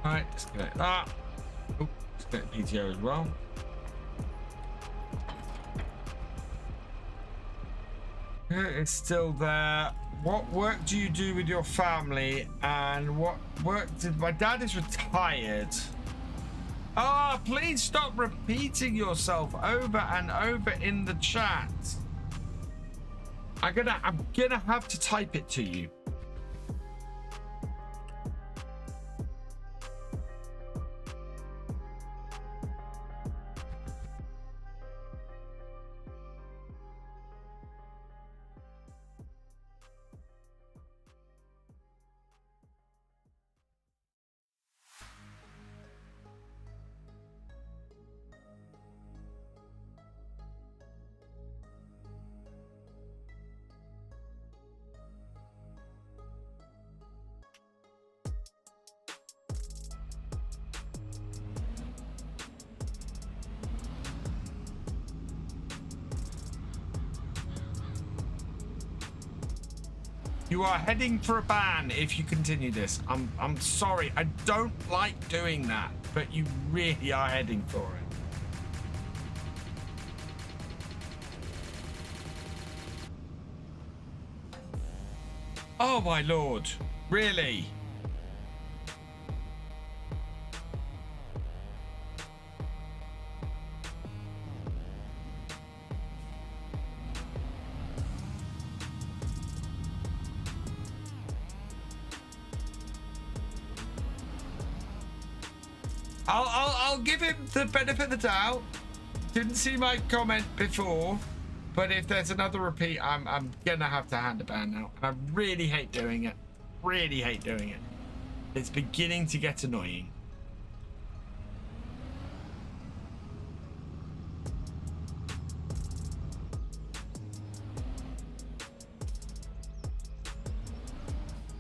Alright, let's get that. Oh, let's get PTO as well. It's still there. What work do you do with your family, and what work did my dad is retired? Ah, please stop repeating yourself over and over in the chat. I'm gonna have to type it to you. You are heading for a ban if you continue this. I'm sorry. I don't like doing that, but you really are heading for it. Oh my lord. Really? I'll give him the benefit of the doubt. Didn't see my comment before, but if there's another repeat, I'm gonna have to hand a ban now. And I really hate doing it. Really hate doing it. It's beginning to get annoying.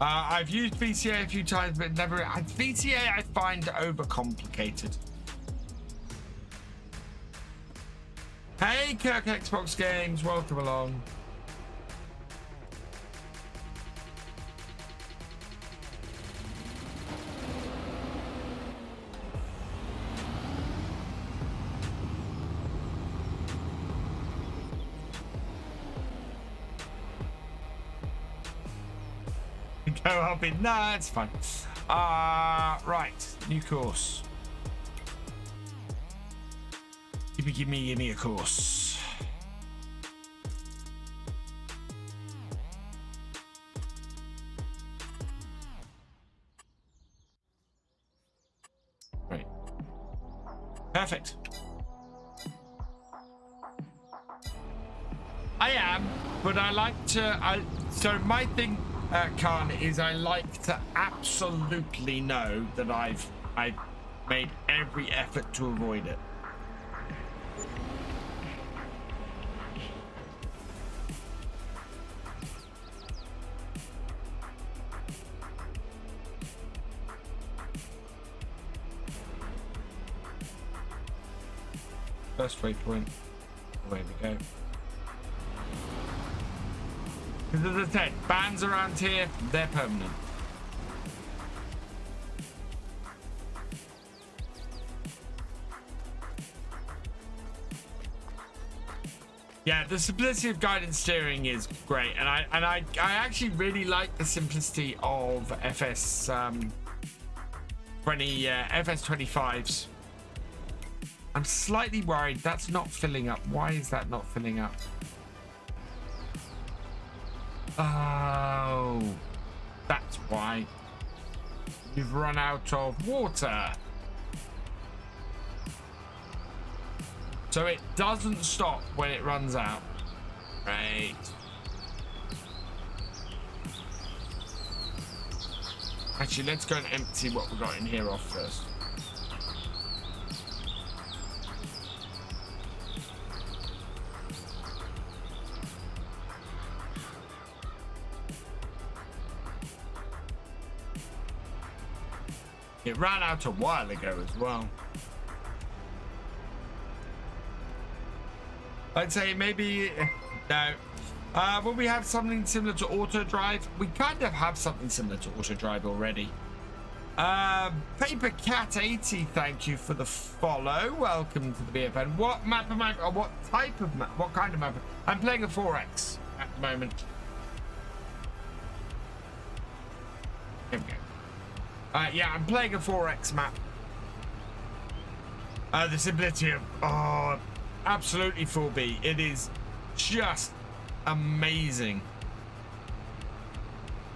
I've used VCA a few times, but never. VCA I find overcomplicated. Hey, Kirk Xbox Games, welcome along. Go up in. Nah, it's fine. Right, new course. Give me a course. Right. Perfect. I am, but I like to. So my thing, Khan, is I like to absolutely know that I've made every effort to avoid it. First waypoint. Away we go. Because as I said, bans around here, they're permanent. Yeah, the simplicity of guidance steering is great, and I actually really like the simplicity of FS 25s. I'm slightly worried that's not filling up. Why is that not filling up? Oh, that's why. You've run out of water. So it doesn't stop when it runs out. Right. Actually, let's go and empty what we got in here off first. It ran out a while ago as well. I'd say maybe no. Will we have something similar to auto drive? We kind of have something similar to auto drive already. Paper Cat 80, thank you for the follow. Welcome to the BFN. What map am I? Or what type of map? What kind of map? I'm playing a 4X at the moment. Here we go. Yeah, I'm playing a 4X map. The simplicity of absolutely 4B. It is just amazing.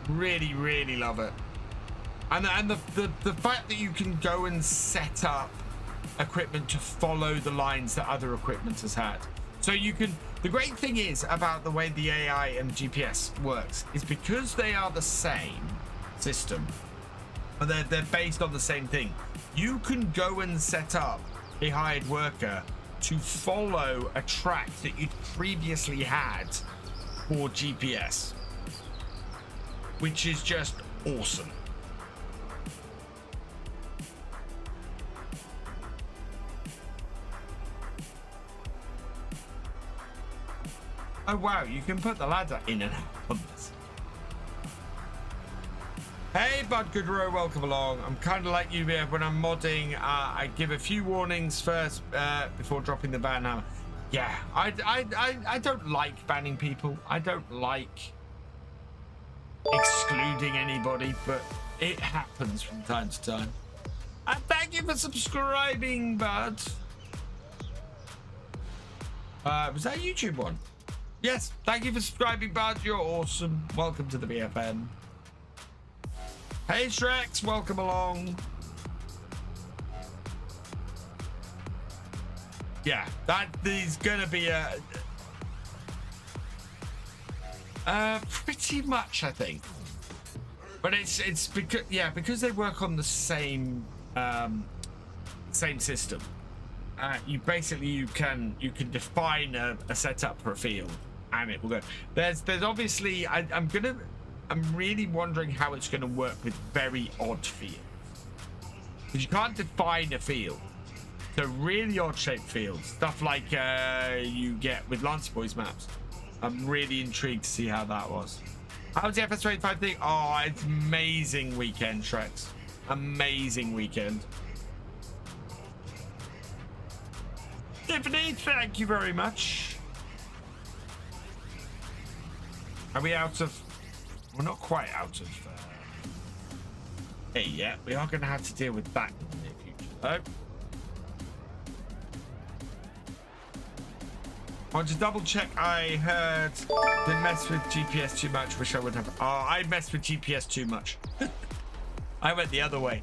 Really, really love it. And the fact that you can go and set up equipment to follow the lines that other equipment has had. So you can. The great thing is about the way the AI and GPS works is because they are the same system. They're based on the same thing. You can go and set up a hired worker to follow a track that you'd previously had for GPS, which is just awesome. Oh wow, you can put the ladder in and out on this. Hey Bud Goodrow, welcome along. I'm kind of like you when I'm modding. I give a few warnings first before dropping the ban hammer. Yeah, I don't like banning people. I don't like excluding anybody, but it happens from time to time. And thank you for subscribing, Bud. Was that a YouTube one? Yes, thank you for subscribing, Bud. You're awesome. Welcome to the BFN. Hey Shrex, welcome along. Yeah, that is gonna be a pretty much, I think. But it's because they work on the same system. You can define a setup for a field, and it will go. There's obviously I'm gonna I'm really wondering how it's going to work with very odd fields. Because you can't define a field. So really odd shaped fields, stuff like you get with Lancy Boys maps. I'm really intrigued to see how that was. How's the FS25 thing? Oh, it's amazing weekend, Shreks. Amazing weekend. Tiffany, thank you very much. Are we out of... We're not quite out of... Hey, yeah, we are going to have to deal with that in the near future, though. I want to double check. I heard they mess with GPS too much. Wish I would have. Oh, I messed with GPS too much. I went the other way.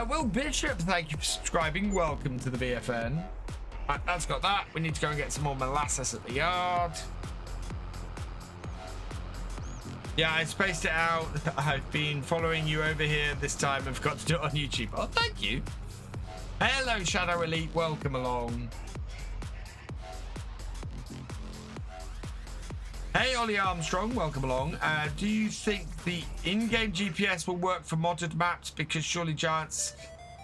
Will Bishop, thank you for subscribing. Welcome to the BFN. Right, that's got that. We need to go and get some more molasses at the yard. Yeah, I spaced it out. I've been following you over here this time. I've got to do it on YouTube. Oh, thank you. Hello, Shadow Elite. Welcome along. Hey, Ollie Armstrong, welcome along. Do you think the in-game GPS will work for modded maps? Because surely giants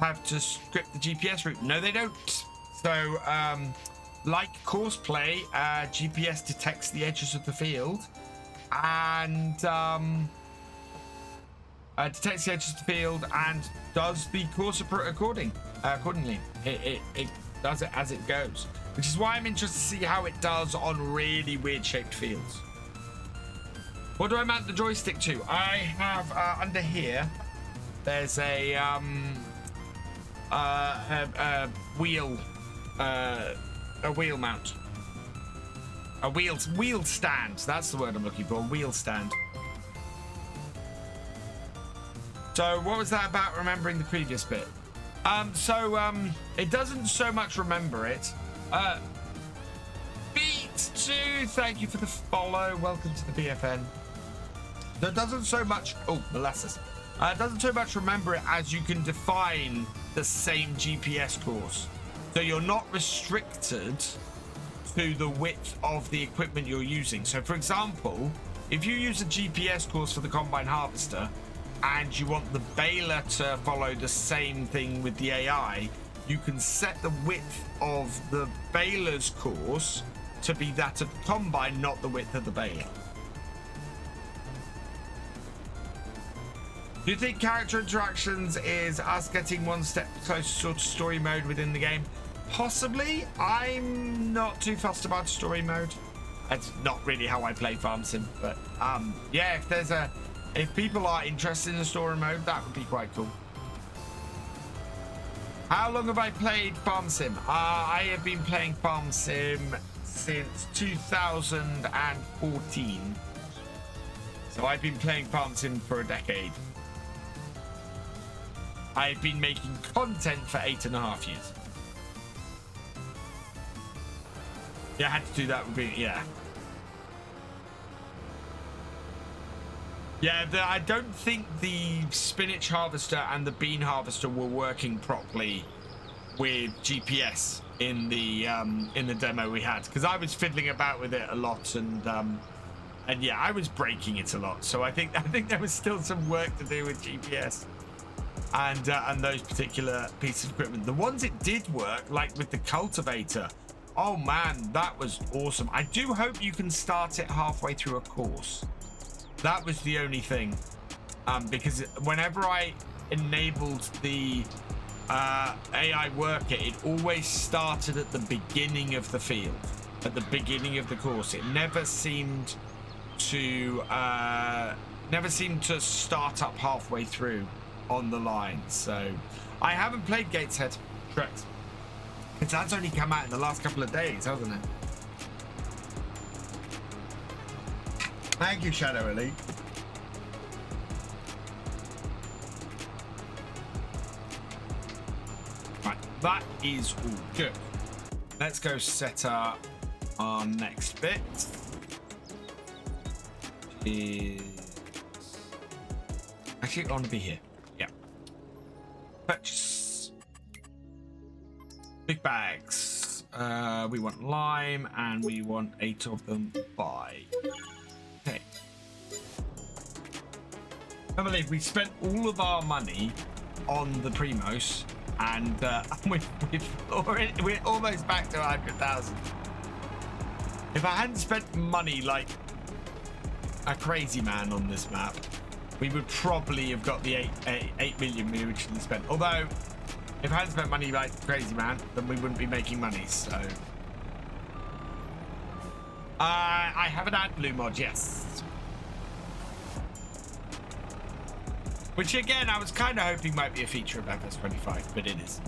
have to script the GPS route. No, they don't. So, like course play, GPS detects the edges of the field and detects the edges of the field and does the course accordingly. It does it as it goes. Which is why I'm interested to see how it does on really weird shaped fields. What do I mount the joystick to? I have under here, there's a wheel mount. A wheel stand. That's the word I'm looking for. Wheel stand. So what was that about remembering the previous bit? It doesn't so much remember it. Beat2, thank you for the follow. Welcome to the BFN. That doesn't so much... Oh, molasses. Doesn't so much remember it as you can define the same GPS course. So you're not restricted to the width of the equipment you're using. So, for example, if you use a GPS course for the combine harvester and you want the baler to follow the same thing with the AI, you can set the width of the baler's course to be that of the combine, not the width of the baler. Do you think character interactions is us getting one step closer to story mode within the game? Possibly. I'm not too fussed about story mode. That's not really how I play Farm Sim, but yeah, if people are interested in the story mode, that would be quite cool. How long have I played Farm Sim? I have been playing Farm Sim since 2014. So I've been playing Farm Sim for a decade. I've been making content for 8.5 years. Yeah, I had to do that with me, yeah. Yeah, I don't think the spinach harvester and the bean harvester were working properly with GPS in the demo we had, because I was fiddling about with it a lot, and yeah, I was breaking it a lot. So I think there was still some work to do with GPS and those particular pieces of equipment. The ones it did work, like with the cultivator, oh man, that was awesome. I do hope you can start it halfway through a course. That was the only thing, because whenever I enabled the AI worker, it always started at the beginning of the field, at the beginning of the course. It never seemed to start up halfway through on the line. So I haven't played Gateshead, correct? That's only come out in the last couple of days, hasn't it? Thank you, Shadow Elite. Right, that is all good. Let's go set up our next bit. Actually, I want to be here. Yeah. Purchase. Big bags. We want lime, and we want 8 of them by. Okay. I believe we spent all of our money on the Primos, and we're almost back to 100,000. If I hadn't spent money like a crazy man on this map, we would probably have got the 8 million we originally spent. Although, if I hadn't spent money like crazy man, then we wouldn't be making money. So, I have an ad blue mod, yes. Which again, I was kind of hoping might be a feature of FS25, but it is.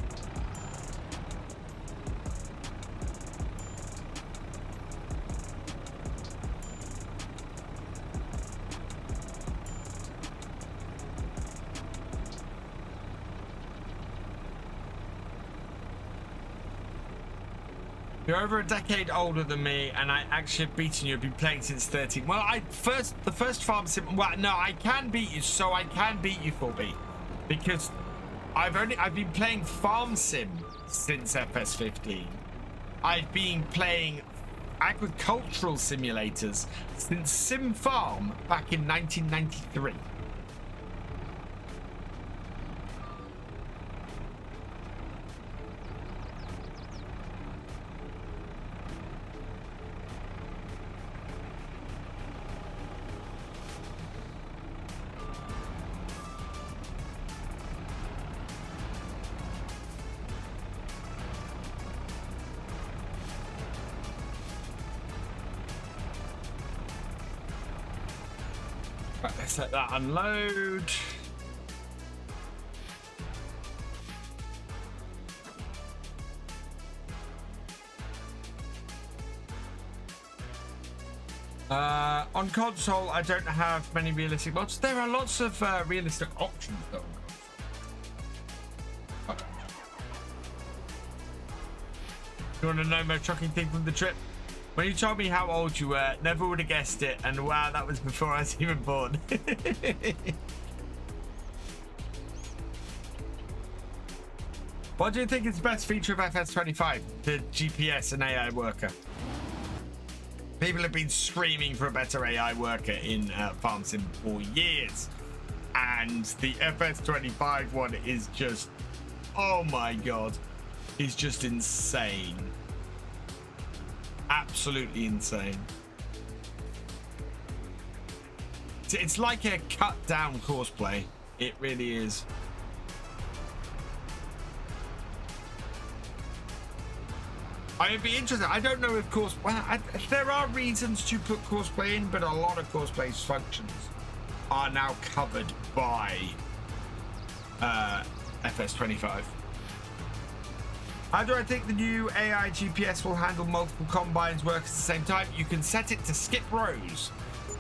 You're over a decade older than me, and I actually have beaten you. I've been playing since 13. Well, the first farm sim. Well, no, I can beat you, so I can beat you, 4B, because I've been playing farm sim since FS15. I've been playing agricultural simulators since Sim Farm back in 1993. Right, let's let that unload. On console, I don't have many realistic mods. There are lots of realistic options though on console. You want to know most shocking thing from the trip? When you told me how old you were, never would have guessed it, and wow, that was before I was even born. What do you think is the best feature of FS25? The GPS and AI worker. People have been screaming for a better AI worker in Farm Sim for years, and the FS25 one is just, oh my god, is just insane. Absolutely insane. It's like a cut down courseplay. It really is. I'd be interested. I don't know if there are reasons to put courseplay in, but a lot of courseplay's functions are now covered by FS25. How do I think the new AI GPS will handle multiple combines work at the same time? You can set it to skip rows,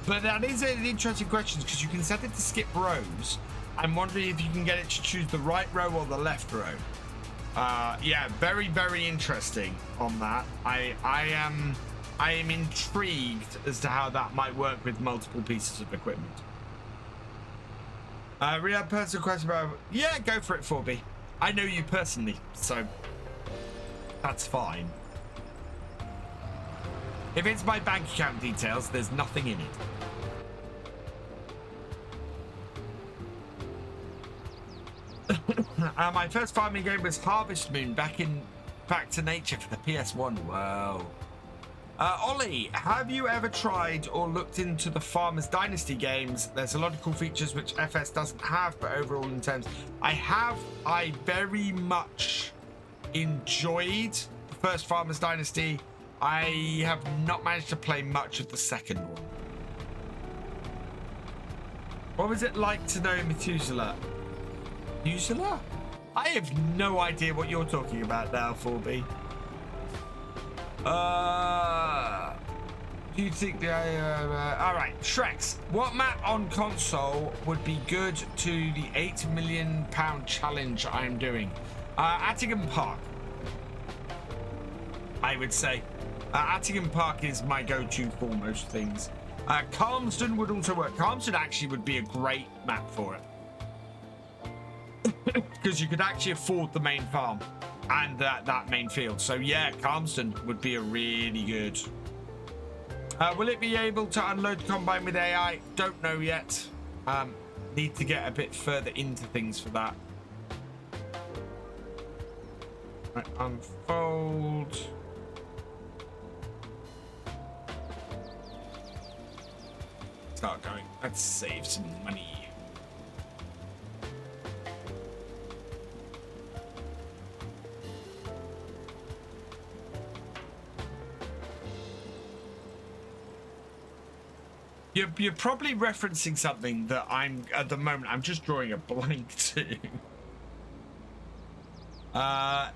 but that is an interesting question because you can set it to skip rows. I'm wondering if you can get it to choose the right row or the left row. Yeah, very, very interesting on that. I am intrigued as to how that might work with multiple pieces of equipment. Real personal question about, yeah, go for it, 4B. I know you personally, so that's fine. If it's my bank account details, there's nothing in it. My first farming game was Harvest Moon back to Nature for the PS1. Wow. Ollie, have you ever tried or looked into the Farmers Dynasty games? There's a lot of cool features which FS doesn't have, but overall in terms, I very much enjoyed the first Farmers Dynasty. I have not managed to play much of the second one. What was it like to know Methuselah? Methuselah? I have no idea what you're talking about now, 4B. Do you think all right, Shreks, what map on console would be good to the £8 million challenge I'm doing? Attingham Park, I would say. Attingham Park is my go-to for most things. Calmsden would also work. Calmsden actually would be a great map for it. Because you could actually afford the main farm and that main field. So yeah, Calmsden would be a really good. Will it be able to unload the combine with AI? Don't know yet. Need to get a bit further into things for that. Right, unfold. Start going. Let's save some money. You're probably referencing something that I'm at the moment. I'm just drawing a blank to.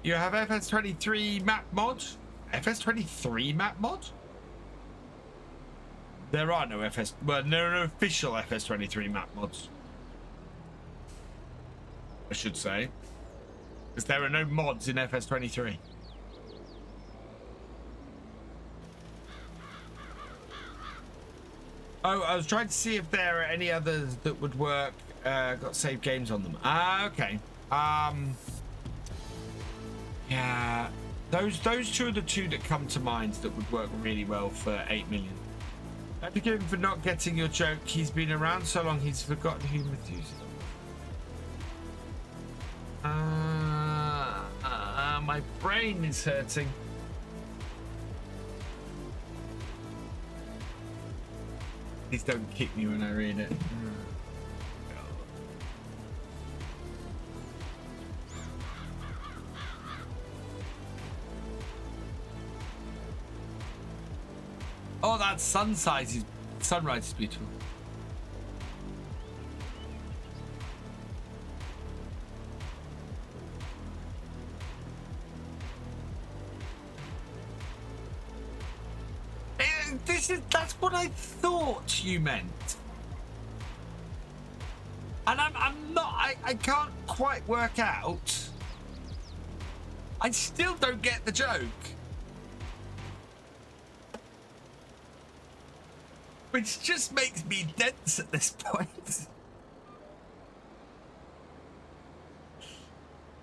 You have FS23 map mod. FS23 map mod. There are no there are no official FS23 map mods. I should say, because there are no mods in FS23. Oh, I was trying to see if there are any others that would work. Got saved games on them. Okay. Yeah, those two are the two that come to mind that would work really well for 8 million. Don't forgive him for not getting your joke. He's been around so long he's forgotten who Methuselah. My brain is hurting. Please don't kick me when I read it. Oh, that sunrise is beautiful. That's what I thought you meant. And I'm not, I can't quite work out. I still don't get the joke. Which just makes me dense at this point.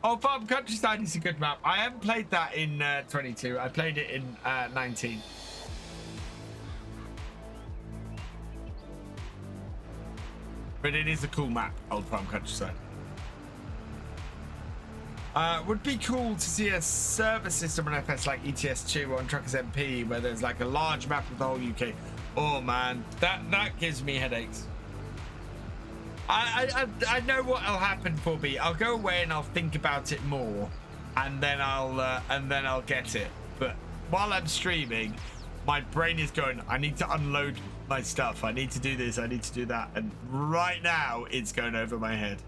Oh, Farm Countryside is a good map. I haven't played that in 22. I played it in 19. But it is a cool map, Old Farm Countryside. Would be cool to see a server system on FS like ETS2 or on Truckers MP, where there's like a large map of the whole UK. Oh man, that gives me headaches. I know what'll happen for me. I'll go away and I'll think about it more, and then I'll get it. But while I'm streaming, my brain is going, I need to unload my stuff. I need to do this. I need to do that. And right now, it's going over my head.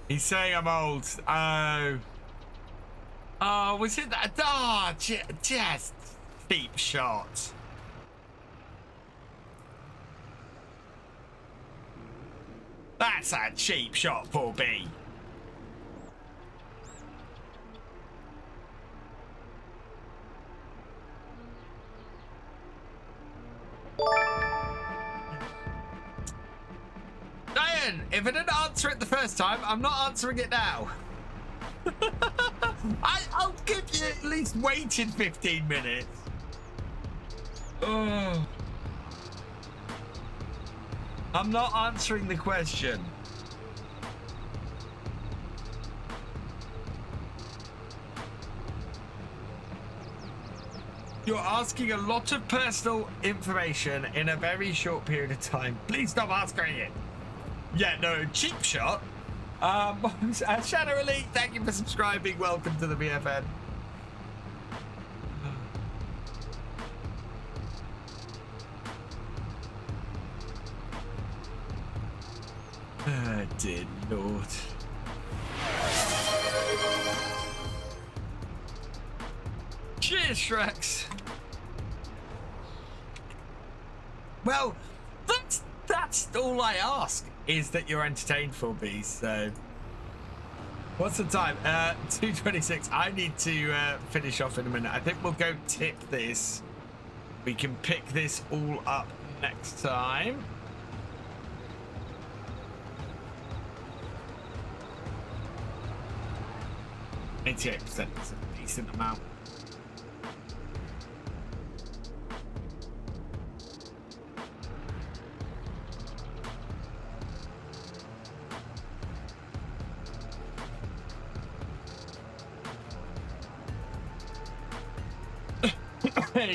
He's saying I'm old. Oh, was it that? Oh, just cheap shot. That's a cheap shot for B. Diane, if I didn't answer it the first time, I'm not answering it now. I'll give you at least waited 15 minutes. Oh. I'm not answering the question. You're asking a lot of personal information in a very short period of time. Please stop asking it. Yeah, no, cheap shot. Shadow Elite, thank you for subscribing. Welcome to the BFN. Dear Lord. Cheers, Shreks. Well, that's all I ask, is that you're entertained for me. So what's the time? 2:26. I need to finish off in a minute. I think we'll go tip this. We can pick this all up next time. 88% is a decent amount.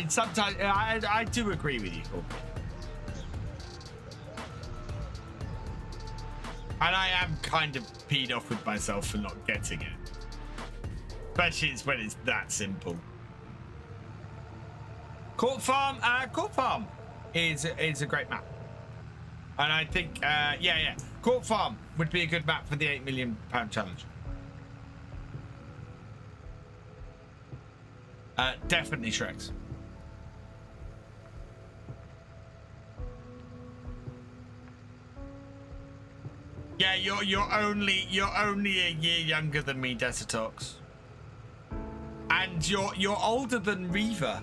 Sometimes I do agree with you. And I am kind of peed off with myself for not getting it. Especially when it's that simple. Court Farm is a great map. And I think, yeah. Court Farm would be a good map for the £8 million challenge. Definitely Shreks. Yeah, you're only a year younger than me, Desitox. And you're older than Reaver.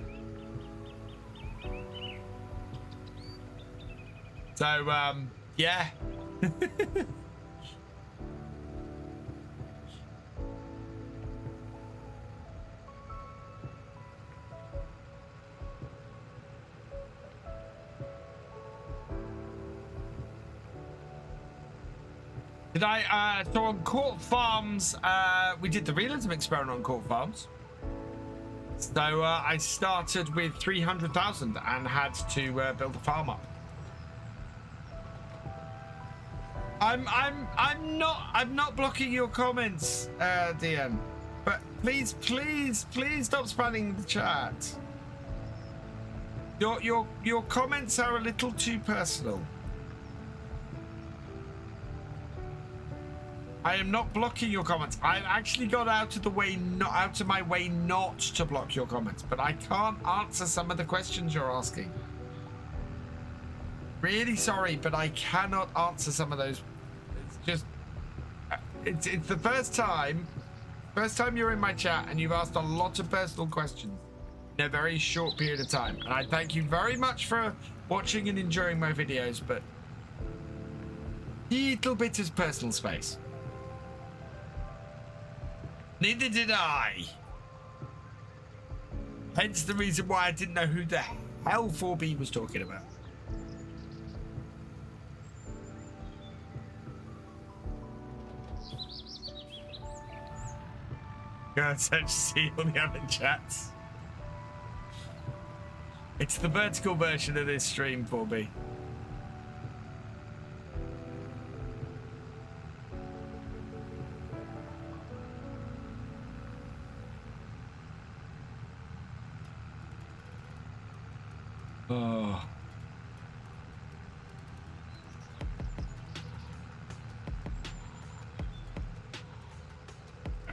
So yeah. Did I, so on Court Farms, we did the realism experiment on Court Farms. So I started with 300,000 and had to build a farm up. I'm not blocking your comments, DM, but please stop spamming the chat. Your comments are a little too personal. I am not blocking your comments. I've actually got out of my way not to block your comments, but I can't answer some of the questions you're asking. Really sorry, but I cannot answer some of those. It's just, it's the first time you're in my chat and you've asked a lot of personal questions in a very short period of time. And I thank you very much for watching and enjoying my videos, but little bit of personal space. Neither did I. Hence the reason why I didn't know who the hell 4B was talking about. Go and search to see all the other chats. It's the vertical version of this stream, 4B. Oh.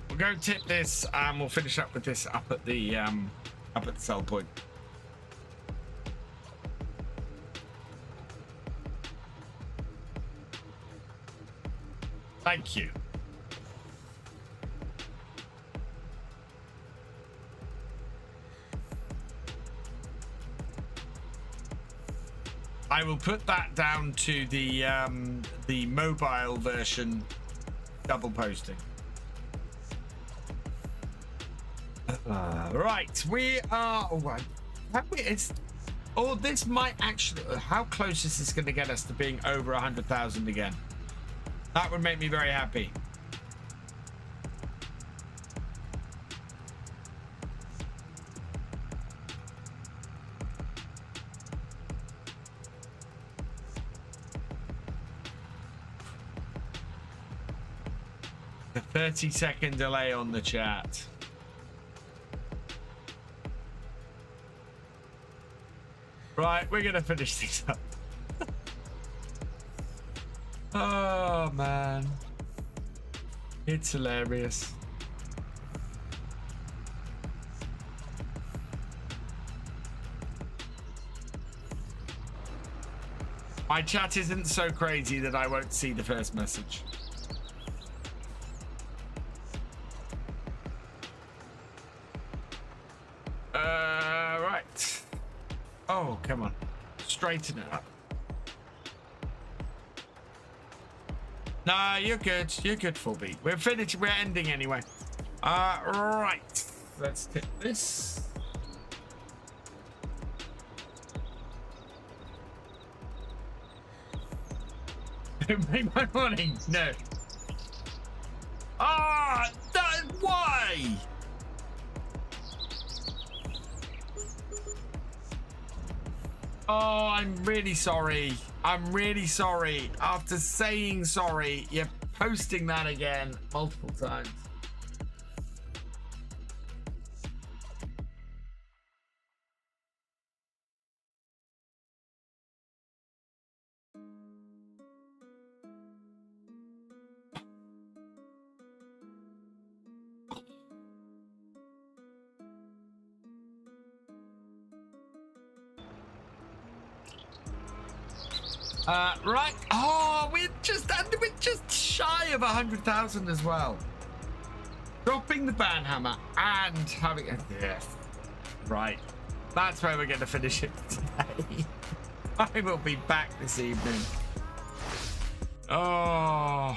We'll go tip this and we'll finish up with this up at the sell point. Thank you. I will put that down to the mobile version double posting. Right, we are. This might actually. How close is this going to get us to being over 100,000 again? That would make me very happy. A 30-second delay on the chat. Right, we're gonna finish this up. Oh man, it's hilarious. My chat isn't so crazy that I won't see the first message. Right. Oh, come on. Straighten it up. Nah, you're good. You're good, 4B. We're finished. We're ending anyway. Right. Let's tip this. Don't make my money. No. Ah, why? Oh, I'm really sorry. I'm really sorry. After saying sorry, you're posting that again multiple times. Right. Oh, we're just shy of 100,000 as well. Dropping the banhammer and having a yes. Right. That's where we're going to finish it today. I will be back this evening. Oh.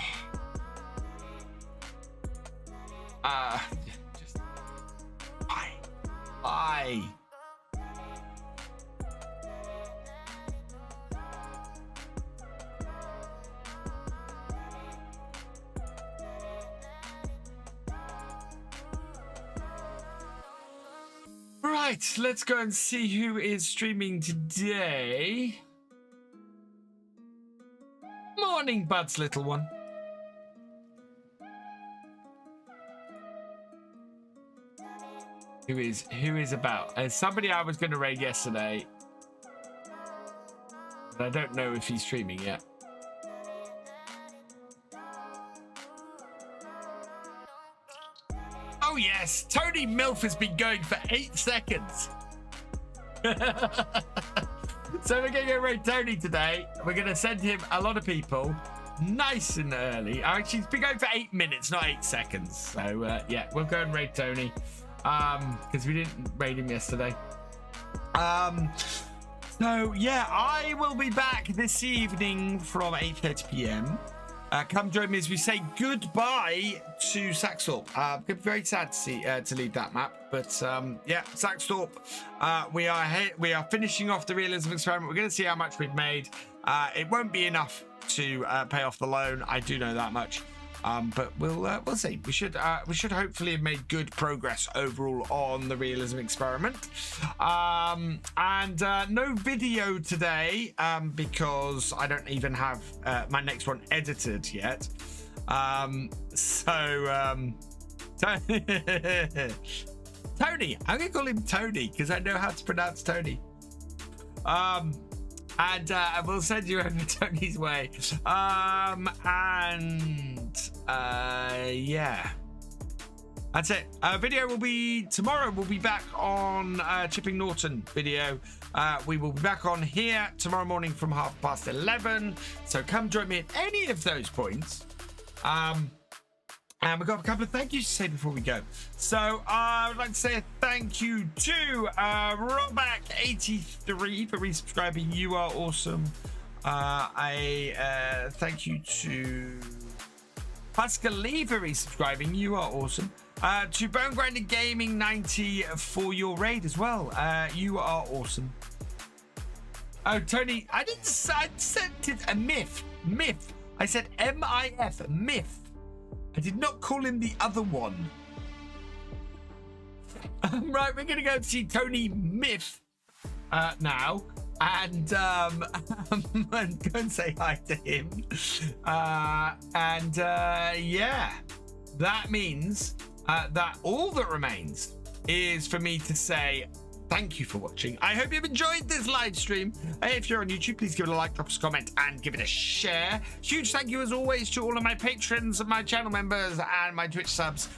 Just bye. Bye. Right, let's go and see who is streaming today. Morning, Bud's little one. Who is about? Somebody I was going to raid yesterday, but I don't know if he's streaming yet. Oh yes, Tony Milf has been going for 8 seconds. So we're going to go raid Tony today. We're going to send him a lot of people nice and early. Actually, he's been going for 8 minutes, not 8 seconds. So yeah, we'll go and raid Tony because we didn't raid him yesterday. So yeah, I will be back this evening from 8:30 p.m. Come join me as we say goodbye to Saxthorpe. Very sad to see to leave that map, but yeah, Saxthorpe. We are finishing off the realism experiment. We're going to see how much we've made. It won't be enough to pay off the loan. I do know that much. But we'll see. We should hopefully have made good progress overall on the realism experiment. And no video today because I don't even have my next one edited yet. Tony, I'm gonna call him Tony because I know how to pronounce Tony. And we'll send you over Tony's way. Yeah, that's it. Video will be tomorrow. We'll be back on Chipping Norton video. We will be back on here tomorrow morning from 11:30. So come join me at any of those points. And we've got a couple of thank yous to say before we go. So I would like to say a thank you to Rollback83 for resubscribing. You are awesome. Thank you to Pascal Lee for resubscribing. You are awesome. To Bone Grinder Gaming 90 for your raid as well. You are awesome. Oh, Tony, I sent it a myth. I said MIF, myth. I did not call him the other one. Right, we're going to go and see Tony Myth now. And go and say hi to him. Yeah, that means that all that remains is for me to say thank you for watching. I hope you've enjoyed this live stream. If you're on YouTube, please give it a like, drop us a comment, and give it a share. Huge thank you, as always, to all of my patrons, my channel members, and my Twitch subs.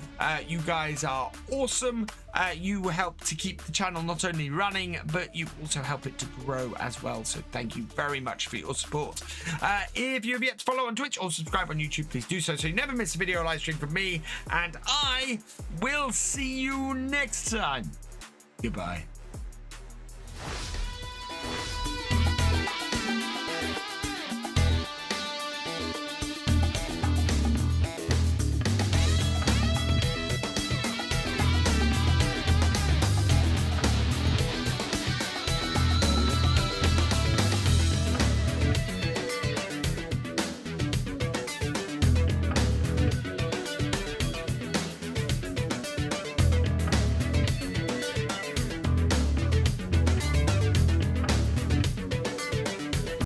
You guys are awesome. You help to keep the channel not only running, but you also help it to grow as well. So thank you very much for your support. If you have yet to follow on Twitch or subscribe on YouTube, please do so you never miss a video or live stream from me. And I will see you next time. Goodbye.